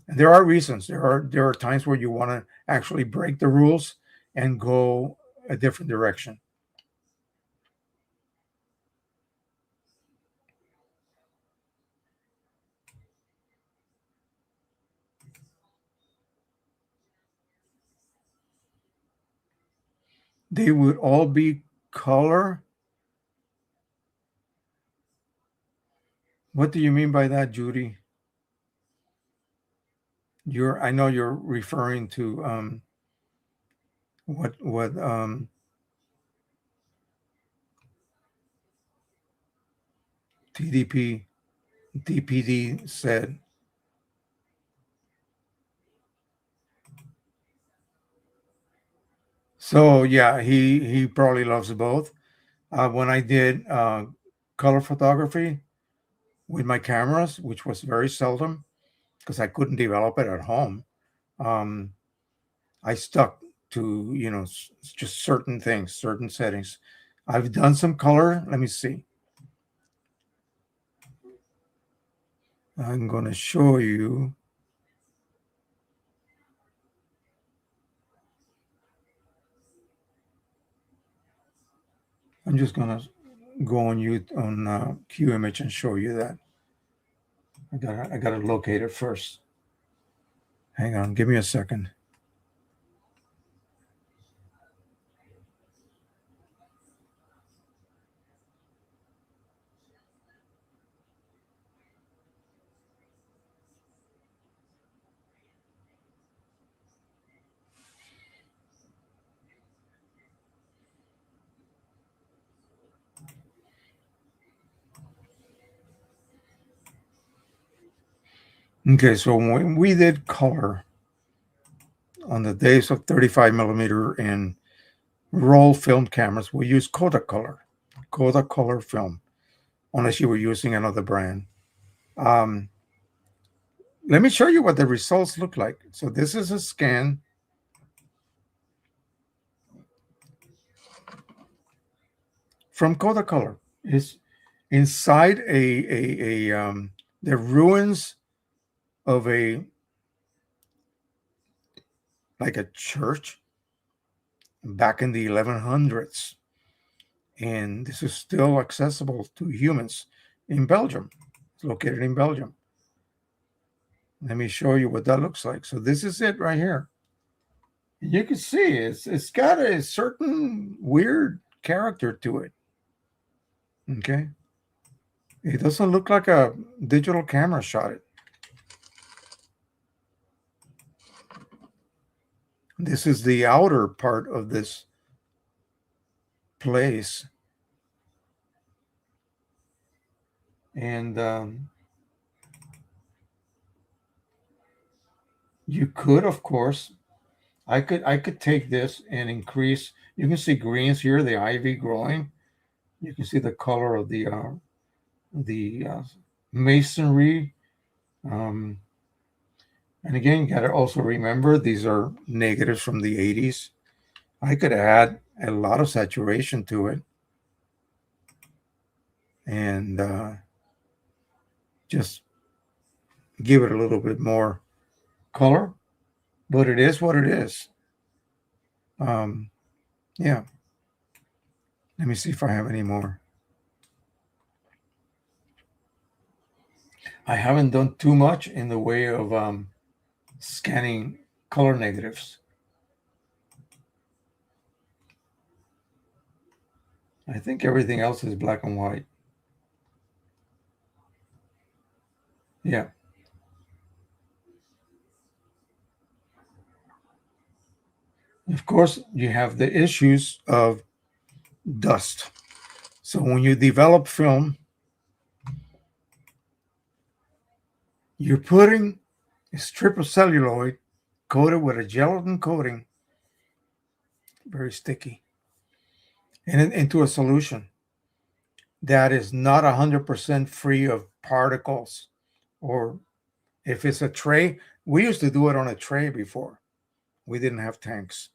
there are reasons. There are times where you want to actually break the rules and go a different direction. They would all be color. What do you mean by that, Judy? I know you're referring to what TDP DPD said. So yeah, he probably loves both. When I did color photography with my cameras, which was very seldom because I couldn't develop it at home, um, I stuck to just certain things, certain settings. I've done some color. Let me see. I'm going to show you. I'm just going to go on you on QImage and show you that. I gotta locate it first. Hang on, give me a second. Okay, so when we did color on the days of 35 millimeter and roll film cameras, we use Kodak color film, unless you were using another brand. Um, Let me show you what the results look like. So this is a scan from Kodak color. It's inside the ruins of a like a church back in the 1100s, and this is still accessible to humans in Belgium. It's located in Belgium. Let me show you what that looks like. So this is it right here. You can see it's got a certain weird character to it. Okay, it doesn't look like a digital camera shot it. This is the outer part of this place, and you could, of course, I could take this and increase. You can see greens here, the ivy growing. You can see the color of the masonry. Um, and again, you got to also remember these are negatives from the 80s. I could add a lot of saturation to it and just give it a little bit more color, but it is what it is. Um, yeah. Let me see if I have any more. I haven't done too much in the way of scanning color negatives. I think everything else is black and white. Yeah. Of course, you have the issues of dust. So when you develop film, you're putting a strip of celluloid coated with a gelatin coating, very sticky, and into a solution that is not 100% free of particles. Or if it's a tray, we used to do it on a tray before. We didn't have tanks.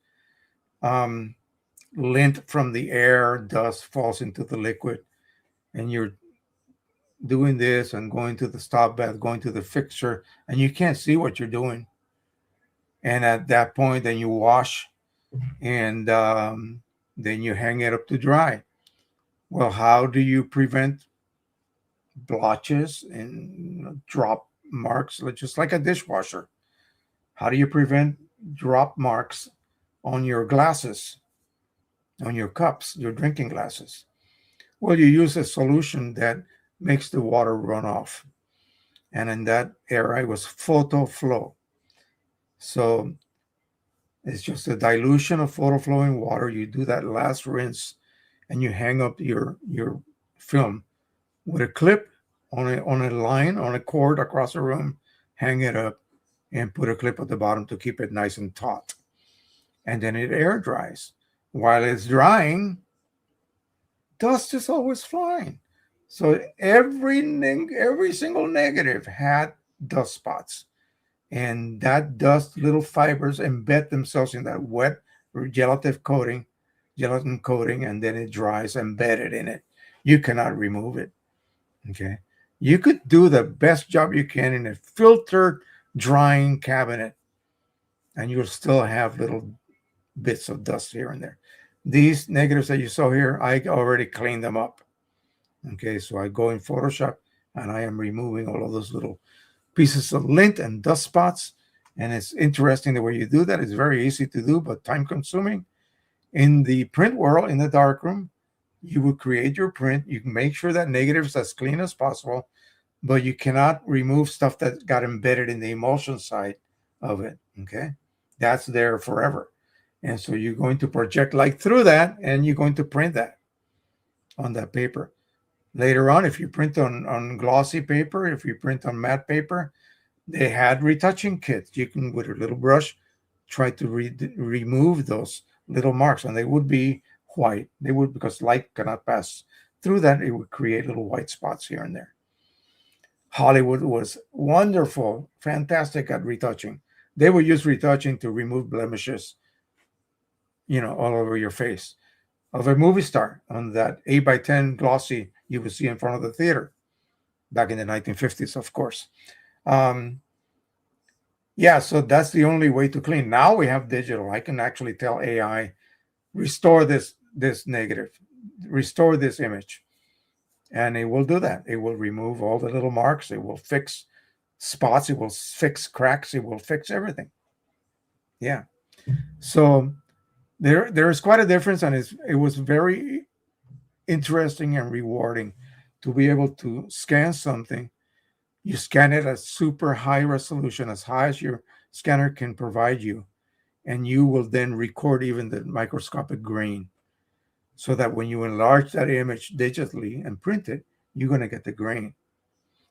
Um, Lint from the air, dust falls into the liquid, and you're doing this and going to the stop bath, going to the fixture, and you can't see what you're doing. And at that point, then you wash and then you hang it up to dry. Well, how do you prevent blotches and drop marks, just like a dishwasher? How do you prevent drop marks on your glasses, on your cups, your drinking glasses? Well, you use a solution that makes the water run off. And in that era, it was photo flow. So it's just a dilution of photo flowing water. You do that last rinse and you hang up your film with a clip on a line, on a cord across the room, hang it up and put a clip at the bottom to keep it nice and taut. And then it air dries. While it's drying, dust is always flying. So every single negative had dust spots, and that dust little fibers embed themselves in that wet gelatin coating, and then it dries embedded in it. You cannot remove it. Okay, you could do the best job you can in a filtered drying cabinet, and you'll still have little bits of dust here and there. These negatives that you saw here, I already cleaned them up. Okay, so I go in Photoshop and I am removing all of those little pieces of lint and dust spots. And it's interesting the way you do that. It's very easy to do, but time consuming. In the print world, in the darkroom, you would create your print. You can make sure that negative is as clean as possible, but you cannot remove stuff that got embedded in the emulsion side of it. Okay, that's there forever. And so you're going to project light through that and you're going to print that on that paper. Later on, if you print on glossy paper, if you print on matte paper, they had retouching kits. You can, with a little brush, try to remove those little marks, and they would be white. They would, because light cannot pass through that. It would create little white spots here and there. Hollywood was wonderful, fantastic at retouching. They would use retouching to remove blemishes, all over your face of a movie star on that 8 by 10 glossy you would see in front of the theater back in the 1950s, of course. Um, yeah, so that's the only way to clean. Now we have digital. I can actually tell AI, restore this negative, restore this image, and it will do that. It will remove all the little marks. It will fix spots. It will fix cracks. It will fix everything. Yeah. So there's quite a difference, and it was very interesting and rewarding to be able to scan something. You scan it at super high resolution, as high as your scanner can provide you, and you will then record even the microscopic grain, so that when you enlarge that image digitally and print it, you're going to get the grain.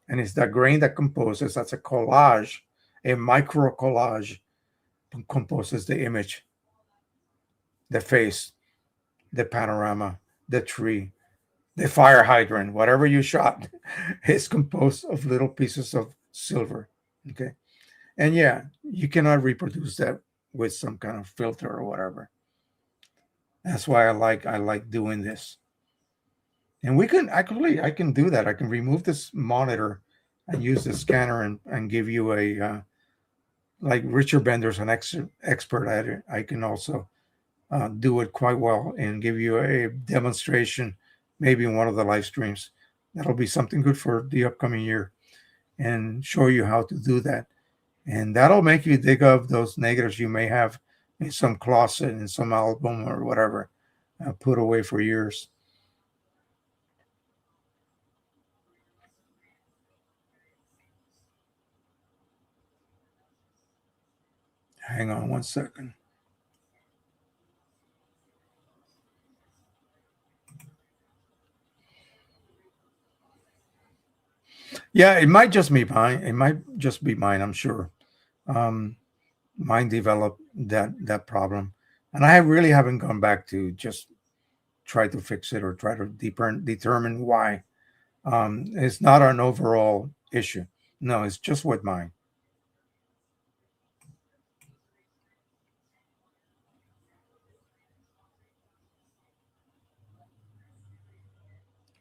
And it's that grain that composes, that's a collage, a micro collage composes the image, the face, the panorama, the tree, the fire hydrant, whatever you shot, is composed of little pieces of silver. Okay. And yeah, you cannot reproduce that with some kind of filter or whatever. That's why I like doing this. And we can actually I can do that. I can remove this monitor and use the scanner and give you a like Richard Bender's an expert at it. I can also do it quite well and give you a demonstration, maybe in one of the live streams. That'll be something good for the upcoming year. and show you how to do that. And that'll make you dig up those negatives you may have in some closet, in some album or whatever, put away for years. Hang on one second. Yeah, it might just be mine. It might just be mine. I'm sure. Um, Mine developed that problem, and I really haven't gone back to just try to fix it or try to determine why. It's not an overall issue. No, it's just with mine.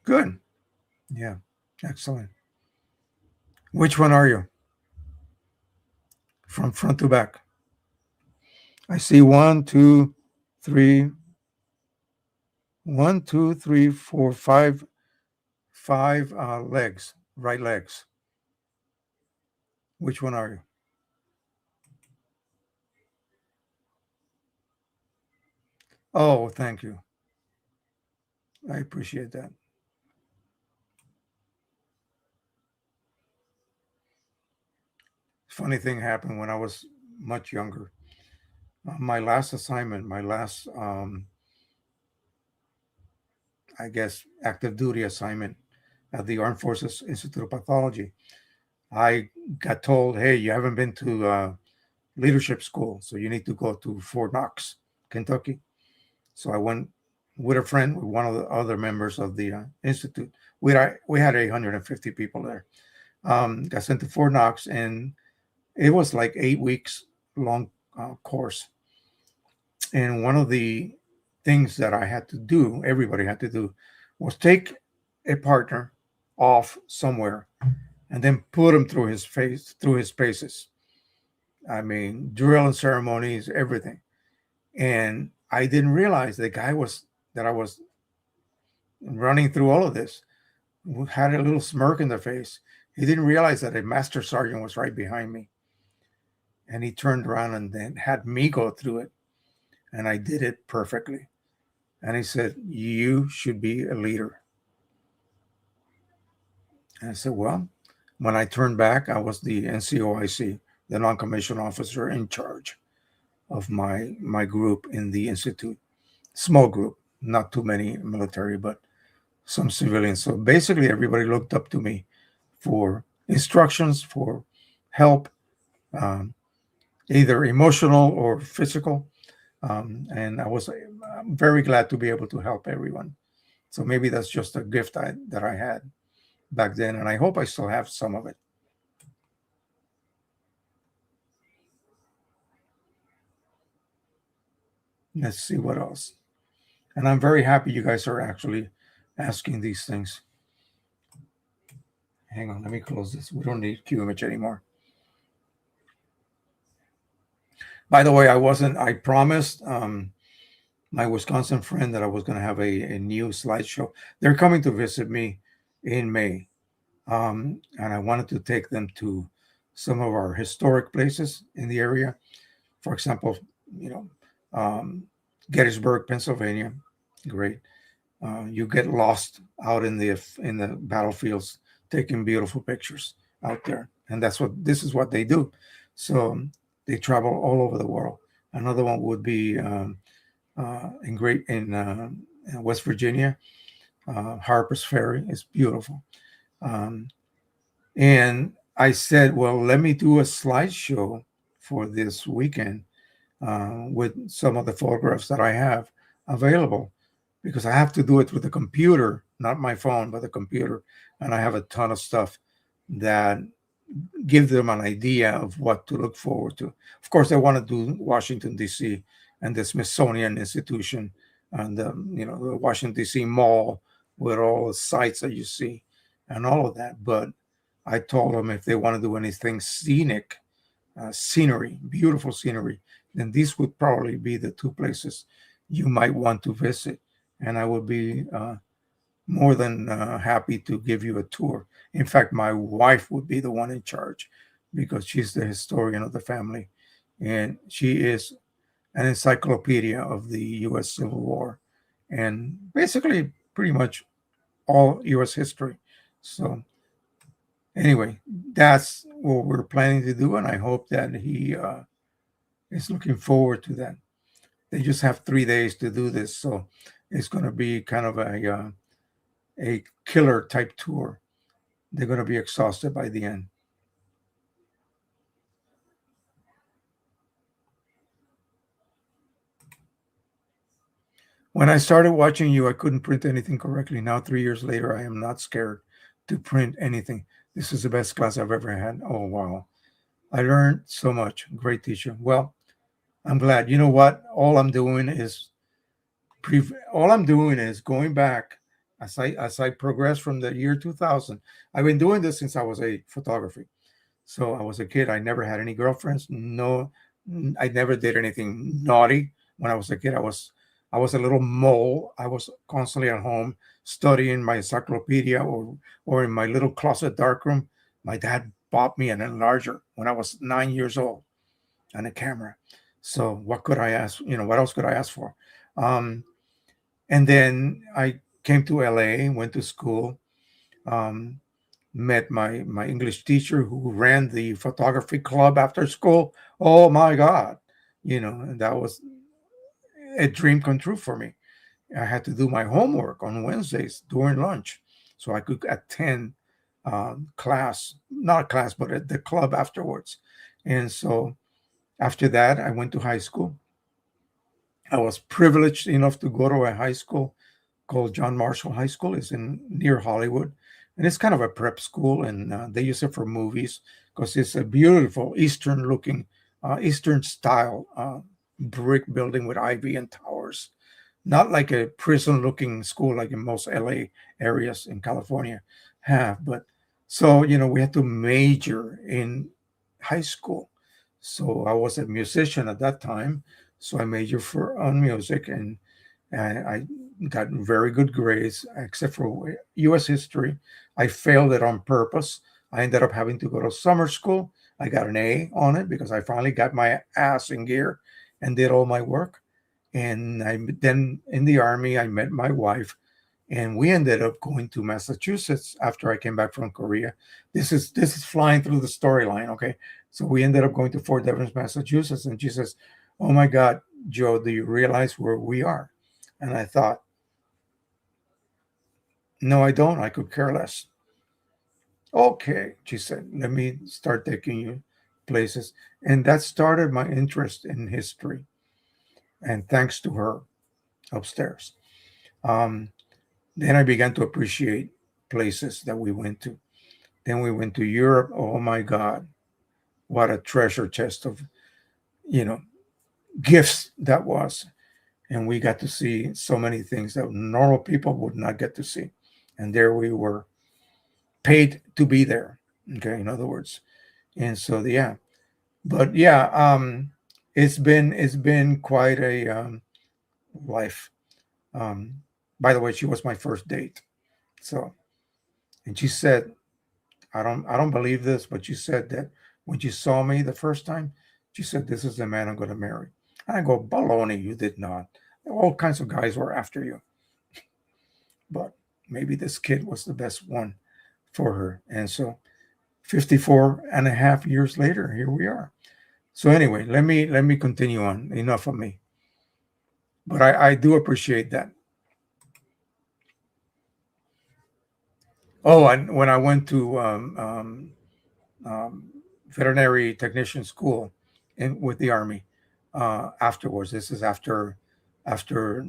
Good. Yeah. Excellent. Which one are you? From front to back. I see three, one, two, three, four, five legs, right legs. Which one are you? Oh, thank you. I appreciate that. Funny thing happened when I was much younger. My last assignment, my last, I guess, active duty assignment at the Armed Forces Institute of Pathology, I got told, hey, you haven't been to leadership school, so you need to go to Fort Knox, Kentucky. So I went with a friend, with one of the other members of the institute. We had 850 people there. Got sent to Fort Knox, and it was like 8 weeks long course. And one of the things that I had to do, everybody had to do, was take a partner off somewhere and then put him through his paces. I mean, drill and ceremonies, everything. And I didn't realize the guy was that I was running through all of this had a little smirk in the face. He didn't realize that a master sergeant was right behind me. And he turned around and then had me go through it. And I did it perfectly. And he said, you should be a leader. And I said, well, when I turned back, I was the NCOIC, the non-commissioned officer in charge of my group in the institute. Small group, not too many military, but some civilians. So basically, everybody looked up to me for instructions, for help, um, either emotional or physical. And I'm very glad to be able to help everyone. So maybe that's just a gift that I had back then, and I hope I still have some of it. Let's see what else. And I'm very happy you guys are actually asking these things. Hang on, let me close this. We don't need QMH anymore. By the way, I promised my Wisconsin friend that I was going to have a new slideshow. They're coming to visit me in May. And I wanted to take them to some of our historic places in the area. For example, you know, um, Gettysburg, Pennsylvania. Great. You get lost out in the battlefields, taking beautiful pictures out there, and this is what they do. So they travel all over the world. Another one would be in West Virginia. Harper's Ferry is beautiful. Um, and I said, well, let me do a slideshow for this weekend with some of the photographs that I have available because I have to do it with the computer, not my phone, but the computer. And I have a ton of stuff that give them an idea of what to look forward to. Of course, I want to do Washington, D.C. and the Smithsonian Institution and the Washington, D.C. Mall with all the sites that you see and all of that. But I told them if they want to do anything scenic, scenery, beautiful scenery, then these would probably be the two places you might want to visit. And I would be more than happy to give you a tour. In fact, my wife would be the one in charge because she's the historian of the family, and she is an encyclopedia of the U.S. Civil War and basically pretty much all U.S. history. So anyway, that's what we're planning to do, and I hope that he is looking forward to that. They just have 3 days to do this, so it's going to be kind of a killer type tour. They're going to be exhausted by the end. When I started watching you, I couldn't print anything correctly. Now, 3 years later, I am not scared to print anything. This is the best class I've ever had. Oh, wow. I learned so much. Great teacher. Well, I'm glad. You know what? All I'm doing is going back as I progress from the year 2000. I've been doing this since I was a photography. So I was a kid. I never had any girlfriends. No, I never did anything naughty. When I was a kid, I was a little mole. I was constantly at home studying my encyclopedia or in my little closet darkroom. My dad bought me an enlarger when I was 9 years old and a camera. So what could I ask? What else could I ask for? Um, and then I came to LA, went to school. Um, Met my English teacher who ran the photography club after school. Oh my God, and that was a dream come true for me. I had to do my homework on Wednesdays during lunch, so I could attend class, not class, but at the club afterwards. And so after that, I went to high school. I was privileged enough to go to a high school called John Marshall High School. It's in near Hollywood, and it's kind of a prep school, and they use it for movies because it's a beautiful Eastern-looking, Eastern-style brick building with ivy and towers. Not like a prison-looking school like in most LA areas in California have, but so we had to major in high school. So I was a musician at that time, so I majored on music, and I got very good grades, except for U.S. history. I failed it on purpose. I ended up having to go to summer school. I got an A on it because I finally got my ass in gear and did all my work. And then in the Army, I met my wife, and we ended up going to Massachusetts after I came back from Korea. This is flying through the storyline, okay? So we ended up going to Fort Evans, Massachusetts, and she says, "Oh my God, Joe, do you realize where we are?" And I thought, "No, I don't. I could care less." "Okay," she said, "let me start taking you places." And that started my interest in history. And thanks to her upstairs. Um, then I began to appreciate places that we went to. Then we went to Europe. Oh my God, what a treasure chest of, you know, gifts that was. And we got to see so many things that normal people would not get to see. And there we were, paid to be there. Okay, in other words. And so yeah. But yeah, it's been quite a life. Um, by the way, she was my first date. So, and she said, I don't believe this, but she said that when she saw me the first time, she said, "This is the man I'm going to marry." I go, "Baloney, you did not. All kinds of guys were after you, but maybe this kid was the best one for her." And so 54 and a half years later, here we are. So anyway, let me continue on. Enough of me. But I do appreciate that. Oh, and when I went to um, veterinary technician school with the army afterwards. This is after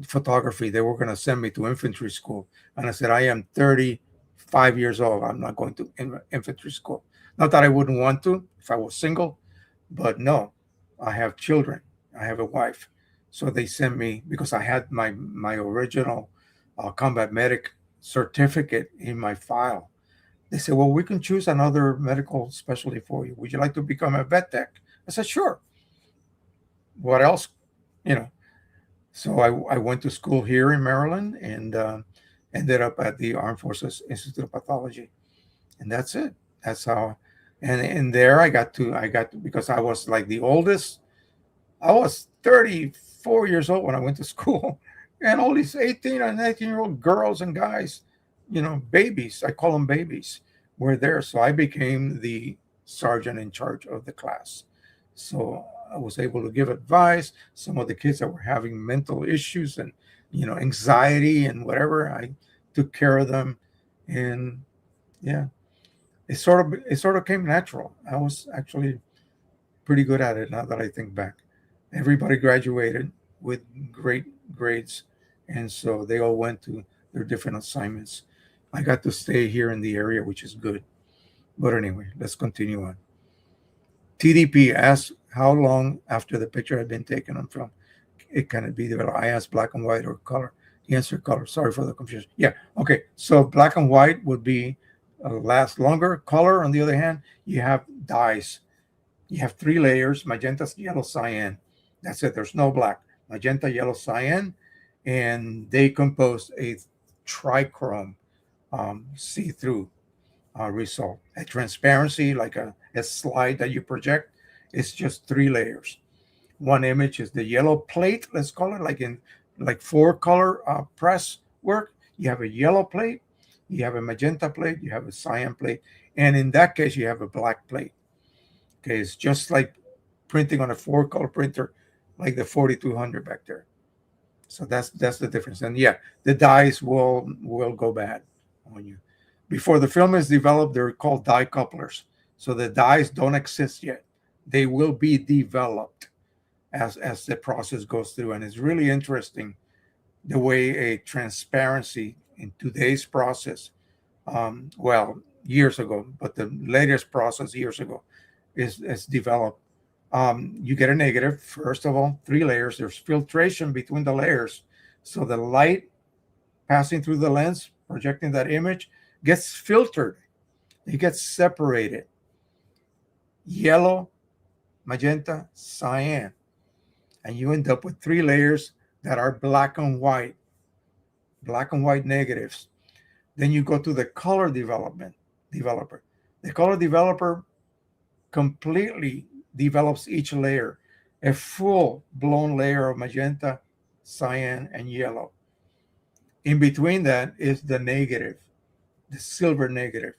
photography. They were going to send me to infantry school, and I said, "I am 35 years old. I'm not going to infantry school." Not that I wouldn't want to if I was single, but no, I have children. I have a wife, so they sent me because I had my original combat medic certificate in my file. They said, "Well, we can choose another medical specialty for you. Would you like to become a vet tech?" I said, "Sure. What else?" You know. So I went to school here in Maryland, and ended up at the Armed Forces Institute of Pathology, and that's it. That's how. And in there, I got to, because I was like the oldest. I was 34 years old when I went to school, and all these 18 and 19-year-old girls and guys, babies, I call them babies, were there. So I became the sergeant in charge of the class. So I was able to give advice. Some of the kids that were having mental issues and, anxiety and whatever, I took care of them. And yeah, it sort of came natural. I was actually pretty good at it now that I think back. Everybody graduated with great grades, and so they all went to their different assignments. I got to stay here in the area, which is good. But anyway, let's continue on. TDP asked how long after the picture had been taken on film it can be developed. I asked black and white or color. He answered color. Sorry for the confusion. Yeah, okay. So black and white would be last longer. Color, on the other hand, you have dyes. You have three layers: magenta, yellow, cyan. That's it. There's no black. Magenta, yellow, cyan, and they compose a trichrome, see-through result. A transparency, like a slide that you project, is just three layers. One image is the yellow plate, let's call it, like four color press work. You have a yellow plate, you have a magenta plate, you have a cyan plate, and in that case, you have a black plate. Okay, it's just like printing on a four color printer, like the 4200 back there. So that's the difference. And yeah, the dyes will go bad on you. Before the film is developed, they're called dye couplers. So the dyes don't exist yet. They will be developed as the process goes through. And it's really interesting the way a transparency in today's process, well, years ago, but the latest process years ago is developed. You get a negative, first of all, three layers. There's filtration between the layers. So the light passing through the lens, projecting that image, gets filtered. It gets separated. Yellow, magenta, cyan. And you end up with three layers that are black and white negatives. Then you go to the color developer. The color developer completely develops each layer, a full blown layer of magenta, cyan, and yellow. In between that is the negative, the silver negative.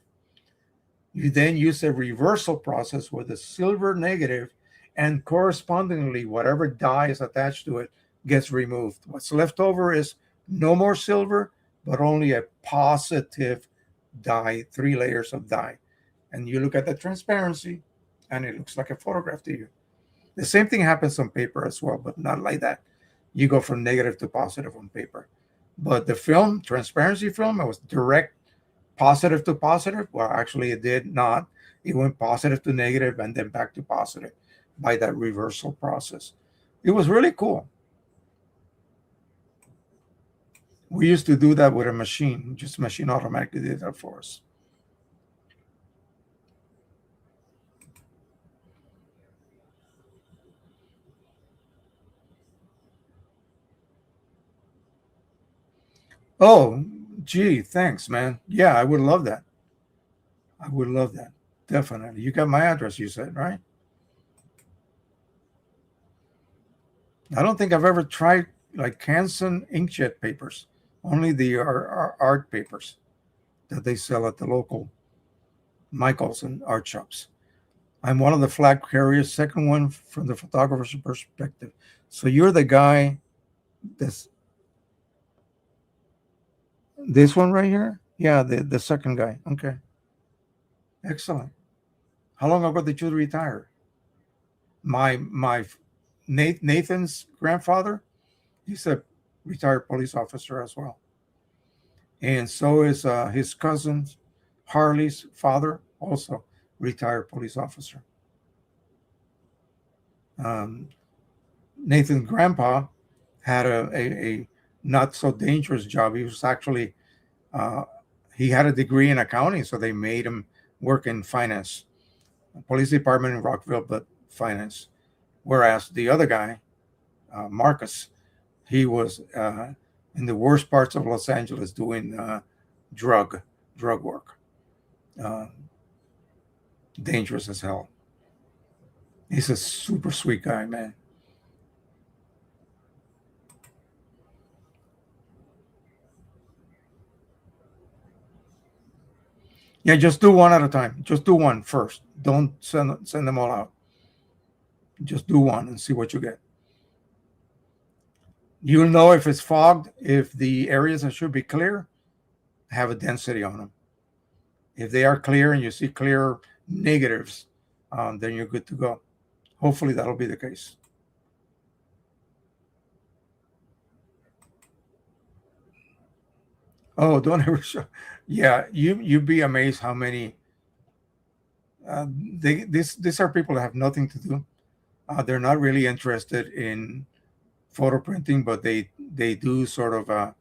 You then use a reversal process where the silver negative and correspondingly whatever dye is attached to it gets removed. What's left over is no more silver, but only a positive dye, three layers of dye. And you look at the transparency and it looks like a photograph to you. The same thing happens on paper as well, but not like that. You go from negative to positive on paper. But the film, transparency film, it was direct positive to positive. Well, actually, it did not. It went positive to negative and then back to positive by that reversal process. It was really cool. We used to do that with a machine, just machine automatically did that for us. Oh, gee, thanks, man. Yeah, I would love that. I would love that. Definitely. You got my address, you said, right? I don't think I've ever tried like Canson inkjet papers, only the art papers that they sell at the local Michaels and art shops. I'm one of the flag carriers, second one from the photographer's perspective. So you're the guy that's this one right here? Yeah, the second guy. Okay. Excellent. How long ago did you retire? My Nathan's grandfather, he's a retired police officer as well. And so is his cousin Harley's father, also retired police officer. Um, Nathan's grandpa had a not so dangerous job. He was actually uh, he had a degree in accounting, so they made him work in finance, police department in Rockville, but finance. Whereas the other guy, Marcus, he was in the worst parts of Los Angeles doing drug work. Uh, Dangerous as hell. He's a super sweet guy, man. Yeah, just do one at a time. Just do one first. Don't send them all out. Just do one and see what you get. You'll know if it's fogged, if the areas that should be clear have a density on them. If they are clear and you see clear negatives, then you're good to go. Hopefully that'll be the case. Oh, don't ever show. Yeah, you'd be amazed how many. These are people that have nothing to do. They're not really interested in photo printing, but they do sort of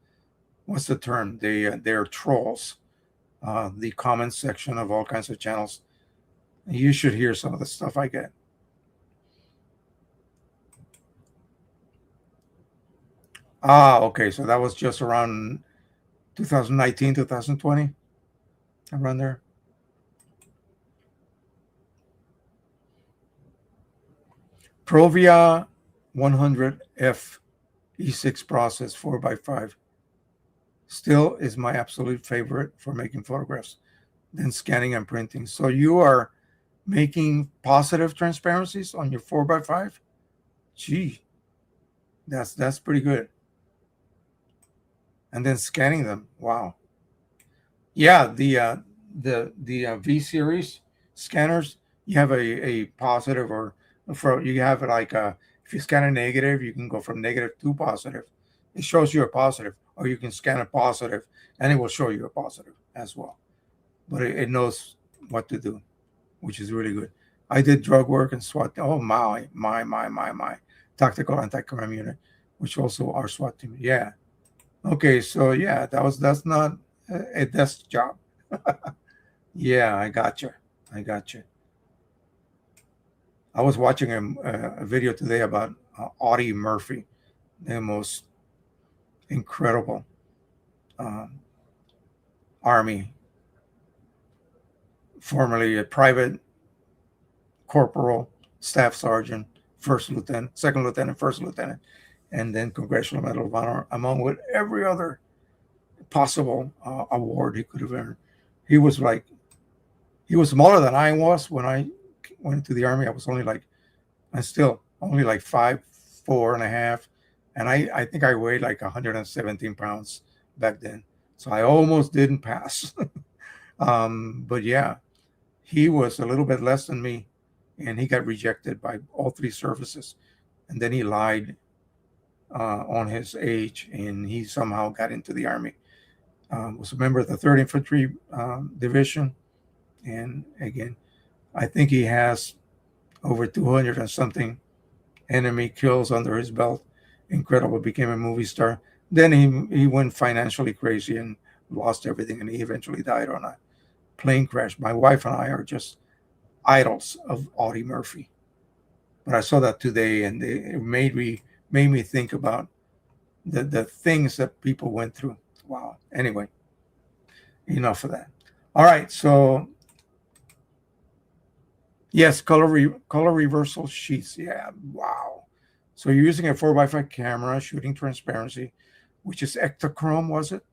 what's the term? They're trolls. The comment section of all kinds of channels. You should hear some of the stuff I get. Okay, so that was just around 2019, 2020, around there. Provia 100F E6 process 4x5 still is my absolute favorite for making photographs, then scanning and printing. So you are making positive transparencies on your 4x5? Gee, that's pretty good. And then scanning them. Wow. Yeah, the V series scanners, you have a positive or for you have it like if you scan a negative, you can go from negative to positive. It shows you a positive, or you can scan a positive and it will show you a positive as well. But it knows what to do, which is really good. I did drug work and SWAT. Oh my tactical anti-crime unit, which also our SWAT team. Yeah. Okay, so yeah, that's not a desk job. Yeah, I got you. I got you. I was watching a video today about Audie Murphy, the most incredible um, Army, formerly a private corporal, staff sergeant, first lieutenant, second lieutenant, first lieutenant, and then Congressional Medal of Honor, among with every other possible award he could have earned. He was like, he was smaller than I was when I went to the Army. I was only like, I'm still only like 5'4.5", and I think I weighed like 117 pounds back then. So I almost didn't pass. But yeah, he was a little bit less than me, and he got rejected by all three services. And then he lied on his age, and he somehow got into the Army. Was a member of the 3rd Infantry Division, and again, I think he has over 200 and something enemy kills under his belt. Incredible. Became a movie star. Then he went financially crazy and lost everything, and he eventually died on a plane crash. My wife and I are just idols of Audie Murphy. But I saw that today, and it made me think about the things that people went through. Wow. Anyway, enough of that. All right. So yes, color reversal sheets. Yeah. Wow. So you're using a 4x5 camera, shooting transparency, which is Ektachrome, was it?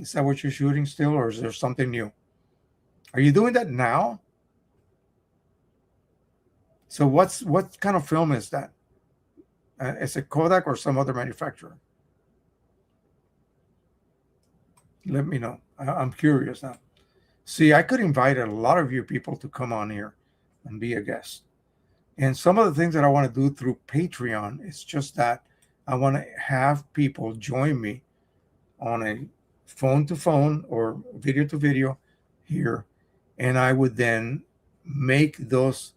Is that what you're shooting still, or is there something new? Are you doing that now? So what kind of film is that? Is it Kodak or some other manufacturer? Let me know. I'm curious now. See, I could invite a lot of you people to come on here and be a guest. And some of the things that I want to do through Patreon is just that I want to have people join me on a phone to phone or video to video here. And I would then make those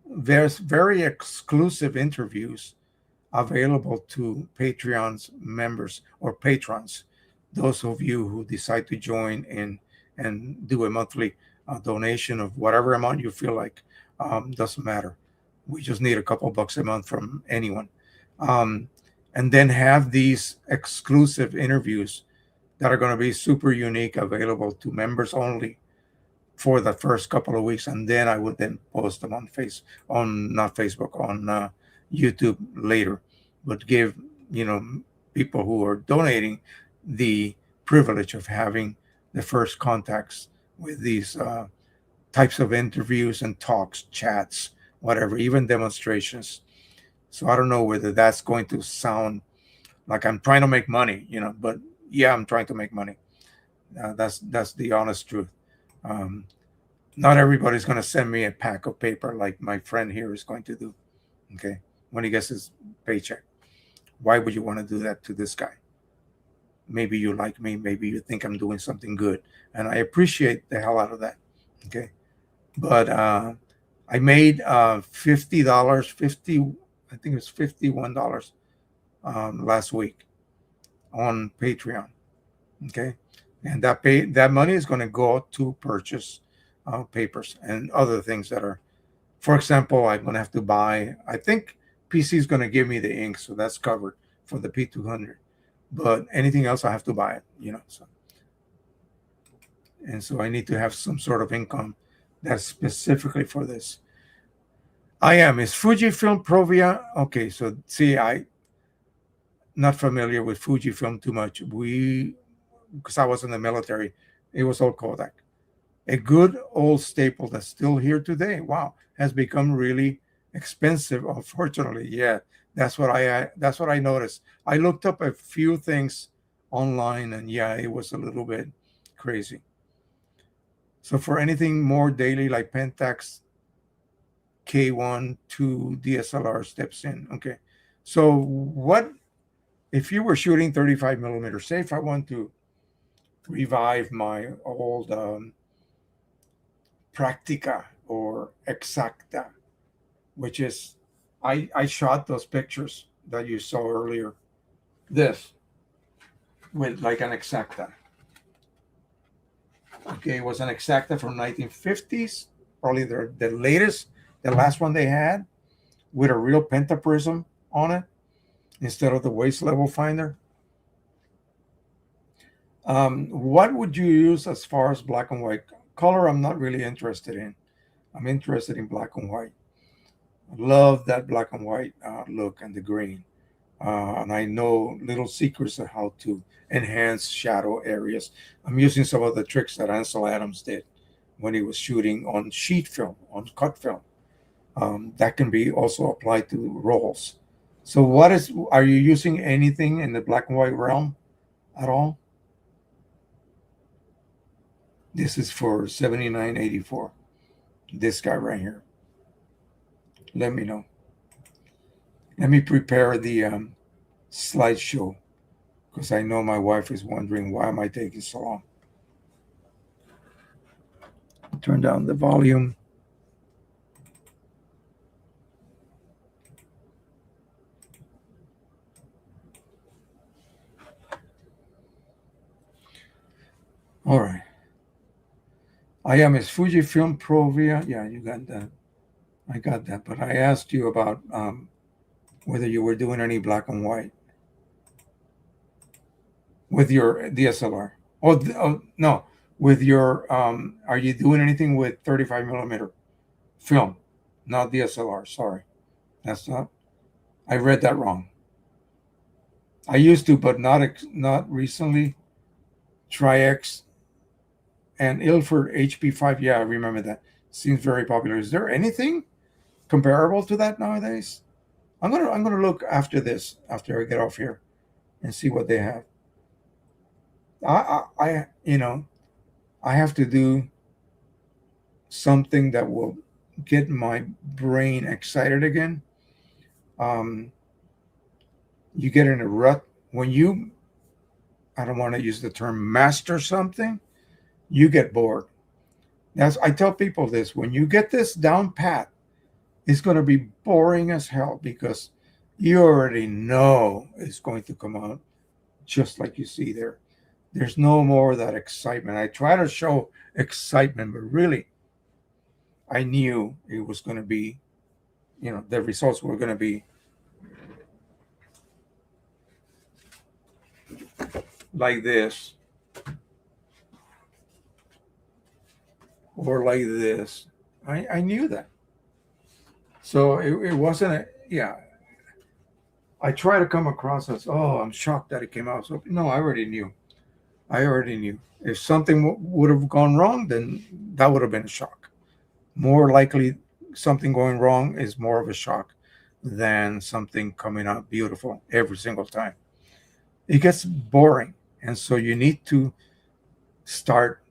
very exclusive interviews available to Patreon's members or patrons, those of you who decide to join and do a monthly donation of whatever amount you feel like. Doesn't matter. We just need a couple bucks a month from anyone. Um, and then have these exclusive interviews that are going to be super unique, available to members only for the first couple of weeks, and then I would then post them on on not Facebook, on YouTube later. But give, you know, people who are donating the privilege of having the first contacts with these types of interviews and talks, chats, whatever, even demonstrations. So I don't know whether that's going to sound like I'm trying to make money, but yeah, I'm trying to make money. That's the honest truth. Um, Not everybody's going to send me a pack of paper like my friend here is going to do. Okay, when he gets his paycheck, why would you want to do that to this guy? Maybe you like me, maybe you think I'm doing something good, and I appreciate the hell out of that. Okay, but I made $50, 50, I think it was $51 last week on Patreon. Okay, and that money is going to go to purchase papers and other things that are. For example, I'm going to have to buy. I think PC is going to give me the ink, so that's covered for the P200. But anything else, I have to buy it. So I need to have some sort of income that's specifically for this. I am. Is Fujifilm Provia? Okay, so see, I not familiar with Fujifilm too much. Because I was in the military, it was all Kodak. A good old staple that's still here today. Wow, has become really expensive. Unfortunately, yeah, that's what I noticed. I looked up a few things online, and yeah, it was a little bit crazy. So for anything more daily, like Pentax K1 2 DSLR steps in. Okay, so what if you were shooting 35 millimeter? Say if I want to revive my old Practica or Exacta, which is I shot those pictures that you saw earlier. This with like an Exacta. Okay, it was an Exacta from 1950s, probably the latest, the last one they had, with a real pentaprism on it instead of the waist level finder. What would you use as far as black and white? Color, I'm not really interested in. I'm interested in black and white. I love that black and white look and the green. And I know little secrets of how to enhance shadow areas. I'm using some of the tricks that Ansel Adams did when he was shooting on sheet film, on cut film. That can be also applied to rolls. So, are you using anything in the black and white realm at all? This is for 7984. This guy right here. Let me know. Let me prepare the slideshow because I know my wife is wondering why am I taking so long. Turn down the volume. All right. I am is Fujifilm Provia. Yeah, you got that. I got that. But I asked you about whether you were doing any black and white with your DSLR. Oh no, with your are you doing anything with 35 millimeter film, not DSLR? Sorry, that's not. I read that wrong. I used to, but not recently. Tri-X and Ilford HP5. Yeah, I remember that. Seems very popular. Is there anything comparable to that nowadays? I'm gonna look after this, after I get off here, and see what they have. I have to do something that will get my brain excited again. Um, you get in a rut when you. I don't want to use the term master something. You get bored. I tell people this: when you get this down pat, it's going to be boring as hell because you already know it's going to come out just like you see there. There's no more of that excitement. I try to show excitement, but really, I knew it was going to be, the results were going to be like this or like this, I knew that. So it wasn't a, yeah. I try to come across as, oh, I'm shocked that it came out. So no, I already knew. I already knew. If something would have gone wrong, then that would have been a shock. More likely, something going wrong is more of a shock than something coming out beautiful every single time. It gets boring, and so you need to start,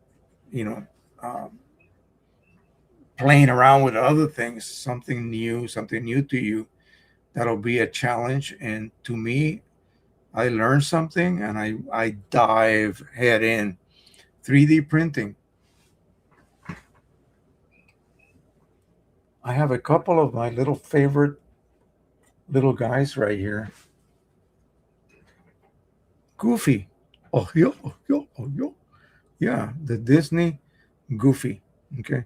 you know, um, playing around with other things, something new to you. That'll be a challenge, and to me, I learn something and I dive head in. 3D printing. I have a couple of my little favorite little guys right here. Goofy. Oh, yo, oh, yo, oh, yo. Yeah, the Disney Goofy. Okay.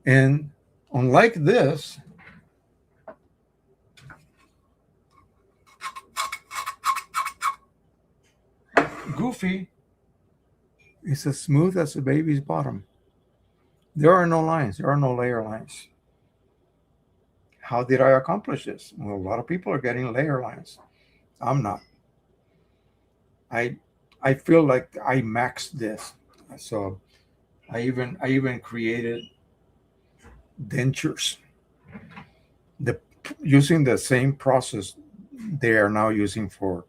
And unlike this, Goofy is as smooth as a baby's bottom. There are no lines, there are no layer lines. How did I accomplish this? Well, a lot of people are getting layer lines. I'm not. I I feel like I maxed this. So I even created dentures. The using the same process they are now using for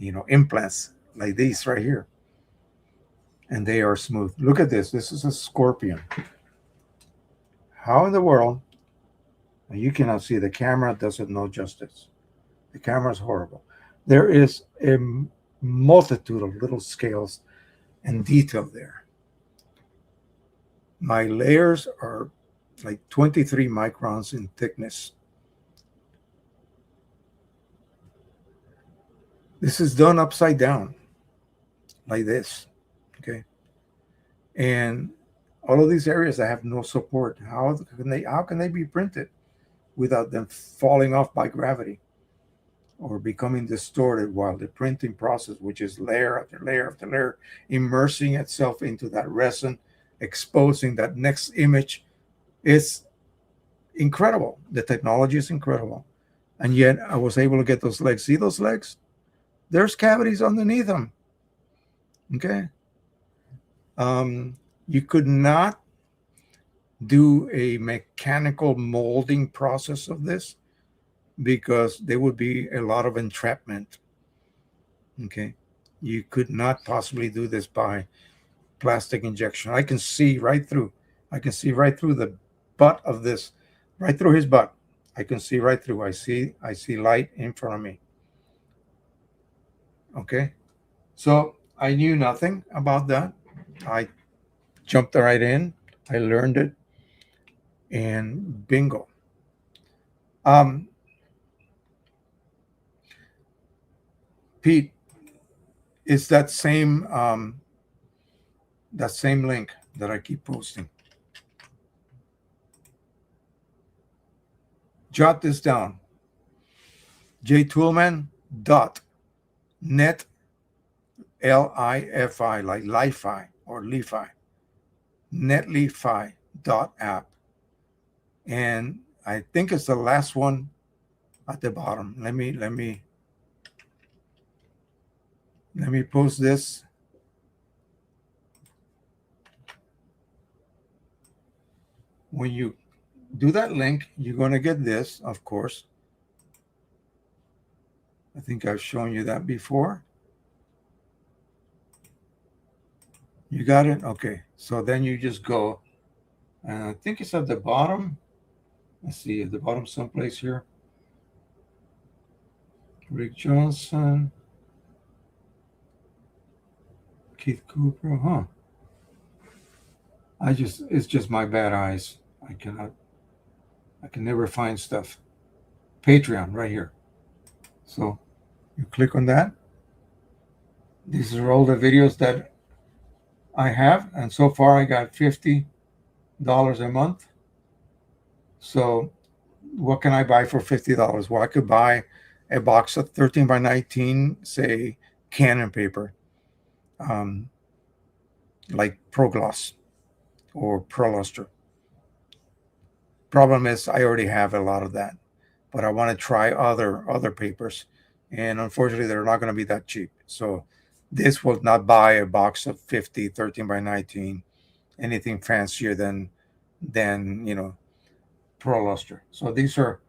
implants like these right here, and they are smooth. Look at this. This is a scorpion. How in the world? You cannot see. The camera does it no justice. The camera is horrible. There is a multitude of little scales and detail there. My layers are like 23 microns in thickness. This is done upside down, like this. Okay. And all of these areas that have no support, how can they be printed without them falling off by gravity or becoming distorted while the printing process, which is layer after layer after layer, immersing itself into that resin, exposing that next image, is incredible. The technology is incredible. And yet I was able to get those legs. See those legs? There's cavities underneath them. Okay. You could not do a mechanical molding process of this because there would be a lot of entrapment. Okay. You could not possibly do this by plastic injection. I can see right through. I can see right through the butt of this, right through his butt. I can see right through. I see light in front of me. Okay. So I knew nothing about that. I jumped right in. I learned it, and bingo. Um, Pete, it's that same link that I keep posting. Jot this down. jtoolman.net LIFI, like Li-Fi or Li-Fi, netlify.app. And I think it's the last one at the bottom. Let me post this. When you do that link, you're going to get this, of course. I think I've shown you that before. You got it? Okay. So then you just go, and I think it's at the bottom. Let's see, at the bottom someplace here. Rick Johnson, Keith Cooper, huh? It's just my bad eyes. I can never find stuff. Patreon, right here. So you click on that. These are all the videos that I have, and so far I got $50 a month. So what can I buy for $50? Well, I could buy a box of 13 by 19, say, Canon paper. um, like Progloss or Proluster. Problem is, I already have a lot of that, but I want to try other papers, and unfortunately, they're not going to be that cheap. So this will not buy a box of 50 13 by 19, anything fancier than Proluster. So these are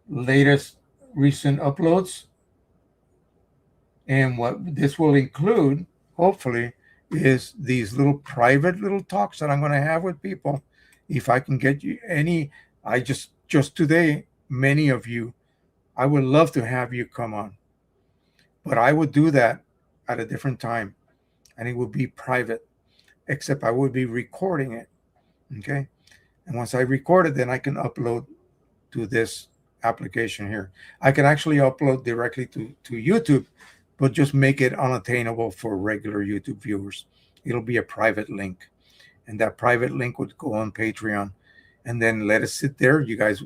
latest recent uploads, and what this will include, hopefully, is these little private little talks that I'm going to have with people. If I can get you any, I just today, many of you, I would love to have you come on, but I would do that at a different time, and it would be private. Except I would be recording it, okay? And once I record it, then I can upload to this application here. I can actually upload directly to YouTube, but just make it unattainable for regular YouTube viewers. It'll be a private link, and that private link would go on Patreon, and then let it sit there. You guys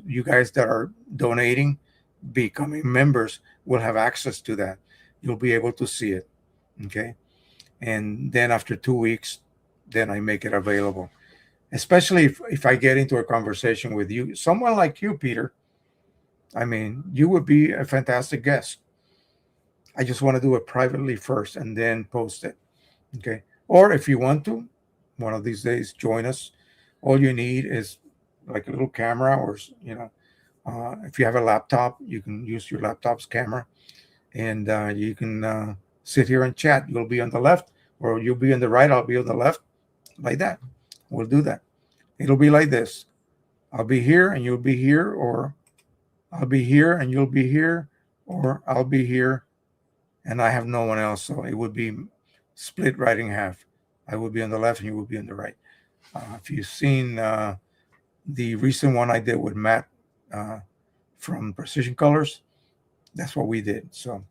that are donating, becoming members, will have access to that. You'll be able to see it, okay? And then after 2 weeks, then I make it available. Especially if I get into a conversation with you, someone like you, Peter. I mean, you would be a fantastic guest. I just want to do it privately first and then post it. Okay. Or if you want to, one of these days, join us. All you need is like a little camera, or, if you have a laptop, you can use your laptop's camera, and you can sit here and chat. You'll be on the left, or you'll be on the right. I'll be on the left, like that. We'll do that. It'll be like this. I'll be here and you'll be here, or I'll be here and you'll be here, or I'll be here and I have no one else. So it would be split right in half. I would be on the left and you would be on the right. If you've seen the recent one I did with Matt from Precision Colors, that's what we did. So,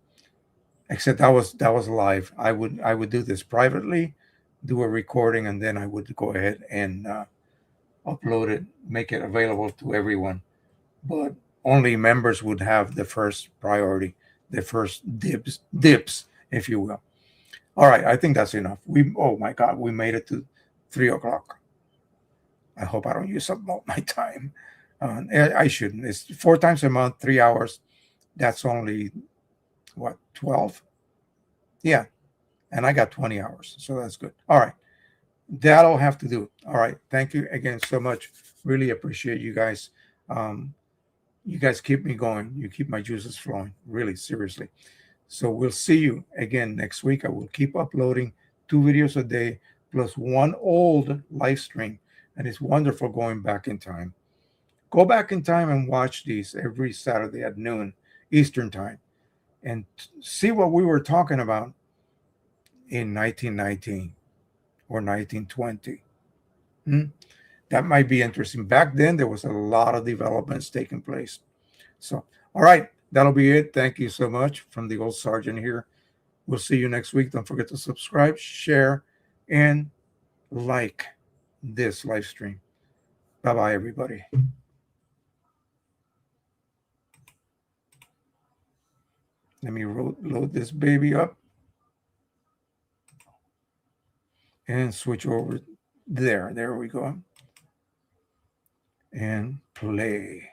except that was live. I would do this privately, do a recording, and then I would go ahead and upload it, make it available to everyone. But only members would have the first priority, the first dibs, if you will. All right, I think that's enough. Oh my God, we made it to 3 o'clock. I hope I don't use up all my time. I shouldn't. It's 4 times a month, 3 hours. That's only what, 12? Yeah, and I got 20 hours, so that's good. All right, that'll have to do. All right, thank you again so much. Really appreciate you guys. You guys keep me going. You keep my juices flowing, really, seriously. So we'll see you again next week. I will keep uploading 2 videos a day plus one old live stream. And it's wonderful going back in time. Go back in time and watch these every Saturday at noon Eastern time, and see what we were talking about in 1919 or 1920. That might be interesting. Back then, there was a lot of developments taking place. So, all right, that'll be it. Thank you so much from the old sergeant here. We'll see you next week. Don't forget to subscribe, share, and like this live stream. Bye-bye, everybody. Let me load this baby up and switch over there. There we go. And play.